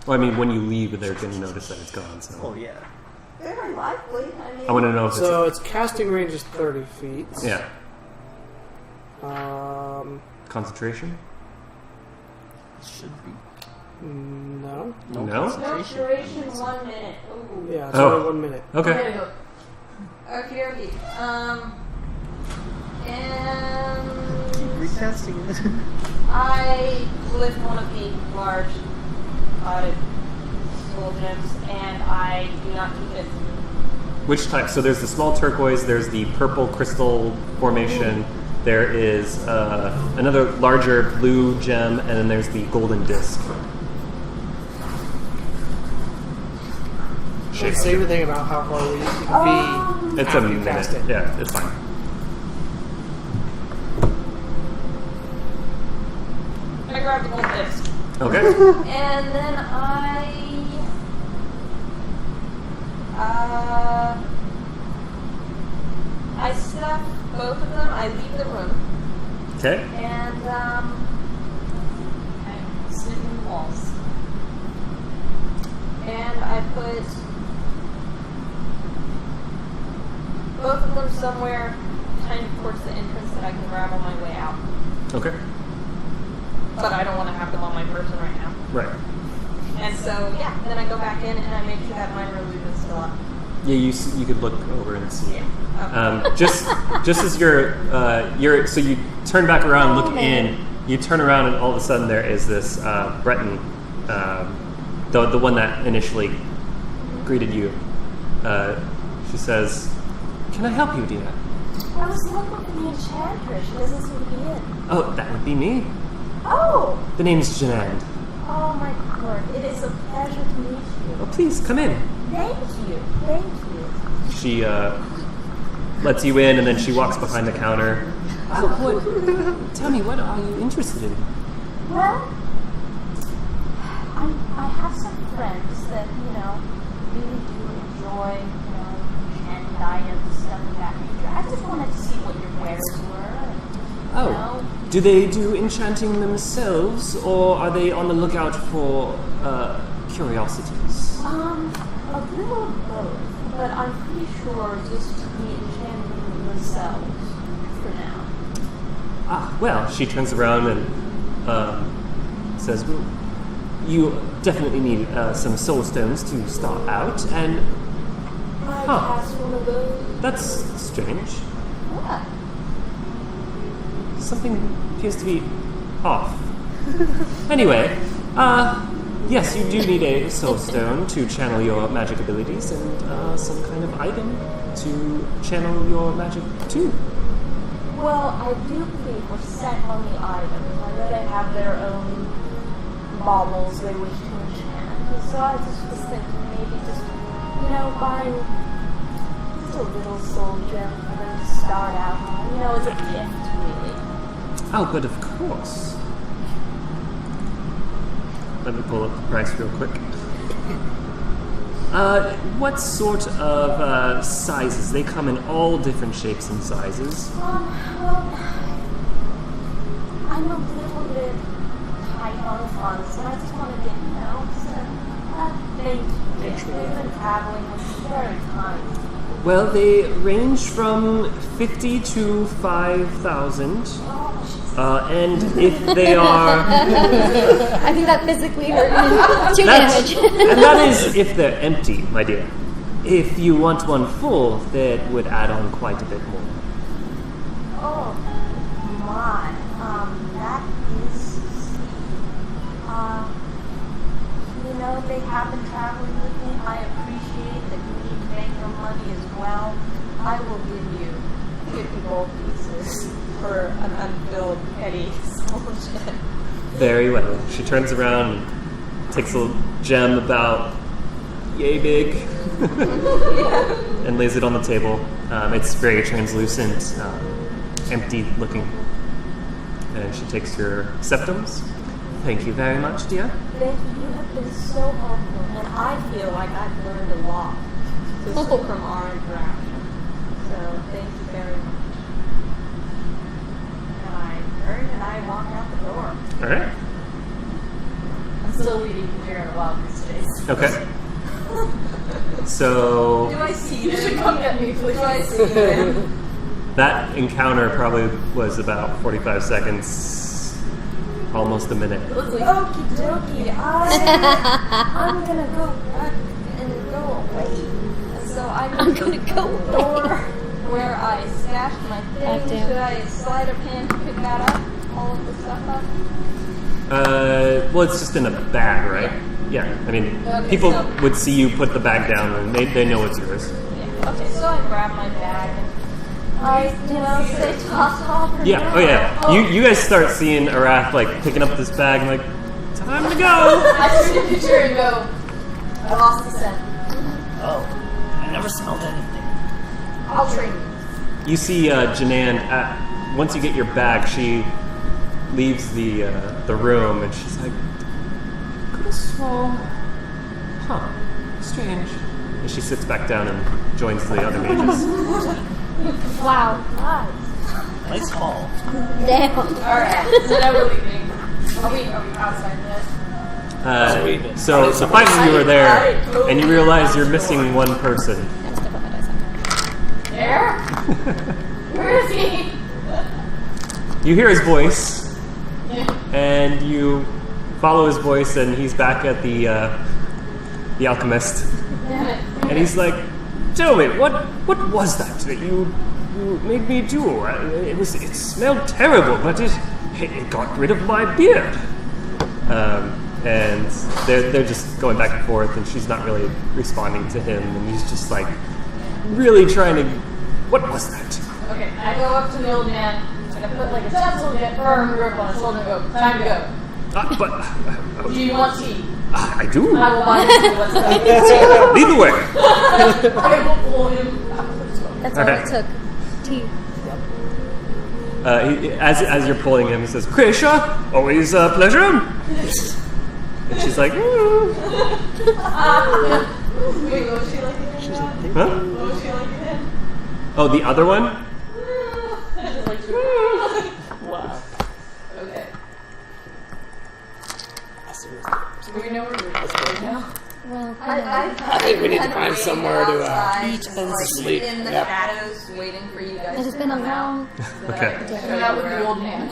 [SPEAKER 1] Well, I mean, when you leave, they're going to notice that it's gone. So.
[SPEAKER 6] Oh, yeah.
[SPEAKER 4] Very likely. I mean...
[SPEAKER 1] I want to know if
[SPEAKER 3] So its casting range is 30 feet.
[SPEAKER 1] it's... Yeah. Concentration?
[SPEAKER 6] It should be.
[SPEAKER 3] No.
[SPEAKER 1] No?
[SPEAKER 4] Duration 1 minute. Ooh.
[SPEAKER 3] Yeah, it's
[SPEAKER 1] Oh.
[SPEAKER 3] only 1 minute.
[SPEAKER 1] Okay.
[SPEAKER 4] Okay. And...
[SPEAKER 6] Keep recasting it.
[SPEAKER 4] I lift one of the large soul gems, and I do not keep it.
[SPEAKER 1] Which type? So there's the small turquoise, there's the purple crystal formation, there is another larger blue gem, and then there's the golden disc.
[SPEAKER 3] Should say anything about how far away you can be
[SPEAKER 1] It's a
[SPEAKER 3] after you cast
[SPEAKER 1] minute.
[SPEAKER 3] it.
[SPEAKER 1] Yeah, it's fine.
[SPEAKER 4] I grab the gold disc.
[SPEAKER 1] Okay.
[SPEAKER 4] And then I stuff both of them. I leave the room.
[SPEAKER 1] Okay.
[SPEAKER 4] And I'm sniffing the walls. And I put both of them somewhere kind of towards the entrance that I can grab on my way out.
[SPEAKER 1] Okay.
[SPEAKER 4] But I don't want to have them on my person right now.
[SPEAKER 1] Right.
[SPEAKER 4] And so, yeah, then I go back in and I make sure that minor illusion's still up.
[SPEAKER 1] Yeah, you could look over and see.
[SPEAKER 4] Yeah. Okay.
[SPEAKER 1] Just as you're so you turn back around, look in. You turn around, and all of a sudden there is this Breton, the one that initially greeted you. She says, "Can I help you, dear?"
[SPEAKER 7] I was looking for the enchantress. She doesn't seem to be in.
[SPEAKER 1] Oh, that would be me.
[SPEAKER 7] Oh!
[SPEAKER 1] The name's Janand.
[SPEAKER 7] Oh my god. It is a pleasure to meet you.
[SPEAKER 1] Oh, please come in.
[SPEAKER 7] Thank you. Thank you.
[SPEAKER 1] She lets you in, and then she walks behind the counter. Tell me, what are you interested in?
[SPEAKER 7] Well, I have some friends that, really do enjoy, enchanted items, stuff of that nature. I just wanted to see what your wares were. And,
[SPEAKER 1] Do they do enchanting themselves, or are they on the lookout for curiosities?
[SPEAKER 7] A little of both, but I'm pretty sure just the enchanting themselves for now.
[SPEAKER 1] Ah, well, she turns around and says, well, you definitely need some soul stones to start out, and...
[SPEAKER 7] I passed one of those.
[SPEAKER 1] That's strange.
[SPEAKER 7] What?
[SPEAKER 1] Something appears to be off. Anyway, yes, you do need a soul stone to channel your magic abilities, and some kind of item to channel your magic too.
[SPEAKER 7] Well, I do believe we're set on the items. I know they have their own baubles they wish to enchant. So I just was thinking maybe just, buying just a little soul gem for them to start out on. As a gift, really.
[SPEAKER 1] Oh, but of course. Let me pull up the price real quick. What sort of sizes? They come in all different shapes and sizes.
[SPEAKER 7] Well, I'm a little bit tight on funds, and I just want to get thank you. They've been traveling, which is very kind.
[SPEAKER 1] Well, they range from 50 to 5,000. And if they are...
[SPEAKER 2] I think that physically hurt me. 2 damage.
[SPEAKER 1] And that is if they're empty, my dear. If you want one full, that would add on quite a bit more.
[SPEAKER 7] Oh, my. That is... they have been traveling with me. I appreciate that you need to make your money as well. I will give you 50 gold pieces for an unfilled petty solution.
[SPEAKER 1] Very well. She turns around, takes a gem about yay big, and lays it on the table. It's very translucent, empty looking. And she takes your septums. Thank you very much, dear.
[SPEAKER 7] Thank you. You have been so helpful, and I feel like I've learned a lot from our interaction. So thank you very much. And I turn and I walk out the door.
[SPEAKER 1] All right.
[SPEAKER 4] I'm still leaving here in a while these days.
[SPEAKER 1] Okay. So
[SPEAKER 7] Do I see you?
[SPEAKER 4] You should come get me, please.
[SPEAKER 7] Do I see you?
[SPEAKER 1] that encounter probably was about 45 seconds. Almost a minute.
[SPEAKER 7] Okie dokie. I'm gonna go back and go away. So I'm gonna go door where I stashed my thing. Should I slide of hand to pick that up? All of the stuff up?
[SPEAKER 1] Well, it's just in a bag, right? Yeah. I mean, people would see you put the bag down, and they know it's yours.
[SPEAKER 7] Yeah. Okay, so I grab my bag and I, say toss off.
[SPEAKER 1] Yeah. Oh, yeah. You guys start seeing Arath like picking up this bag, and like, time to go.
[SPEAKER 4] I see the picture and go, I lost the scent.
[SPEAKER 6] Oh, I never smelled anything.
[SPEAKER 4] I'll train you.
[SPEAKER 1] You see Janan. Once you get your bag, she leaves the room, and she's like, could have sworn. Huh. Strange. And she sits back down and joins the other mages.
[SPEAKER 2] Wow.
[SPEAKER 6] Nice haul.
[SPEAKER 2] Damn.
[SPEAKER 4] Alright, so now we're leaving. Are we outside this?
[SPEAKER 1] So 5 of you are there, and you realize you're missing one person.
[SPEAKER 4] There? Where is he?
[SPEAKER 1] You hear his voice, and you follow his voice, and he's back at the alchemist.
[SPEAKER 4] Damn it.
[SPEAKER 1] And he's like, tell me, what was that you made me do? It smelled terrible, but it got rid of my beard. And they're just going back and forth, and she's not really responding to him, and he's just like really trying to. What was that?
[SPEAKER 4] Okay, I go up to the old man, and I put like a gentle yet firm grip on his shoulder and go, time to go. Do you want tea?
[SPEAKER 1] I do.
[SPEAKER 4] I will buy you what's left.
[SPEAKER 1] Lead the way.
[SPEAKER 4] I will pull him.
[SPEAKER 2] That's all it took. Tea.
[SPEAKER 1] As you're pulling him, he says, Krisha, always a pleasure. And she's like,
[SPEAKER 4] Wait, what was she like again?
[SPEAKER 1] huh?
[SPEAKER 4] What was she like again?
[SPEAKER 1] Oh, the other one?
[SPEAKER 4] Just like, wow. Okay. Do we know where we're going now?
[SPEAKER 2] Well,
[SPEAKER 3] I think we need to find somewhere to
[SPEAKER 7] eat and sleep in the shadows, waiting for you guys.
[SPEAKER 2] it has been a long.
[SPEAKER 1] Okay.
[SPEAKER 4] Hang out with the old man.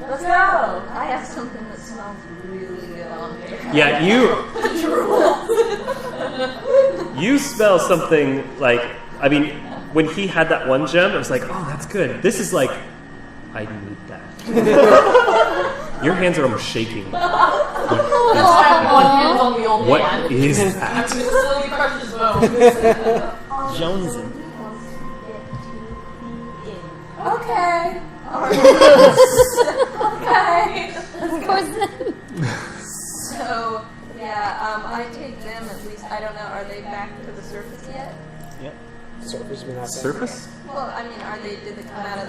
[SPEAKER 7] Let's go! I have something that smells really good on me.
[SPEAKER 1] Yeah, you smell something like, I mean, when he had that one gem, it was like, oh, that's good. This is like, I need that. Your hands are almost shaking.
[SPEAKER 4] One hand on the old man.
[SPEAKER 1] What is that?
[SPEAKER 4] Just slowly crush his bones.
[SPEAKER 6] Jonesing.
[SPEAKER 7] Okay. Okay.
[SPEAKER 2] Of course.
[SPEAKER 7] So, yeah, I take them at least. I don't know. Are they back to the surface yet?
[SPEAKER 6] Yep.
[SPEAKER 3] surface. We're not
[SPEAKER 1] Surface?
[SPEAKER 7] Well, I mean, did they come out of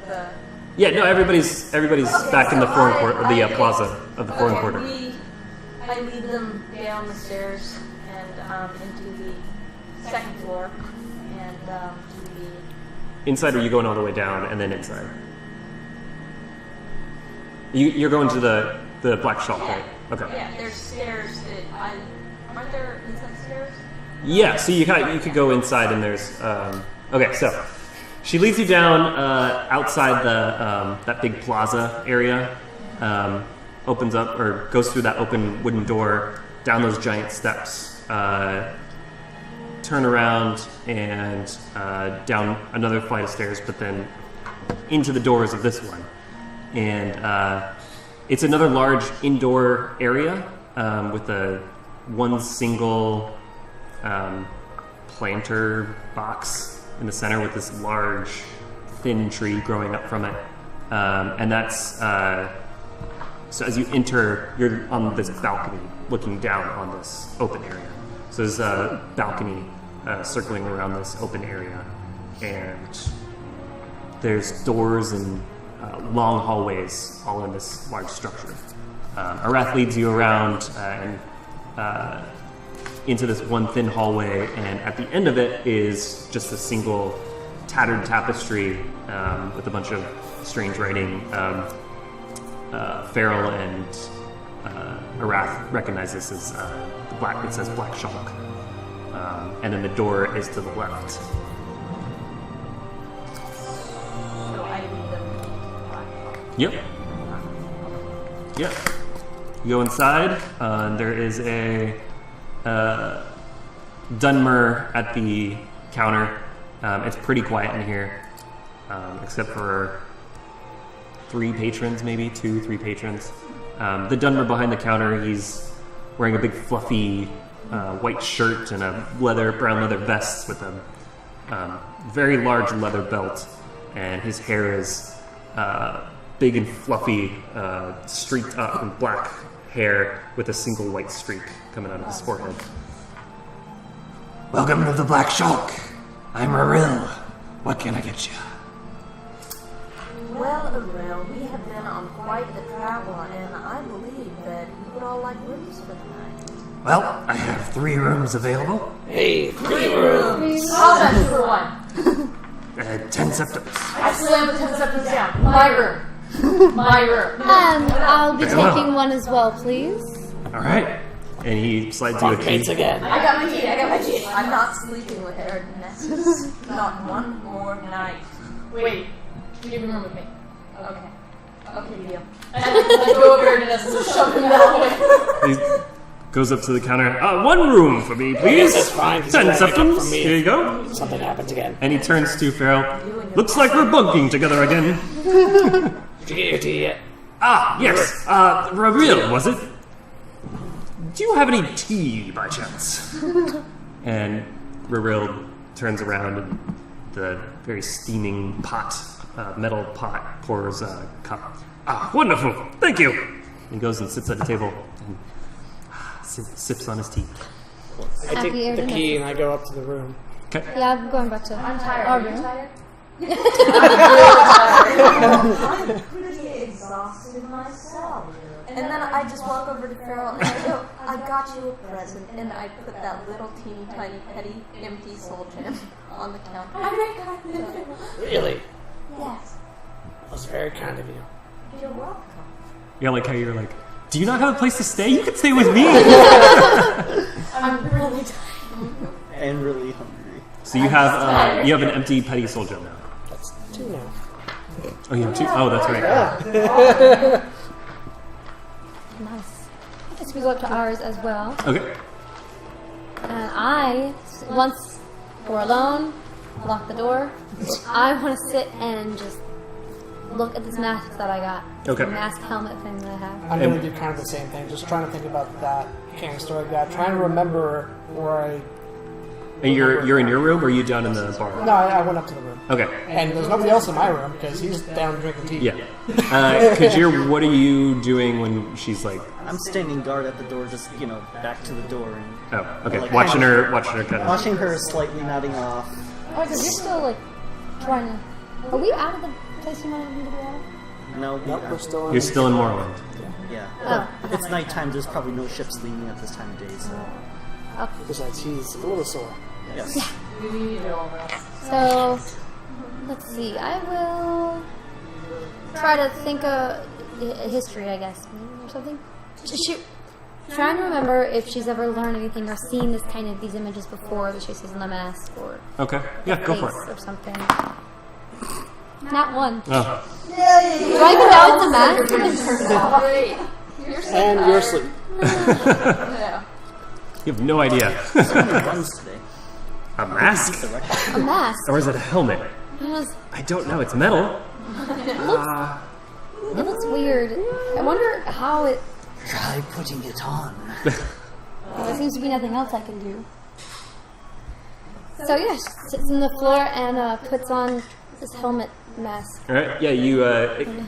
[SPEAKER 7] the
[SPEAKER 1] Yeah, no, everybody's back in the foreign quarter, the plaza of the foreign quarter.
[SPEAKER 7] I lead them down the stairs and into the second floor and to the...
[SPEAKER 1] Inside, or are you going all the way down and then inside? You're going to the Black Shawl, right? Okay.
[SPEAKER 7] Yeah, there's stairs. Aren't there inside stairs?
[SPEAKER 1] Yeah, so you could go inside and there's... okay, so she leads you down outside the that big plaza area, opens up, or goes through that open wooden door, down those giant steps, turn around and down another flight of stairs, but then into the doors of this one. And it's another large indoor area with one single planter box in the center with this large, thin tree growing up from it. And that's, so as you enter, you're on this balcony looking down on this open area. So there's a balcony circling around this open area. And there's doors and long hallways all in this large structure. Arath leads you around and into this one thin hallway, and at the end of it is just a single tattered tapestry with a bunch of strange writing. Farrell and Arath recognize this as it says Black Shalk. And then the door is to the left.
[SPEAKER 7] So I lead them to the Black Shawl.
[SPEAKER 1] Yep. Yep. You go inside, and there is a Dunmer at the counter. It's pretty quiet in here, except for 3 patrons, maybe 2-3 patrons. The Dunmer behind the counter, he's wearing a big fluffy white shirt and a brown leather vest with a very large leather belt, and his hair is big and fluffy, streaked up in black hair with a single white streak coming out of his forehead.
[SPEAKER 5] Welcome to the Black Shalk. I'm Raril. What can I get you?
[SPEAKER 7] Well, Arel, we have been on quite the travel, and I believe that you would all like rooms for the night.
[SPEAKER 5] Well, I have 3 rooms available.
[SPEAKER 3] Hey, 3 rooms.
[SPEAKER 4] How's that for one?
[SPEAKER 5] 10 septums.
[SPEAKER 4] I slam the 10 seconds down. My room. My room.
[SPEAKER 2] I'll be
[SPEAKER 5] Very well.
[SPEAKER 2] taking one as well, please.
[SPEAKER 5] All right.
[SPEAKER 1] And he slides you a key.
[SPEAKER 3] again.
[SPEAKER 4] I got my key. I got my key.
[SPEAKER 7] I'm not sleeping with Aaron Nessus. Not one more night.
[SPEAKER 4] Wait. Leave the room with me.
[SPEAKER 7] Okay. Okay, deal.
[SPEAKER 4] And I go over to Nessus and shove him that way.
[SPEAKER 1] He goes up to the counter. 1 room for me, please.
[SPEAKER 3] That's fine.
[SPEAKER 1] 10 septums. Here you go.
[SPEAKER 3] Something happens again.
[SPEAKER 1] And he turns to Farrell. Looks like we're bunking together again.
[SPEAKER 3] Did you get your tea yet?
[SPEAKER 1] Ah, yes. Ravril, was it? Do you have any tea by chance? And Ravril turns around and the very steaming metal pot, pours a cup. Ah, wonderful. Thank you. He goes and sits at the table and sips on his tea.
[SPEAKER 3] I take
[SPEAKER 2] Happy
[SPEAKER 3] the
[SPEAKER 2] Aaron
[SPEAKER 3] key and I go up to the room.
[SPEAKER 1] Okay.
[SPEAKER 2] Yeah, I'm going back to
[SPEAKER 4] I'm tired.
[SPEAKER 2] our
[SPEAKER 4] Are you
[SPEAKER 2] room.
[SPEAKER 4] tired?
[SPEAKER 7] I'm pretty exhausted myself. And then I just walk over to Farrell and I go, I got you a present. And I put that little teeny tiny petty empty soul gem on the counter.
[SPEAKER 4] I
[SPEAKER 3] Really?
[SPEAKER 7] Yes.
[SPEAKER 3] That was very kind of you.
[SPEAKER 7] You're welcome.
[SPEAKER 1] Yeah, like how you're like, do you not have a place to stay? You can stay with me.
[SPEAKER 4] I'm really tired.
[SPEAKER 6] And really hungry.
[SPEAKER 1] So you have an empty petty soul gem now.
[SPEAKER 3] That's 2 now.
[SPEAKER 1] Oh, you have 2? Oh, that's right.
[SPEAKER 2] Nice. Let's go up to ours as well.
[SPEAKER 1] Okay.
[SPEAKER 2] And once we're alone, lock the door. I want to sit and just look at this mask that I got.
[SPEAKER 1] Okay.
[SPEAKER 2] The mask helmet thing that I have.
[SPEAKER 3] I'm going to do kind of the same thing. Just trying to think about that canister like that. Trying to remember where I...
[SPEAKER 1] And you're in your room, or are you down in the bar?
[SPEAKER 3] No, I went up to the room.
[SPEAKER 1] Okay.
[SPEAKER 3] And there's nobody else in my room because he's down drinking tea.
[SPEAKER 1] Yeah. Kajir, what are you doing when she's like?
[SPEAKER 6] I'm standing guard at the door, just, back to the door. And
[SPEAKER 1] Oh, okay.
[SPEAKER 6] Like,
[SPEAKER 1] Watching her kind of.
[SPEAKER 6] watching her slightly nodding off.
[SPEAKER 2] Oh, because you're still, trying to... Are we out of the place you wanted me to be at?
[SPEAKER 6] No,
[SPEAKER 3] Nope, we're still in.
[SPEAKER 1] You're still in Moorland.
[SPEAKER 6] Yeah.
[SPEAKER 2] Oh.
[SPEAKER 6] But it's nighttime. There's probably no ships leaving at this time of day. So
[SPEAKER 3] Besides, he's a little sore.
[SPEAKER 6] yes.
[SPEAKER 2] So, let's see. I will try to think of a history, I guess, or something. Trying to remember if she's ever learned anything or seen these images before that she sees in the mask or
[SPEAKER 1] Okay. Yeah, go for
[SPEAKER 2] face
[SPEAKER 1] it.
[SPEAKER 2] or something. Not one.
[SPEAKER 1] Oh.
[SPEAKER 2] Do I even know it's a mask?
[SPEAKER 3] And you're asleep.
[SPEAKER 1] You have no idea.
[SPEAKER 6] Runs today.
[SPEAKER 1] A mask?
[SPEAKER 2] A mask.
[SPEAKER 1] Or is it a helmet?
[SPEAKER 2] It was-
[SPEAKER 1] I don't know. It's metal.
[SPEAKER 2] It looks weird. I wonder how it.
[SPEAKER 6] Try putting it on.
[SPEAKER 2] There seems to be nothing else I can do. So yeah, she sits on the floor and puts on this helmet mask.
[SPEAKER 1] All right. Yeah, you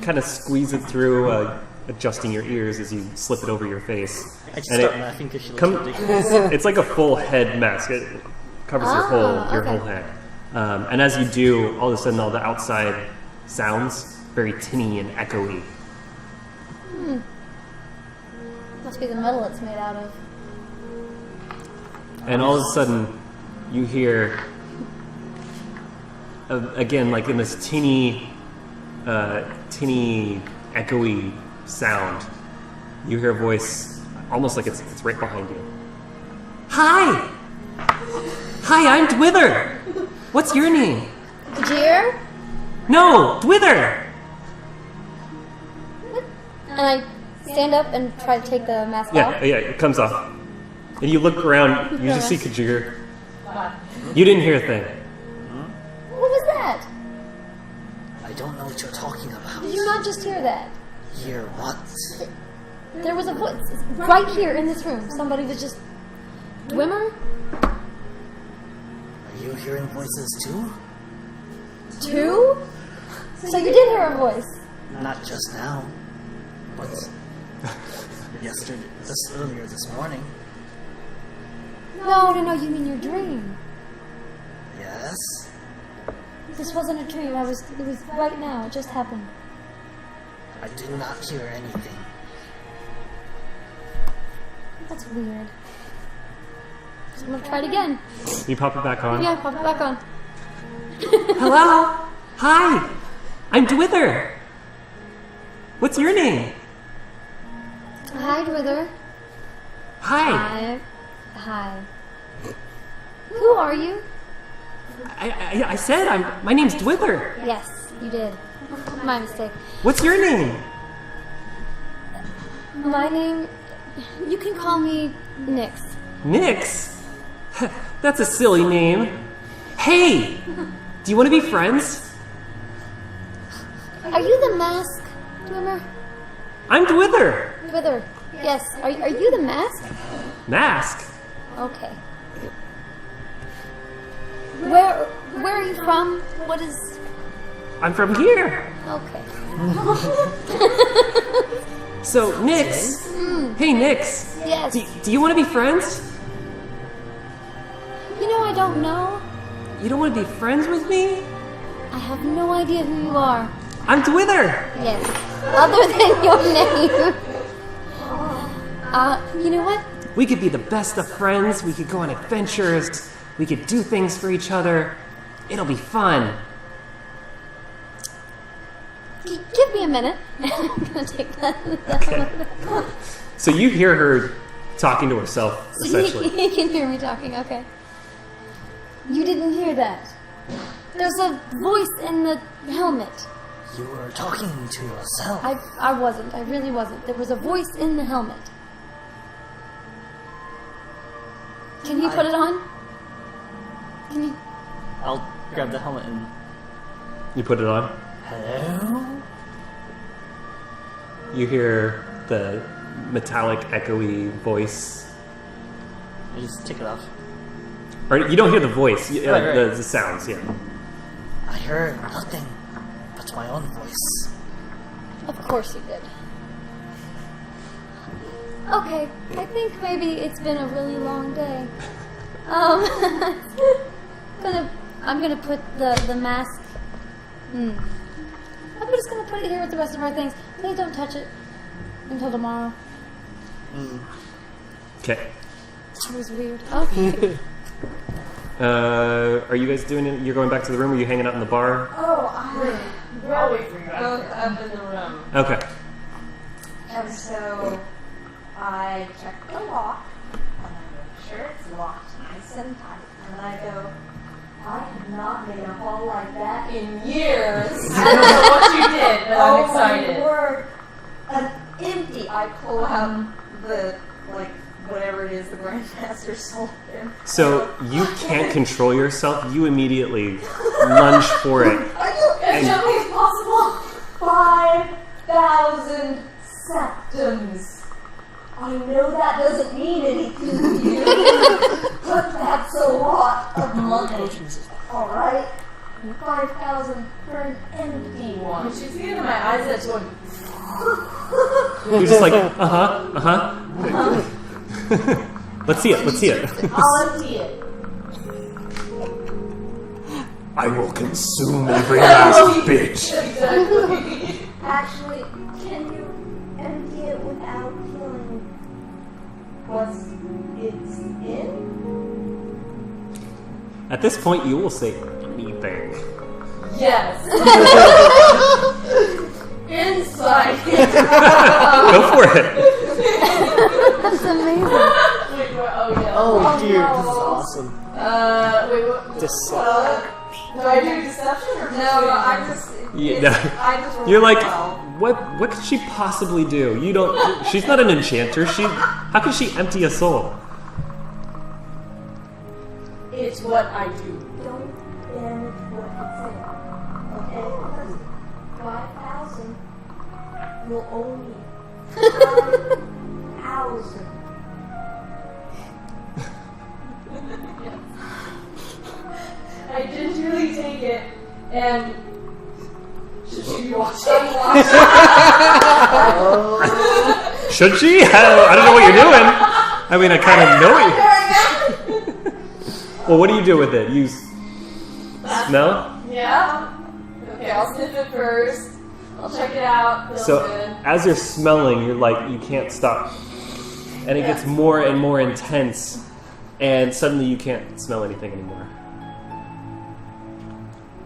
[SPEAKER 1] kind of squeeze it through, adjusting your ears as you slip it over your face.
[SPEAKER 6] I just
[SPEAKER 1] And
[SPEAKER 6] start
[SPEAKER 1] it
[SPEAKER 6] laughing because she looks
[SPEAKER 1] come-
[SPEAKER 6] ridiculous.
[SPEAKER 1] It's like a full head mask. It covers your whole
[SPEAKER 2] okay.
[SPEAKER 1] head. And as you do, all of a sudden, all the outside sounds very tinny and echoey.
[SPEAKER 2] Must be the metal it's made out of.
[SPEAKER 1] And all of a sudden, you hear, again, like in this tinny, echoey sound, you hear a voice, almost like it's right behind you. Hi! Hi, I'm Dwither! What's your name?
[SPEAKER 2] Kajir?
[SPEAKER 1] No, Dwither!
[SPEAKER 2] And I stand up and try to take the mask
[SPEAKER 1] Yeah,
[SPEAKER 2] off.
[SPEAKER 1] yeah, it comes off. And you look around, you just see Kajir. You didn't hear a thing.
[SPEAKER 2] What was that?
[SPEAKER 6] I don't know what you're talking about.
[SPEAKER 2] Did you not just hear that?
[SPEAKER 6] Hear what?
[SPEAKER 2] There was a voice right here in this room. Somebody was just. Dwimmer?
[SPEAKER 6] Are you hearing voices too?
[SPEAKER 2] Two? So you did hear a voice.
[SPEAKER 6] Not just now, but earlier this morning.
[SPEAKER 2] No, you mean your dream.
[SPEAKER 6] Yes.
[SPEAKER 2] This wasn't a dream. It was right now. It just happened.
[SPEAKER 6] I did not hear anything.
[SPEAKER 2] That's weird. So I'm gonna try it again.
[SPEAKER 1] You pop it back on.
[SPEAKER 2] Yeah, pop it back on.
[SPEAKER 1] Hello? Hi! I'm Dwither! What's your name?
[SPEAKER 2] Hi, Dwither.
[SPEAKER 1] Hi!
[SPEAKER 2] Hi. Who are you?
[SPEAKER 1] I said my name's Dwither.
[SPEAKER 2] Yes, you did. My mistake.
[SPEAKER 1] What's your name?
[SPEAKER 2] My name. You can call me Nyx.
[SPEAKER 1] Nyx? That's a silly name. Hey! Do you want to be friends?
[SPEAKER 2] Are you the mask, Dwimmer?
[SPEAKER 1] I'm Dwither!
[SPEAKER 2] Dwither. Yes. Are you the mask?
[SPEAKER 1] Mask?
[SPEAKER 2] Okay. Where are you from? What is?
[SPEAKER 1] I'm from here.
[SPEAKER 2] Okay.
[SPEAKER 1] So, Nyx. Hey, Nyx.
[SPEAKER 2] Yes.
[SPEAKER 1] Do you want to be friends?
[SPEAKER 2] You know, I don't know.
[SPEAKER 1] You don't want to be friends with me?
[SPEAKER 2] I have no idea who you are.
[SPEAKER 1] I'm Dwither!
[SPEAKER 2] Yes. Other than your name. You know what?
[SPEAKER 1] We could be the best of friends. We could go on adventures. We could do things for each other. It'll be fun.
[SPEAKER 2] Give me a minute. I'm gonna take that.
[SPEAKER 1] Okay. So you hear her talking to herself, essentially.
[SPEAKER 2] He can hear me talking. Okay. You didn't hear that. There's a voice in the helmet.
[SPEAKER 6] You were talking to yourself.
[SPEAKER 2] I wasn't. I really wasn't. There was a voice in the helmet. Can you put it on? Can you?
[SPEAKER 6] I'll grab the helmet and.
[SPEAKER 1] You put it on.
[SPEAKER 6] Hello?
[SPEAKER 1] You hear the metallic, echoey voice.
[SPEAKER 6] I just take it off.
[SPEAKER 1] Or you don't hear the voice,
[SPEAKER 6] Right.
[SPEAKER 1] The sounds, yeah.
[SPEAKER 6] I heard nothing but my own voice.
[SPEAKER 2] Of course you did. Okay, I think maybe it's been a really long day. I'm gonna put the mask. I'm just gonna put it here with the rest of our things. Please don't touch it until tomorrow.
[SPEAKER 1] Okay.
[SPEAKER 2] It was weird. Okay.
[SPEAKER 1] Are you guys doing it? You're going back to the room, or are you hanging out in the bar?
[SPEAKER 4] I'll wait for you guys.
[SPEAKER 7] Both up in the room.
[SPEAKER 1] Okay.
[SPEAKER 7] And so I check the lock, and I make sure it's locked nice and tight. And I go, I have not made a hole like that in years.
[SPEAKER 4] I don't know what you did, but I'm excited.
[SPEAKER 7] Oh my word. An empty. I pull out the, like, whatever it is the Grandmaster sold him.
[SPEAKER 1] So you can't control yourself. You immediately lunge for it.
[SPEAKER 7] As gently as possible. 5,000 septums. I know that doesn't mean anything to you, but that's a lot of money. Alright? 5,000 for an empty one.
[SPEAKER 4] She's getting in my eyes that's going,
[SPEAKER 1] You're just like, Let's see it.
[SPEAKER 7] I'll empty it.
[SPEAKER 5] I will consume every last bitch.
[SPEAKER 7] Actually, can you empty it without feeling what's it's in?
[SPEAKER 1] At this point, you will say anything.
[SPEAKER 4] yes. Inside.
[SPEAKER 1] Go for it.
[SPEAKER 2] That's amazing.
[SPEAKER 4] Wait, oh, yeah.
[SPEAKER 6] Oh dear,
[SPEAKER 7] no.
[SPEAKER 6] this is awesome.
[SPEAKER 4] Wait, what?
[SPEAKER 6] Deception.
[SPEAKER 4] Do I do deception or
[SPEAKER 7] No, I just.
[SPEAKER 1] Yeah, no.
[SPEAKER 7] I just rolled
[SPEAKER 1] You're like,
[SPEAKER 7] 12.
[SPEAKER 1] what could she possibly do? You don't. She's not an enchanter. How can she empty a soul?
[SPEAKER 4] It's what I do.
[SPEAKER 7] Don't bend what it's in. Okay? Because 5,000 will only 5,000.
[SPEAKER 4] I gingerly take it and should she be watching?
[SPEAKER 1] Should she? I don't know what you're doing. I mean, I kind of know it. Well, what do you do with it? You smell?
[SPEAKER 4] Yeah. Okay, I'll sniff it first. I'll check it out. Feels
[SPEAKER 1] So
[SPEAKER 4] good.
[SPEAKER 1] as you're smelling, you're like, you can't stop. And it gets more and more intense. And suddenly you can't smell anything anymore.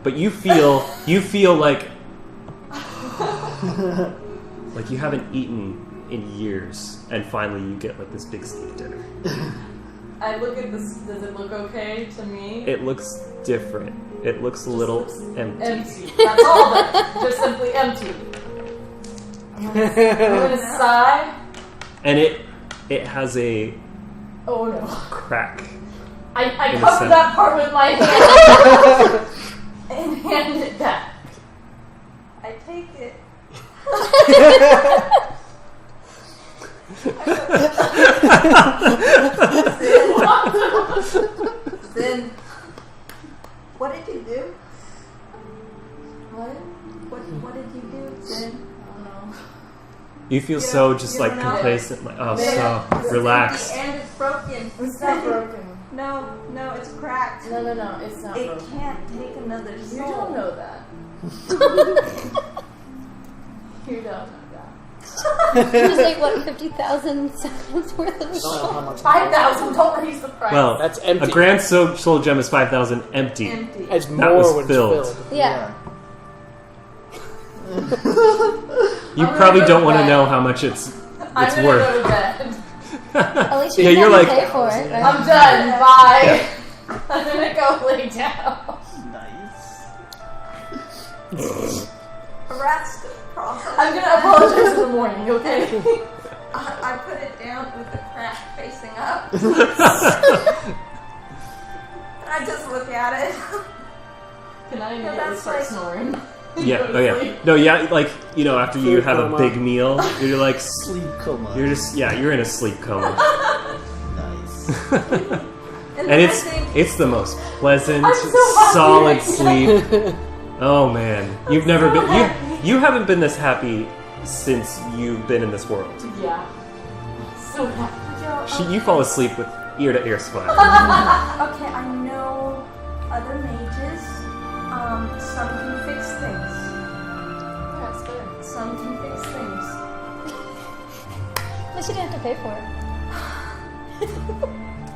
[SPEAKER 1] But you feel like you haven't eaten in years, and finally you get like this big steak dinner.
[SPEAKER 4] I look at this. Does it look okay to me?
[SPEAKER 1] It looks different. It looks a little empty.
[SPEAKER 4] Empty. That's all of it. Just simply empty. Go inside.
[SPEAKER 1] And it has a
[SPEAKER 4] Oh no.
[SPEAKER 1] crack.
[SPEAKER 4] I
[SPEAKER 1] In the
[SPEAKER 4] cover
[SPEAKER 1] center.
[SPEAKER 4] that part with my hand and hand it back.
[SPEAKER 7] I take it. Then, what did you do? What did you do, Zen?
[SPEAKER 1] You feel so just like complacent, like so relaxed.
[SPEAKER 7] And it's broken.
[SPEAKER 4] It's not broken.
[SPEAKER 7] No, it's cracked.
[SPEAKER 4] No, it's not
[SPEAKER 7] It
[SPEAKER 4] broken.
[SPEAKER 7] can't take another soul.
[SPEAKER 4] You don't know that. You don't know that.
[SPEAKER 2] There's like, what, 50,000 seconds worth of
[SPEAKER 6] I don't know how much.
[SPEAKER 4] 5,000. Don't raise the price.
[SPEAKER 1] Well,
[SPEAKER 3] That's empty.
[SPEAKER 1] a grand soul gem is 5,000 empty.
[SPEAKER 4] Empty.
[SPEAKER 3] It's
[SPEAKER 1] That
[SPEAKER 3] more
[SPEAKER 1] was
[SPEAKER 3] when
[SPEAKER 1] filled.
[SPEAKER 3] it's filled.
[SPEAKER 2] Yeah.
[SPEAKER 1] You
[SPEAKER 4] I'm
[SPEAKER 1] probably
[SPEAKER 4] gonna go
[SPEAKER 1] don't
[SPEAKER 4] to
[SPEAKER 1] want to
[SPEAKER 4] bed.
[SPEAKER 1] know how much it's
[SPEAKER 4] I'm gonna
[SPEAKER 1] worth.
[SPEAKER 4] go to bed.
[SPEAKER 2] At least you
[SPEAKER 1] Yeah,
[SPEAKER 2] didn't
[SPEAKER 1] you're
[SPEAKER 2] have to
[SPEAKER 1] like-
[SPEAKER 2] pay for it, right?
[SPEAKER 4] I'm done. Bye. I'm gonna go lay down.
[SPEAKER 6] Nice.
[SPEAKER 7] Rest process.
[SPEAKER 4] I'm gonna apologize in the morning, okay?
[SPEAKER 7] I put it down with the crack facing up. I just look at it.
[SPEAKER 4] Can I immediately
[SPEAKER 7] that's
[SPEAKER 4] start
[SPEAKER 7] like-
[SPEAKER 4] snoring?
[SPEAKER 1] Yeah, oh yeah. No, yeah, like, you know, after you
[SPEAKER 3] Food
[SPEAKER 1] have a
[SPEAKER 3] coma.
[SPEAKER 1] big meal, you're like,
[SPEAKER 6] Sleep coma.
[SPEAKER 1] you're in a sleep coma.
[SPEAKER 6] Nice.
[SPEAKER 1] And it's the most pleasant,
[SPEAKER 4] I'm so happy
[SPEAKER 1] solid
[SPEAKER 4] right
[SPEAKER 1] sleep. Oh man, you've never been, you haven't been this happy since you've been in this world.
[SPEAKER 4] Yeah. So happy.
[SPEAKER 1] You fall asleep with ear to ear smile.
[SPEAKER 7] Okay, I know other mages. Some can fix things.
[SPEAKER 4] That's good. Some can fix things.
[SPEAKER 2] At least you didn't have to pay for it.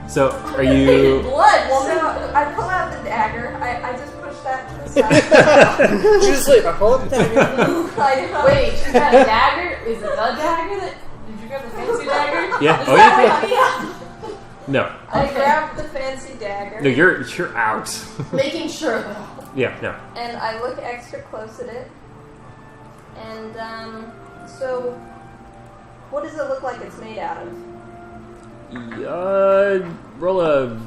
[SPEAKER 1] So, are you...
[SPEAKER 4] Blood!
[SPEAKER 7] So I pull out the dagger. I just push that to the side.
[SPEAKER 3] She's asleep. I pull up the dagger.
[SPEAKER 4] Wait, you got a dagger? Is it the dagger that... Did you grab the fancy dagger?
[SPEAKER 1] Yeah? Oh, yeah? No.
[SPEAKER 7] I grab the fancy dagger.
[SPEAKER 1] No, you're out.
[SPEAKER 4] Making sure, though.
[SPEAKER 1] Yeah, no.
[SPEAKER 7] And I look extra close at it. And, so, what does it look like it's made out of?
[SPEAKER 1] Roll a...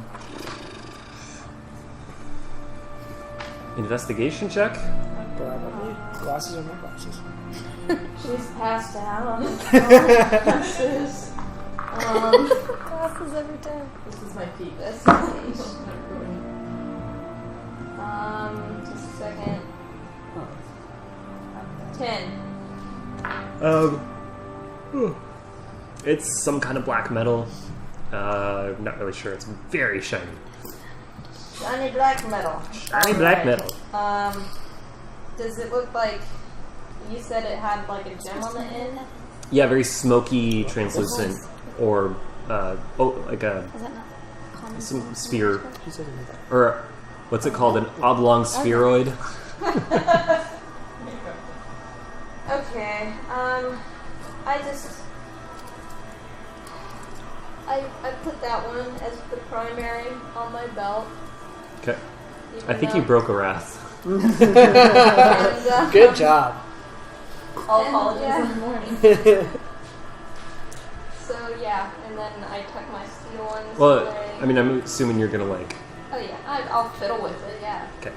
[SPEAKER 1] investigation check?
[SPEAKER 3] Probably. Glasses or no glasses?
[SPEAKER 7] She's passed out. Glasses.
[SPEAKER 2] Glasses every time.
[SPEAKER 4] This is my peak.
[SPEAKER 7] Investigation. Just a second. 10.
[SPEAKER 1] It's some kind of black metal. I'm not really sure. It's very shiny.
[SPEAKER 7] Shiny black metal.
[SPEAKER 1] Shiny black metal.
[SPEAKER 7] Does it look like you said it had like a gem on the end?
[SPEAKER 1] Yeah, very smoky, translucent, or like a
[SPEAKER 2] Is that not common?
[SPEAKER 1] some sphere,
[SPEAKER 3] She said it.
[SPEAKER 1] or what's it called? An oblong spheroid.
[SPEAKER 7] Okay. I put that one as the primary on my belt.
[SPEAKER 1] Okay.
[SPEAKER 7] even
[SPEAKER 1] I think
[SPEAKER 7] though-
[SPEAKER 1] you broke a wrath.
[SPEAKER 7] And,
[SPEAKER 3] Good job.
[SPEAKER 4] All
[SPEAKER 7] And,
[SPEAKER 4] apologies
[SPEAKER 7] yeah.
[SPEAKER 4] in the morning.
[SPEAKER 7] So yeah, and then I tuck my steel ones
[SPEAKER 1] Well,
[SPEAKER 7] away.
[SPEAKER 1] I mean, I'm assuming you're gonna like.
[SPEAKER 7] Oh yeah, I'll fiddle with it. Yeah.
[SPEAKER 1] Okay.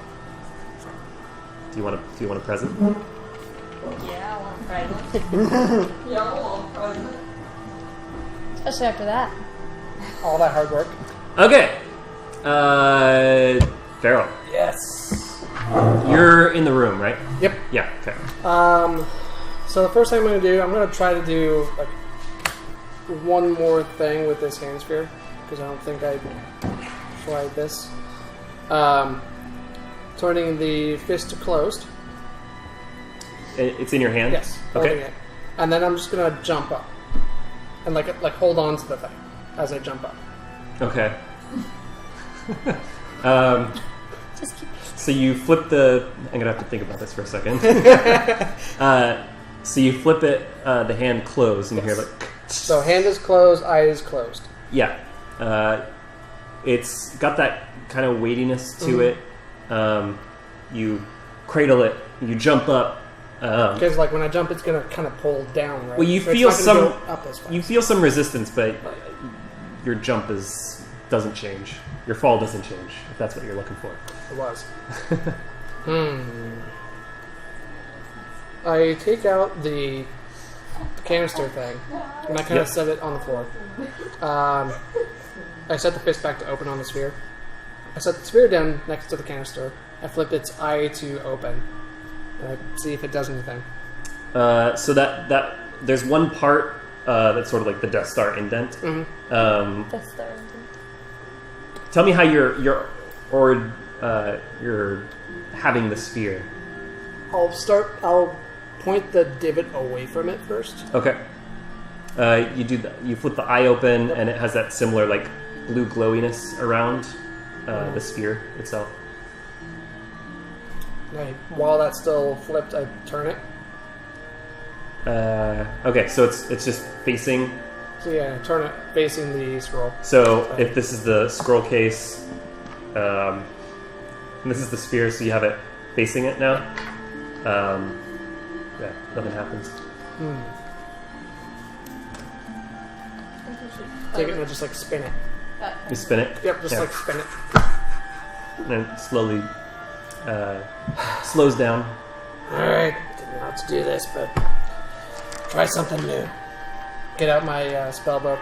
[SPEAKER 1] Do you want a present?
[SPEAKER 7] Yeah, I want a present.
[SPEAKER 4] Yeah, I want a present.
[SPEAKER 2] Especially after that.
[SPEAKER 3] All that hard work.
[SPEAKER 1] Okay. Farrell,
[SPEAKER 3] Yes.
[SPEAKER 1] you're in the room, right?
[SPEAKER 3] Yep.
[SPEAKER 1] Yeah. Okay.
[SPEAKER 3] So the first thing I'm going to do, I'm going to try to do like one more thing with this hand sphere because I don't think I tried this. Turning the fist to closed.
[SPEAKER 1] It's in your hand.
[SPEAKER 3] Yes. Holding
[SPEAKER 1] Okay.
[SPEAKER 3] it. And then I'm just going to jump up and like hold on to the thing as I jump up.
[SPEAKER 1] Okay.
[SPEAKER 2] Just keep.
[SPEAKER 1] So you flip the. I'm gonna have to think about this for a second. So you flip it, the hand closed, and you hear like.
[SPEAKER 3] So hand is closed, eye is closed.
[SPEAKER 1] Yeah. It's got that kind of weightiness to it. You cradle it. You jump up.
[SPEAKER 3] Because like when I jump, it's gonna kind of pull down, right?
[SPEAKER 1] Well, you
[SPEAKER 3] So it's
[SPEAKER 1] feel
[SPEAKER 3] not gonna
[SPEAKER 1] some.
[SPEAKER 3] go up as fast.
[SPEAKER 1] You feel some resistance, but your jump doesn't change. Your fall doesn't change. If that's what you're looking for.
[SPEAKER 3] It was. I take out the canister thing, and I kind of
[SPEAKER 1] Yep.
[SPEAKER 3] set it on the floor. I set the fist back to open on the sphere. I set the sphere down next to the canister. I flip its eye to open, and I see if it does anything.
[SPEAKER 1] So that there's one part that's sort of like the Death Star indent.
[SPEAKER 2] That's the.
[SPEAKER 1] Tell me how you're having the sphere.
[SPEAKER 3] I'll point the divot away from it first.
[SPEAKER 1] Okay. You do that. You flip the eye open, and it has that similar like blue glowiness around the sphere itself.
[SPEAKER 3] And while that's still flipped, I turn it.
[SPEAKER 1] Okay, so it's just facing.
[SPEAKER 3] So yeah, I turn it facing the scroll.
[SPEAKER 1] So if this is the scroll case, and this is the sphere, so you have it facing it now. Yeah, nothing happens.
[SPEAKER 3] Take it and I just like spin it.
[SPEAKER 1] You spin it.
[SPEAKER 3] Yep, just
[SPEAKER 1] Yeah.
[SPEAKER 3] like spin it.
[SPEAKER 1] And then it slowly slows down.
[SPEAKER 3] Alright, didn't know how to do this, but try something new. Get out my spell book,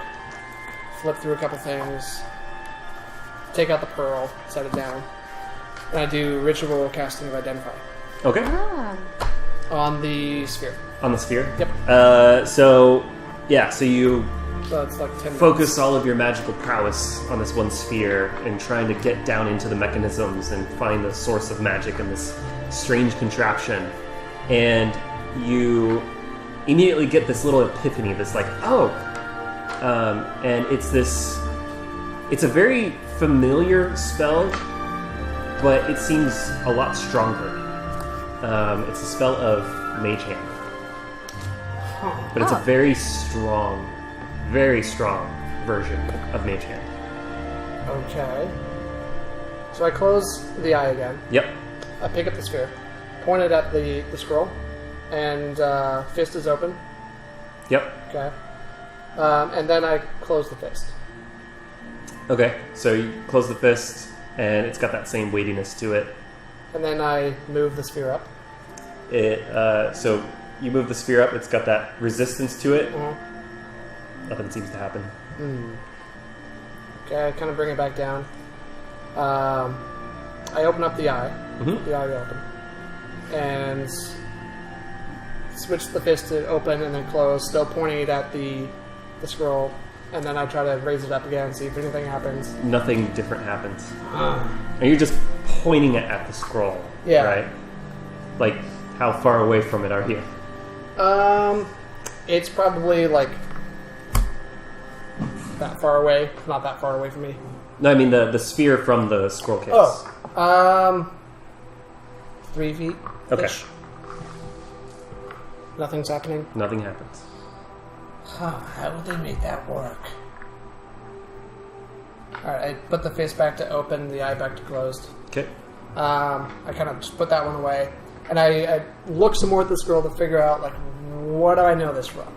[SPEAKER 3] flip through a couple things, take out the pearl, set it down, and I do ritual casting of Identify
[SPEAKER 1] Okay.
[SPEAKER 3] on the sphere.
[SPEAKER 1] On the sphere.
[SPEAKER 3] Yep.
[SPEAKER 1] So you
[SPEAKER 3] So it's like 10
[SPEAKER 1] focus all of your magical prowess on this one sphere and trying to get down into the mechanisms and find the source of magic in this strange contraption. And you immediately get this little epiphany, this like, oh, and it's a very familiar spell, but it seems a lot stronger. It's a spell of Mage Hand, but it's a very strong version of Mage Hand.
[SPEAKER 3] Okay. So I close the eye again.
[SPEAKER 1] Yep.
[SPEAKER 3] I pick up the sphere, point it at the scroll, and fist is open.
[SPEAKER 1] Yep.
[SPEAKER 3] Okay. And then I close the fist.
[SPEAKER 1] Okay, so you close the fist, and it's got that same weightiness to it.
[SPEAKER 3] And then I move the sphere up.
[SPEAKER 1] So you move the sphere up, it's got that resistance to it.
[SPEAKER 3] Mhm.
[SPEAKER 1] Nothing seems to happen.
[SPEAKER 3] Okay, I kind of bring it back down. I open up the eye.
[SPEAKER 1] Mhm.
[SPEAKER 3] The eye open. And switch the fist to open and then close, still pointing it at the scroll. And then I try to raise it up again, see if anything happens.
[SPEAKER 1] Nothing different happens. And you're just pointing it at the scroll,
[SPEAKER 3] Yeah.
[SPEAKER 1] right? Like, how far away from it are you?
[SPEAKER 3] It's probably like that far away. Not that far away from me.
[SPEAKER 1] No, I mean the sphere from the scroll case.
[SPEAKER 3] 3 feet.
[SPEAKER 1] Okay.
[SPEAKER 3] Nothing's happening.
[SPEAKER 1] Nothing happens.
[SPEAKER 3] How would they make that work? Alright, I put the fist back to open, the eye back to closed.
[SPEAKER 1] Okay.
[SPEAKER 3] I kind of just put that one away. And I look some more at the scroll to figure out, like, what do I know this from?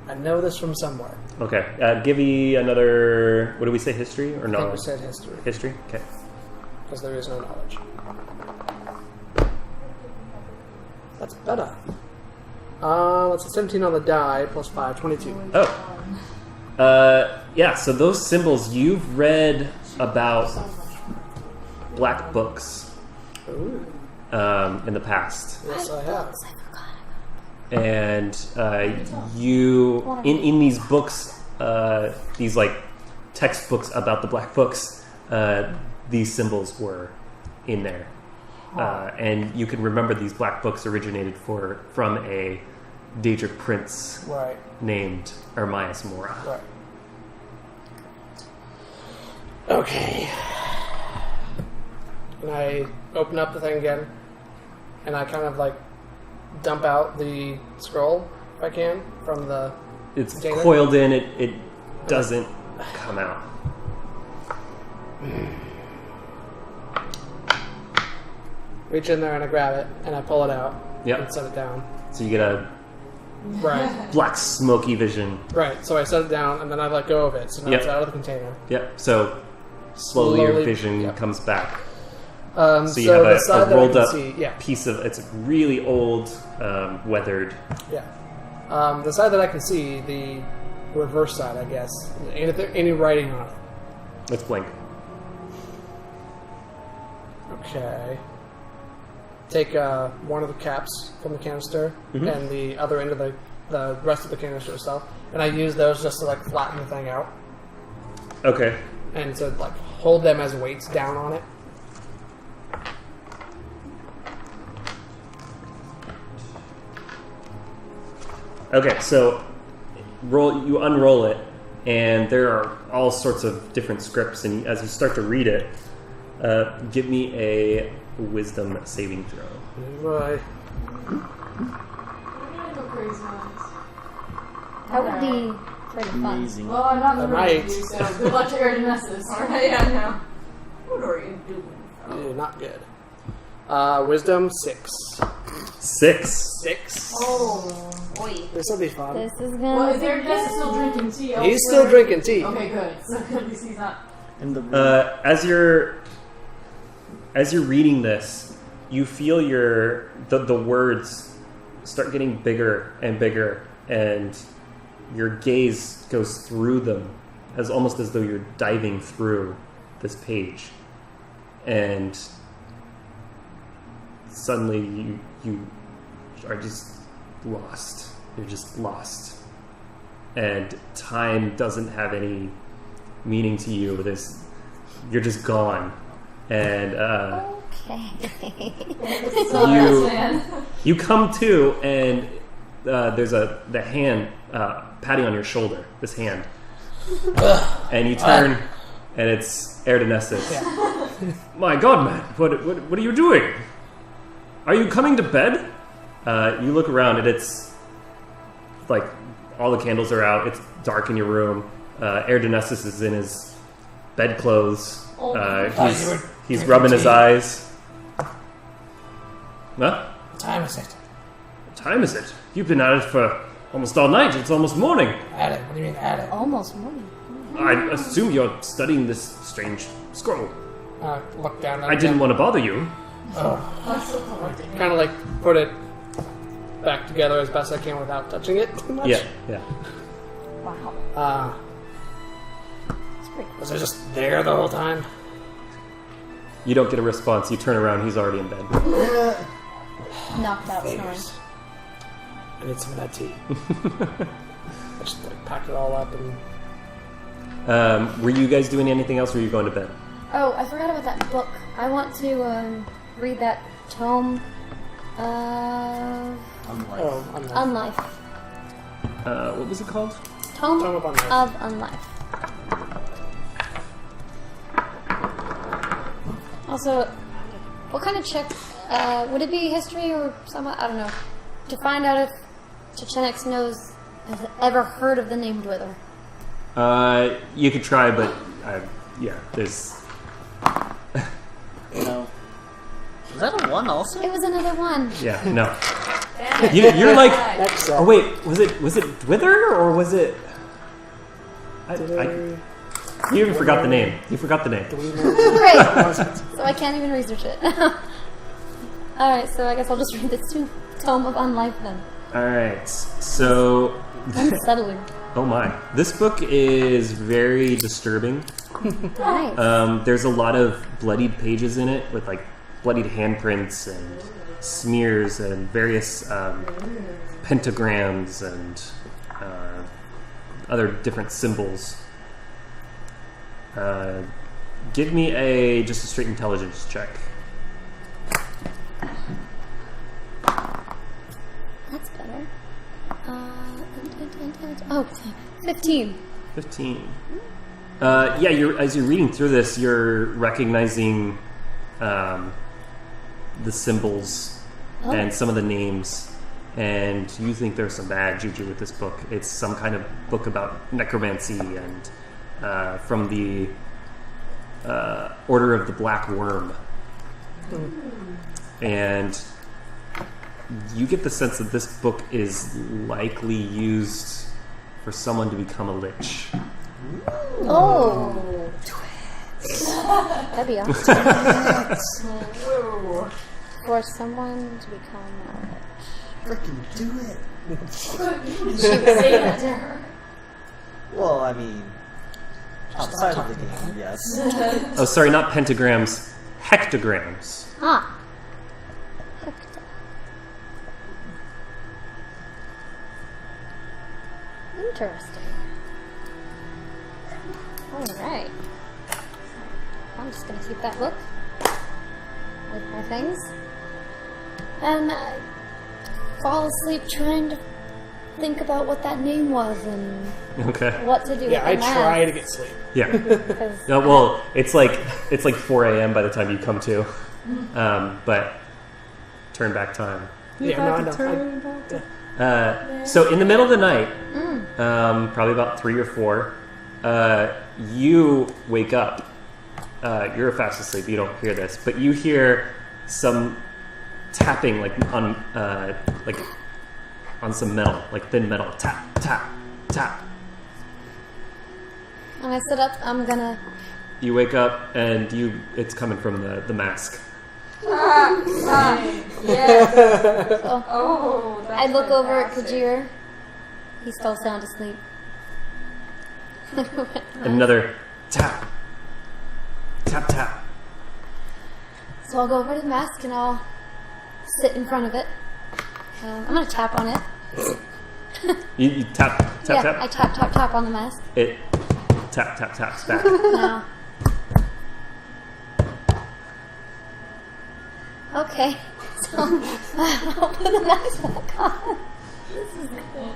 [SPEAKER 3] I know this from somewhere.
[SPEAKER 1] Okay. Give me another, what do we say, history or
[SPEAKER 3] I think
[SPEAKER 1] knowledge?
[SPEAKER 3] we said history,
[SPEAKER 1] History? Okay.
[SPEAKER 3] because there is no knowledge. That's better. That's a 17 on the die, plus 5, 22.
[SPEAKER 1] Oh. Yeah, so those symbols, you've read about black books
[SPEAKER 3] Ooh,
[SPEAKER 1] in the past.
[SPEAKER 3] yes, I have.
[SPEAKER 1] And you, in these books, these like textbooks about the black books, these symbols were in there. And you can remember these black books originated from a daedra prince
[SPEAKER 3] Right,
[SPEAKER 1] named Ermias Mora.
[SPEAKER 3] right. Okay. And I open up the thing again, and I kind of like dump out the scroll, if I can, from the...
[SPEAKER 1] It's
[SPEAKER 3] container.
[SPEAKER 1] coiled in, it doesn't come out.
[SPEAKER 3] Reach in there and I grab it, and I pull it out,
[SPEAKER 1] Yep.
[SPEAKER 3] and set it down.
[SPEAKER 1] So you get a
[SPEAKER 3] Right,
[SPEAKER 1] black smoky vision.
[SPEAKER 3] right. So I set it down, and then I let go of it, so now
[SPEAKER 1] Yep.
[SPEAKER 3] it's out of the container.
[SPEAKER 1] Yep. So slowly your
[SPEAKER 3] Slowly,
[SPEAKER 1] vision
[SPEAKER 3] yep.
[SPEAKER 1] comes back.
[SPEAKER 3] So
[SPEAKER 1] So you have
[SPEAKER 3] the side
[SPEAKER 1] a
[SPEAKER 3] that I
[SPEAKER 1] rolled
[SPEAKER 3] can
[SPEAKER 1] up
[SPEAKER 3] see, yeah,
[SPEAKER 1] piece of, it's really old, weathered.
[SPEAKER 3] yeah. The side that I can see, the reverse side, I guess. Any writing on it?
[SPEAKER 1] It's blank.
[SPEAKER 3] Okay. Take one of the caps from the canister and the other end of the rest of the canister itself, and I use those just to like flatten the thing out
[SPEAKER 1] Okay.
[SPEAKER 3] and to like hold them as weights down on it.
[SPEAKER 1] Okay, so you unroll it, and there are all sorts of different scripts, and as you start to read it, give me a wisdom saving throw.
[SPEAKER 3] Right.
[SPEAKER 4] I'm gonna go crazy on
[SPEAKER 2] That would be pretty fun.
[SPEAKER 6] Amazing.
[SPEAKER 4] Well, I'm not in the room
[SPEAKER 3] Right.
[SPEAKER 4] with you, so good luck to Erdinessus. Alright, I know. What are you doing?
[SPEAKER 3] Not good. Wisdom 6.
[SPEAKER 1] 6.
[SPEAKER 3] 6.
[SPEAKER 7] Oh, boy.
[SPEAKER 3] This will be fun.
[SPEAKER 2] This is
[SPEAKER 4] Well,
[SPEAKER 2] gonna
[SPEAKER 4] is Erdinessus still drinking tea?
[SPEAKER 3] He's still drinking tea.
[SPEAKER 4] Okay, good. So at least he's not.
[SPEAKER 6] In the
[SPEAKER 1] As you're reading this, you feel the words start getting bigger and bigger, and your gaze goes through them almost as though you're diving through this page, and suddenly you are just lost. You're just lost, and time doesn't have any meaning to you. You're just gone, and You come to, and there's the hand patting on your shoulder. This hand, and you turn, and it's Erdenessus.
[SPEAKER 3] Yeah.
[SPEAKER 1] My God, man, what are you doing? Are you coming to bed? You look around, and it's like all the candles are out. It's dark in your room. Erdenessus is in his bedclothes. He's rubbing his eyes. Huh?
[SPEAKER 3] What time is it?
[SPEAKER 1] What time is it? You've been at it for almost all night. It's almost morning.
[SPEAKER 3] At it? What do you mean at it?
[SPEAKER 2] Almost morning.
[SPEAKER 1] I assume you're studying this strange scroll.
[SPEAKER 3] Look down at
[SPEAKER 1] I didn't want to bother you.
[SPEAKER 3] Kind of like put it back together as best I can without touching it too much.
[SPEAKER 1] Yeah.
[SPEAKER 2] Wow.
[SPEAKER 3] Was I just there the whole time?
[SPEAKER 1] You don't get a response. You turn around. He's already in bed.
[SPEAKER 2] Knocked out snoring.
[SPEAKER 3] Fingers. I need some of that tea. I just packed it all up and...
[SPEAKER 1] Were you guys doing anything else, or were you going to bed?
[SPEAKER 2] Oh, I forgot about that book. I want to read that tome of Unlife.
[SPEAKER 1] What was it called?
[SPEAKER 2] Tome
[SPEAKER 3] Tome of Unlife.
[SPEAKER 2] of Unlife. Also, what kind of check would it be? History or somewhat? I don't know. To find out if Chechenix has ever heard of the name Dwither.
[SPEAKER 1] You could try, but there's.
[SPEAKER 6] No. Was that a 1 also?
[SPEAKER 2] It was another one.
[SPEAKER 1] Yeah, no. You're like,
[SPEAKER 3] Next
[SPEAKER 1] oh wait, was it Dwither or was it? You even forgot the name. You forgot the name.
[SPEAKER 2] Great. So I can't even research it. Alright, so I guess I'll just read this tome of Unlife then.
[SPEAKER 1] Alright, so...
[SPEAKER 2] Unsettling.
[SPEAKER 1] Oh my. This book is very disturbing.
[SPEAKER 2] Nice.
[SPEAKER 1] There's a lot of bloodied pages in it with like bloodied handprints and smears and various pentagrams and other different symbols. Give me just a straight intelligence check.
[SPEAKER 2] That's better. Oh, 15.
[SPEAKER 1] 15. As you're reading through this, you're recognizing the symbols and some of the names, and you think there's some bad juju with this book. It's some kind of book about necromancy and from the Order of the Black Worm. And you get the sense that this book is likely used for someone to become a lich.
[SPEAKER 2] Oh! That'd be awesome. For someone to become a lich.
[SPEAKER 6] Freaking do it!
[SPEAKER 4] Say that to her.
[SPEAKER 6] Well, I mean, outside of the game, yes.
[SPEAKER 1] Oh, sorry, not pentagrams, hectograms.
[SPEAKER 2] Ah. Hector. Interesting. Alright. I'm just gonna keep that book with my things. And fall asleep trying to think about what that name was and
[SPEAKER 1] Okay.
[SPEAKER 2] what to do with
[SPEAKER 3] Yeah, I
[SPEAKER 2] the mask.
[SPEAKER 3] try to get sleep.
[SPEAKER 1] Yeah.
[SPEAKER 2] 'Cause
[SPEAKER 1] No, well, it's like 4 a.m. by the time you come to, but turn back time.
[SPEAKER 3] Yeah, no, I know.
[SPEAKER 1] So in the middle of the night, probably about 3 or 4, you wake up. You're fast asleep. You don't hear this, but you hear some tapping, like on some metal, like thin metal. Tap, tap, tap.
[SPEAKER 2] when I sit up, I'm gonna.
[SPEAKER 1] You wake up and it's coming from the mask.
[SPEAKER 4] Yes.
[SPEAKER 2] So
[SPEAKER 4] Oh,
[SPEAKER 2] I
[SPEAKER 4] that's
[SPEAKER 2] look over at
[SPEAKER 4] fantastic.
[SPEAKER 2] Kajir. He's still sound asleep.
[SPEAKER 1] Another tap, tap, tap.
[SPEAKER 2] So I'll go over to the mask and I'll sit in front of it. I'm gonna tap on it.
[SPEAKER 1] You tap, tap,
[SPEAKER 2] I
[SPEAKER 1] tap.
[SPEAKER 2] tap on the mask.
[SPEAKER 1] It taps back.
[SPEAKER 2] Now, Okay. So, I'll put the mask back on. This is good.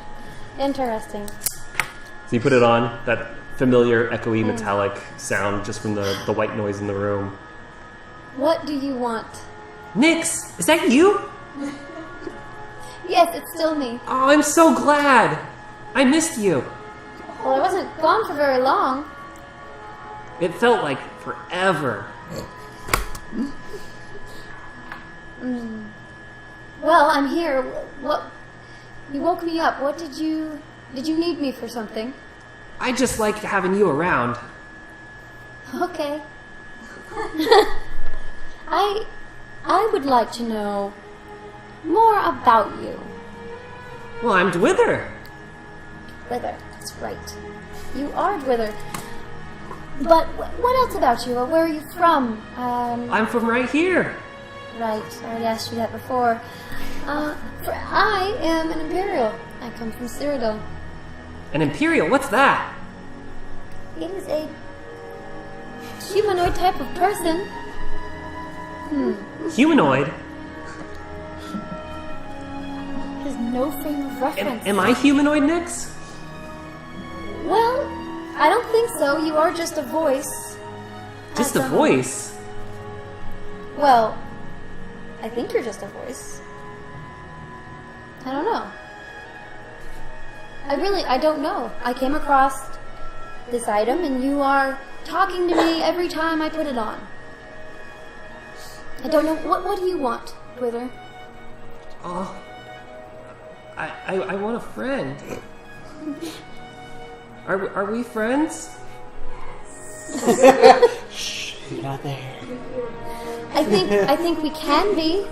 [SPEAKER 2] Interesting.
[SPEAKER 1] So you put it on, that familiar, echoey, metallic sound just from the white noise in the room.
[SPEAKER 2] What do you want?
[SPEAKER 1] Nix, is that you?
[SPEAKER 2] Yes, it's still me.
[SPEAKER 1] Oh, I'm so glad. I missed you.
[SPEAKER 2] Well, I wasn't gone for very long.
[SPEAKER 1] It felt like forever.
[SPEAKER 2] Well, I'm here. What? You woke me up. What did you need me for something?
[SPEAKER 1] I just like having you around.
[SPEAKER 2] Okay. I would like to know more about you.
[SPEAKER 1] Well, I'm Dwither.
[SPEAKER 2] Dwither, that's right. You are Dwither. But what else about you? Or where are you from?
[SPEAKER 1] I'm from right here.
[SPEAKER 2] Right, I already asked you that before. I am an Imperial. I come from Cyrodiil.
[SPEAKER 1] An Imperial? What's that?
[SPEAKER 2] It is a humanoid type of person.
[SPEAKER 1] Humanoid?
[SPEAKER 2] There's no frame of reference.
[SPEAKER 1] Am I humanoid, Nix?
[SPEAKER 2] Well, I don't think so. You are just a voice.
[SPEAKER 1] Just a voice?
[SPEAKER 2] Well, I think you're just a voice. I don't know. I don't know. I came across this item and you are talking to me every time I put it on. I don't know. What do you want, Dwither?
[SPEAKER 1] Oh, I want a friend. Are we friends?
[SPEAKER 6] Shh, you're not there.
[SPEAKER 2] I think we can be.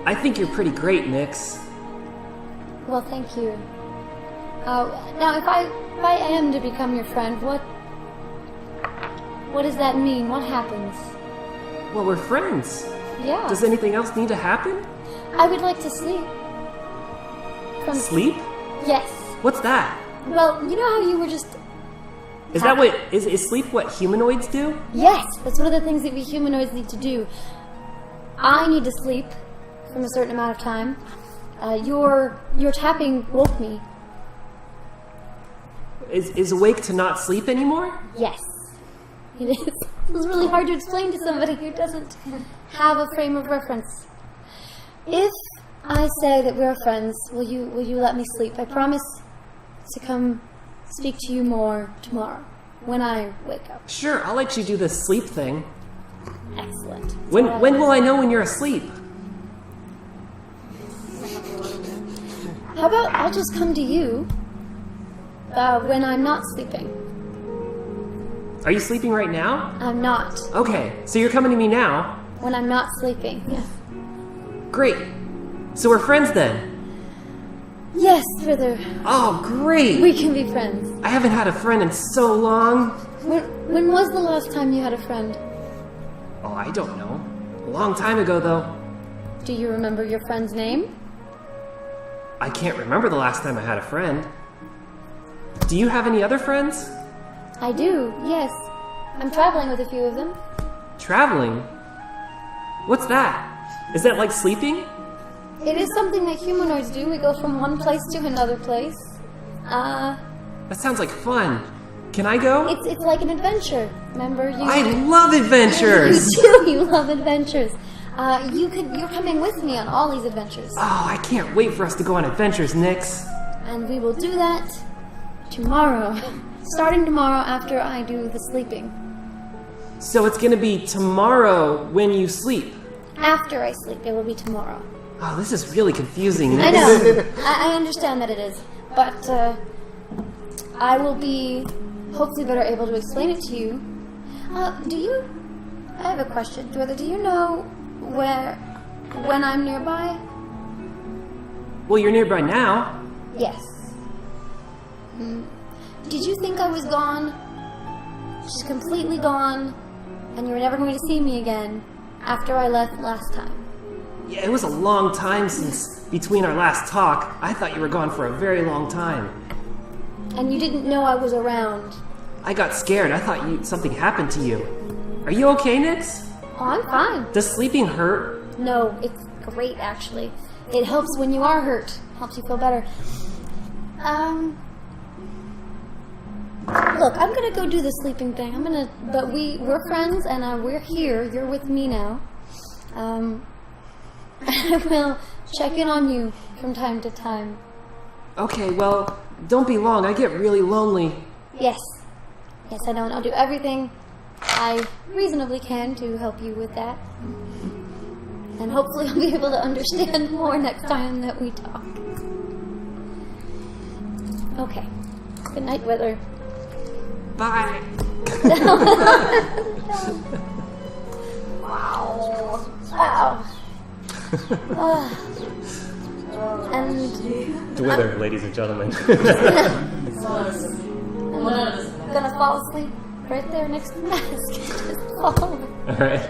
[SPEAKER 1] I think you're pretty great, Nix.
[SPEAKER 2] Well, thank you. Now, if I am to become your friend, what does that mean? What happens?
[SPEAKER 1] Well, we're friends.
[SPEAKER 2] Yeah.
[SPEAKER 1] Does anything else need to happen?
[SPEAKER 2] I would like to sleep.
[SPEAKER 1] Sleep?
[SPEAKER 2] Yes.
[SPEAKER 1] What's that?
[SPEAKER 2] Well, you know how you were just...
[SPEAKER 1] Is that what... Is sleep what humanoids do?
[SPEAKER 2] Yes, that's one of the things that we humanoids need to do. I need to sleep from a certain amount of time. Your tapping woke me.
[SPEAKER 1] Is awake to not sleep anymore?
[SPEAKER 2] Yes. It is. It's really hard to explain to somebody who doesn't have a frame of reference. If I say that we're friends, will you let me sleep? I promise to come speak to you more tomorrow when I wake up.
[SPEAKER 1] Sure, I'll let you do the sleep thing.
[SPEAKER 2] Excellent.
[SPEAKER 1] When will I know when you're asleep?
[SPEAKER 2] How about I'll just come to you when I'm not sleeping?
[SPEAKER 1] Are you sleeping right now?
[SPEAKER 2] I'm not.
[SPEAKER 1] Okay, so you're coming to me now.
[SPEAKER 2] When I'm not sleeping. Yes.
[SPEAKER 1] Great. So we're friends then.
[SPEAKER 2] Yes, Dwither.
[SPEAKER 1] Oh, great.
[SPEAKER 2] We can be friends.
[SPEAKER 1] I haven't had a friend in so long.
[SPEAKER 2] When was the last time you had a friend?
[SPEAKER 1] Oh, I don't know. A long time ago, though.
[SPEAKER 2] Do you remember your friend's name?
[SPEAKER 1] I can't remember the last time I had a friend. Do you have any other friends?
[SPEAKER 2] I do, yes. I'm traveling with a few of them.
[SPEAKER 1] Traveling? What's that? Is that like sleeping?
[SPEAKER 2] It is something that humanoids do. We go from one place to another place.
[SPEAKER 1] That sounds like fun. Can I go?
[SPEAKER 2] It's like an adventure. Remember you?
[SPEAKER 1] I love adventures.
[SPEAKER 2] You do. You love adventures. You're coming with me on all these adventures.
[SPEAKER 1] Oh, I can't wait for us to go on adventures, Nix.
[SPEAKER 2] And we will do that tomorrow. Starting tomorrow after I do the sleeping.
[SPEAKER 1] So it's gonna be tomorrow when you sleep.
[SPEAKER 2] After I sleep, it will be tomorrow.
[SPEAKER 1] Oh, this is really confusing.
[SPEAKER 2] I know. I understand that it is. But I will be hopefully better able to explain it to you. I have a question. Do you know when I'm nearby?
[SPEAKER 1] Well, you're nearby now.
[SPEAKER 2] Yes. Did you think I was gone? Just completely gone, and you were never going to see me again after I left last time?
[SPEAKER 1] Yeah, it was a long time since between our last talk. I thought you were gone for a very long time.
[SPEAKER 2] And you didn't know I was around?
[SPEAKER 1] I got scared. I thought something happened to you. Are you okay, Nix?
[SPEAKER 2] Oh, I'm fine.
[SPEAKER 1] Does sleeping hurt?
[SPEAKER 2] No, it's great actually. It helps when you are hurt. Helps you feel better. Look, I'm gonna go do the sleeping thing. But we're friends and we're here. You're with me now. I will check in on you from time to time.
[SPEAKER 5] Okay, well, don't be long. I get really lonely.
[SPEAKER 2] Yes. Yes, I know, and I'll do everything I reasonably can to help you with that. And hopefully I'll be able to understand more next time that we talk. Okay. Good night, Wither.
[SPEAKER 5] Bye.
[SPEAKER 2] Wow. And
[SPEAKER 1] Dwither, ladies and gentlemen.
[SPEAKER 2] I'm gonna fall asleep right there next to the mask. Just fall over.
[SPEAKER 1] Alright.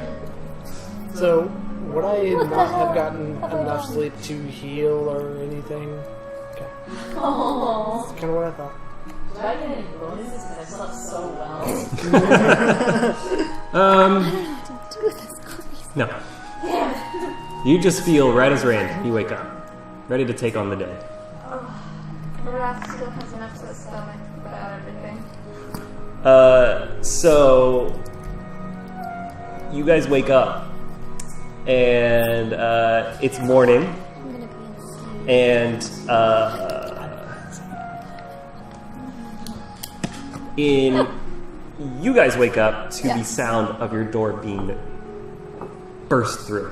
[SPEAKER 3] So, would I
[SPEAKER 2] What the
[SPEAKER 3] not
[SPEAKER 2] hell?
[SPEAKER 3] have gotten
[SPEAKER 2] Have I
[SPEAKER 3] enough
[SPEAKER 2] done?
[SPEAKER 3] sleep to heal or anything? Okay.
[SPEAKER 4] Oh.
[SPEAKER 3] That's kind of what I thought.
[SPEAKER 4] Did I get any bonuses because I slept so well?
[SPEAKER 2] I don't know what to do with this crazy.
[SPEAKER 1] No. You just feel right as rain. You wake up. Ready to take on the day.
[SPEAKER 7] Wrath still has enough to the stomach without everything.
[SPEAKER 1] So you guys wake up and it's morning
[SPEAKER 2] I'm gonna be insane.
[SPEAKER 1] and you guys wake up to the sound of your door being burst through.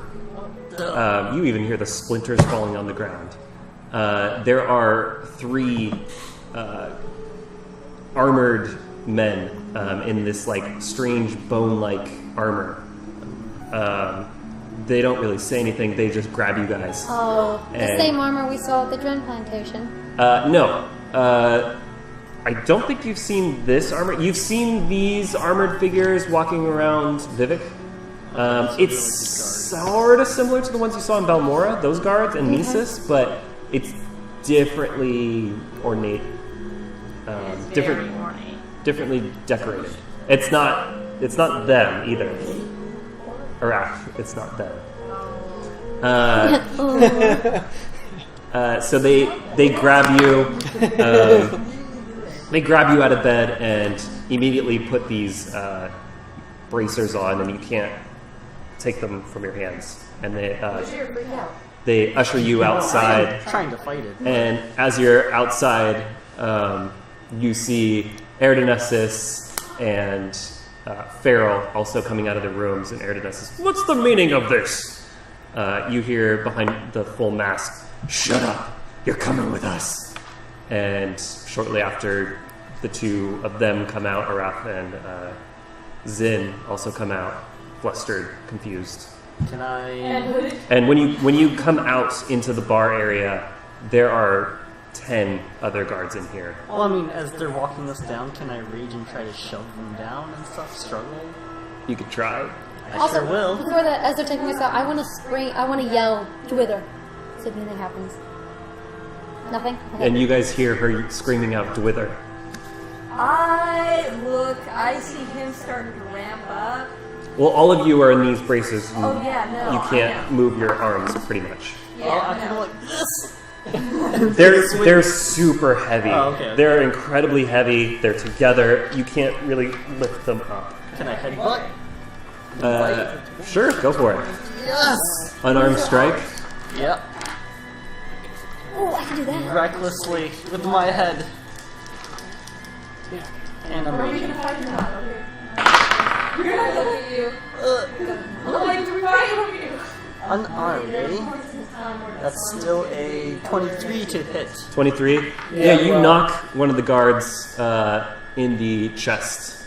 [SPEAKER 1] You even hear the splinters falling on the ground. There are 3 armored men in this like strange bone-like armor. They don't really say anything. They just grab you guys.
[SPEAKER 2] Oh, the
[SPEAKER 1] And-
[SPEAKER 2] same armor we saw at the Dren Plantation.
[SPEAKER 1] No. I don't think you've seen this armor. You've seen these armored figures walking around Vivek. It's sort of similar to the ones you saw in Balmora, those guards, and Nisus, but it's differently ornate. Differently decorated. It's not them either. It's not them. So they grab you. They grab you out of bed and immediately put these bracers on, and you can't take them from your hands. And they usher you outside.
[SPEAKER 6] I'm trying to fight it.
[SPEAKER 1] And as you're outside, you see Erdonesis and Farrell also coming out of the rooms. And Erdonesis, what's the meaning of this? You hear behind the full mask, shut up, you're coming with us. And shortly after, the 2 of them come out, Arath and Zin also come out, flustered, confused.
[SPEAKER 6] Can I?
[SPEAKER 1] And when you come out into the bar area, there are 10 other guards in here.
[SPEAKER 6] Well, I mean, as they're walking us down, can I rage and try to shove them down and stuff? Struggle?
[SPEAKER 1] You could try.
[SPEAKER 6] I
[SPEAKER 2] Also,
[SPEAKER 6] sure will.
[SPEAKER 2] before that, as they're taking us out, I want to scream. I want to yell, "Dwither!" See if anything happens. Nothing. Okay.
[SPEAKER 1] And you guys hear her screaming out, Dwither.
[SPEAKER 7] I see him starting to ramp up.
[SPEAKER 1] Well, all of you are in these braces. And
[SPEAKER 7] Oh, yeah, no,
[SPEAKER 1] you
[SPEAKER 7] I
[SPEAKER 1] can't
[SPEAKER 7] know.
[SPEAKER 1] move your arms, pretty much.
[SPEAKER 6] Well, I can go like this.
[SPEAKER 1] They're super heavy.
[SPEAKER 6] Oh, okay.
[SPEAKER 1] They're incredibly heavy. They're together. You can't really lift them up.
[SPEAKER 6] Can I headbutt?
[SPEAKER 1] Sure, go for it.
[SPEAKER 6] Yes!
[SPEAKER 1] Unarmed strike.
[SPEAKER 6] Yep.
[SPEAKER 2] Oh, I can do that.
[SPEAKER 6] Recklessly with my head. And I'm
[SPEAKER 4] Are we
[SPEAKER 6] raging.
[SPEAKER 4] gonna fight or not? You're not looking at you. I'm like, do we fight or do we?
[SPEAKER 6] Unarmed, ready? That's still a 23 to hit.
[SPEAKER 1] 23. Yeah, you knock one of the guards in the chest.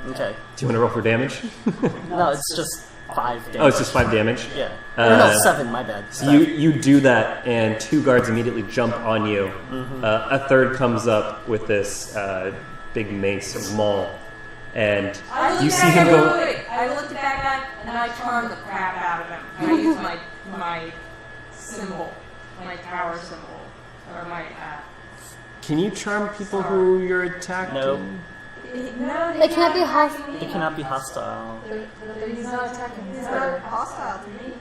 [SPEAKER 6] Okay.
[SPEAKER 1] Do you want to roll for damage?
[SPEAKER 6] No, it's just 5 damage.
[SPEAKER 1] Oh, it's just 5 damage?
[SPEAKER 6] Yeah. Or no, 7, my bad.
[SPEAKER 1] You do that, and 2 guards immediately jump on you. A third comes up with this big mace or maul, and you see him go.
[SPEAKER 7] I looked at that guy and I charmed the crap out of him. I used my symbol, my tower symbol, or my.
[SPEAKER 1] Can you charm people who you're attacking?
[SPEAKER 6] No.
[SPEAKER 2] They can't be hostile.
[SPEAKER 6] They cannot be hostile.
[SPEAKER 4] He's not attacking.
[SPEAKER 7] He's not hostile to me.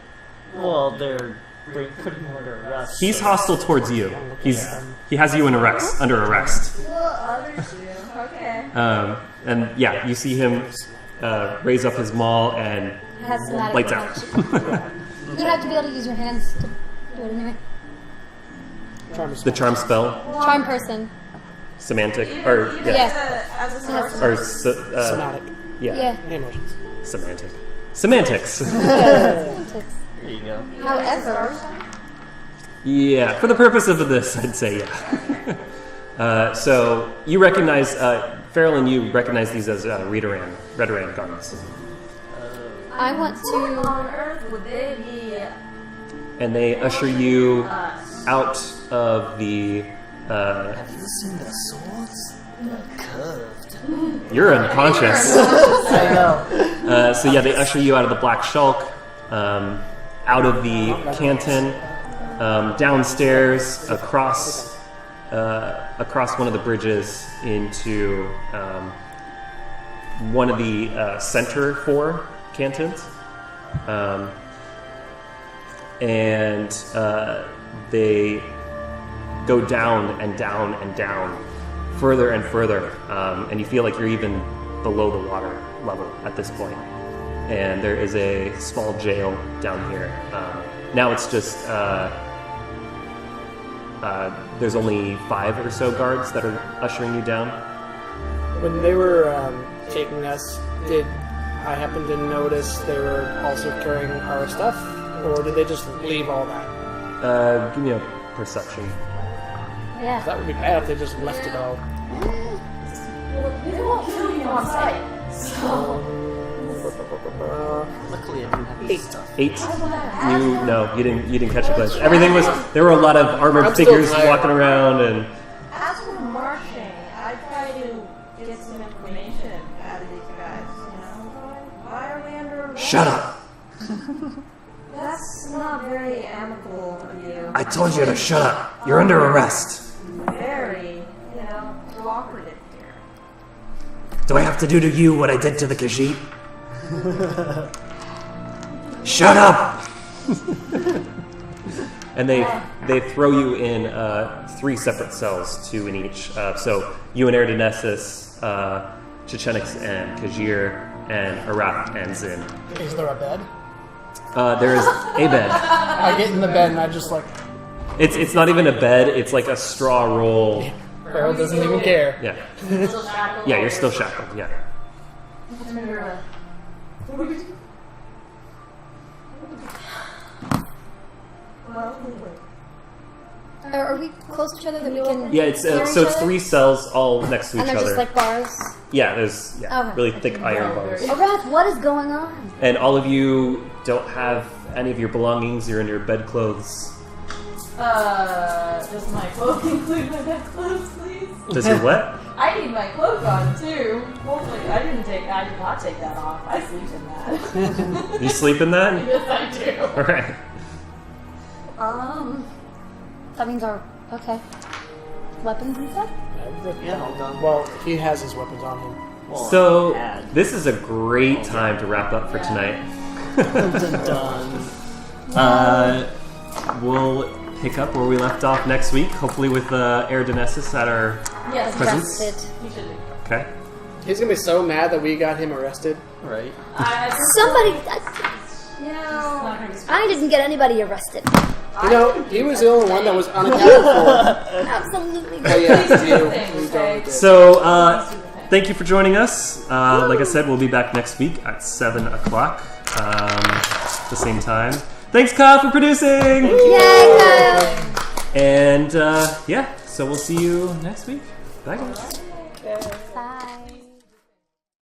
[SPEAKER 6] Well, they're putting him under arrest.
[SPEAKER 1] He's hostile towards you. He has you under arrest.
[SPEAKER 7] Well, others do. Okay.
[SPEAKER 1] And yeah, you see him raise up his maul and
[SPEAKER 2] Has somatic
[SPEAKER 1] lights out.
[SPEAKER 2] You have to be able to use your hands to do it anyway.
[SPEAKER 1] The charm spell,
[SPEAKER 2] Charm person.
[SPEAKER 1] semantic, or
[SPEAKER 2] Yeah.
[SPEAKER 7] As a source.
[SPEAKER 1] or
[SPEAKER 3] Somatic.
[SPEAKER 1] yeah,
[SPEAKER 3] Emotions.
[SPEAKER 1] semantic, semantics.
[SPEAKER 6] There you go.
[SPEAKER 7] However,
[SPEAKER 1] Yeah, for the purpose of this, I'd say yeah. So you recognize, Farrell and you recognize these as Redoran guards.
[SPEAKER 2] I want to.
[SPEAKER 7] on Earth would they be?
[SPEAKER 1] And they usher you out of the...
[SPEAKER 6] Have you seen their swords? They're curved.
[SPEAKER 1] You're unconscious.
[SPEAKER 6] I know.
[SPEAKER 1] So yeah, they usher you out of the Black Shulk, out of the canton, downstairs, across one of the bridges into one of the center 4 cantons, and they go down and down and down, further and further, and you feel like you're even below the water level at this point. And there is a small jail down here. Now it's just there's only 5 or so guards that are ushering you down.
[SPEAKER 3] When they were taking us, did I happen to notice they were also carrying our stuff, or did they just leave all that?
[SPEAKER 1] Give me a perception.
[SPEAKER 2] Yeah.
[SPEAKER 3] That would be bad if they just left it all.
[SPEAKER 4] They won't kill you on sight. So.
[SPEAKER 6] Luckily, I didn't have any stuff.
[SPEAKER 1] 8. You didn't catch a glitch. Everything was, there were a lot of armored figures walking around, and
[SPEAKER 7] As we're marching, I try to get some information out of these guys. You know, why are we under arrest?
[SPEAKER 5] Shut up!
[SPEAKER 7] That's not very amicable of you.
[SPEAKER 5] I told you to shut up. You're under arrest.
[SPEAKER 7] Very, cooperative here.
[SPEAKER 5] Do I have to do to you what I did to the Khajiit? Shut up!
[SPEAKER 1] and they throw you in 3 separate cells, 2 in each. So you and Erdonessus, Chechenix and Kajir, and Arath and Zin.
[SPEAKER 3] Is there a bed?
[SPEAKER 1] There is a bed.
[SPEAKER 3] I get in the bed and I just like,
[SPEAKER 1] It's not even a bed. It's like a straw roll.
[SPEAKER 3] Farrell doesn't even care.
[SPEAKER 1] Yeah. Yeah, you're still shackled. Yeah.
[SPEAKER 2] Are we close to each other that we can?
[SPEAKER 1] Yeah, it's
[SPEAKER 2] hear
[SPEAKER 1] so
[SPEAKER 2] each
[SPEAKER 1] it's
[SPEAKER 2] other?
[SPEAKER 1] 3 cells all next to
[SPEAKER 2] And
[SPEAKER 1] each
[SPEAKER 2] they're
[SPEAKER 1] other.
[SPEAKER 2] just like bars.
[SPEAKER 1] Yeah, there's
[SPEAKER 2] Okay.
[SPEAKER 1] really thick iron bars.
[SPEAKER 2] Arath, what is going on?
[SPEAKER 1] And all of you don't have any of your belongings. You're in your bedclothes.
[SPEAKER 4] Does my cloak include my bedclothes, please?
[SPEAKER 1] Does your what?
[SPEAKER 4] I need my cloak on too. Hopefully, I did not take that off. I sleep in that.
[SPEAKER 1] You sleep in that?
[SPEAKER 4] Yes, I do.
[SPEAKER 1] All right.
[SPEAKER 2] That means our weapons and stuff.
[SPEAKER 6] Yeah, all done.
[SPEAKER 3] Well, he has his weapons on him.
[SPEAKER 6] Well,
[SPEAKER 1] So
[SPEAKER 6] bad.
[SPEAKER 1] this is a great time to wrap up for tonight.
[SPEAKER 6] Done.
[SPEAKER 1] We'll pick up where we left off next week, hopefully with Erdonessus at our
[SPEAKER 4] Yes,
[SPEAKER 1] presence.
[SPEAKER 2] Arrested.
[SPEAKER 4] you should be.
[SPEAKER 1] Okay.
[SPEAKER 3] He's gonna be so mad that we got him arrested.
[SPEAKER 6] Right.
[SPEAKER 2] Somebody.
[SPEAKER 4] Not gonna be
[SPEAKER 2] I didn't get anybody arrested.
[SPEAKER 3] You know, he was the only one that was unaccounted for.
[SPEAKER 2] Absolutely.
[SPEAKER 3] Oh yeah, you.
[SPEAKER 4] things,
[SPEAKER 3] You
[SPEAKER 4] okay?
[SPEAKER 3] totally did.
[SPEAKER 1] So thank you for joining us. Like I said, we'll be back next week at 7 o'clock, the same time. Thanks, Kyle, for producing.
[SPEAKER 2] Yay, Kyle.
[SPEAKER 1] And yeah, so we'll see you next week. Bye, guys.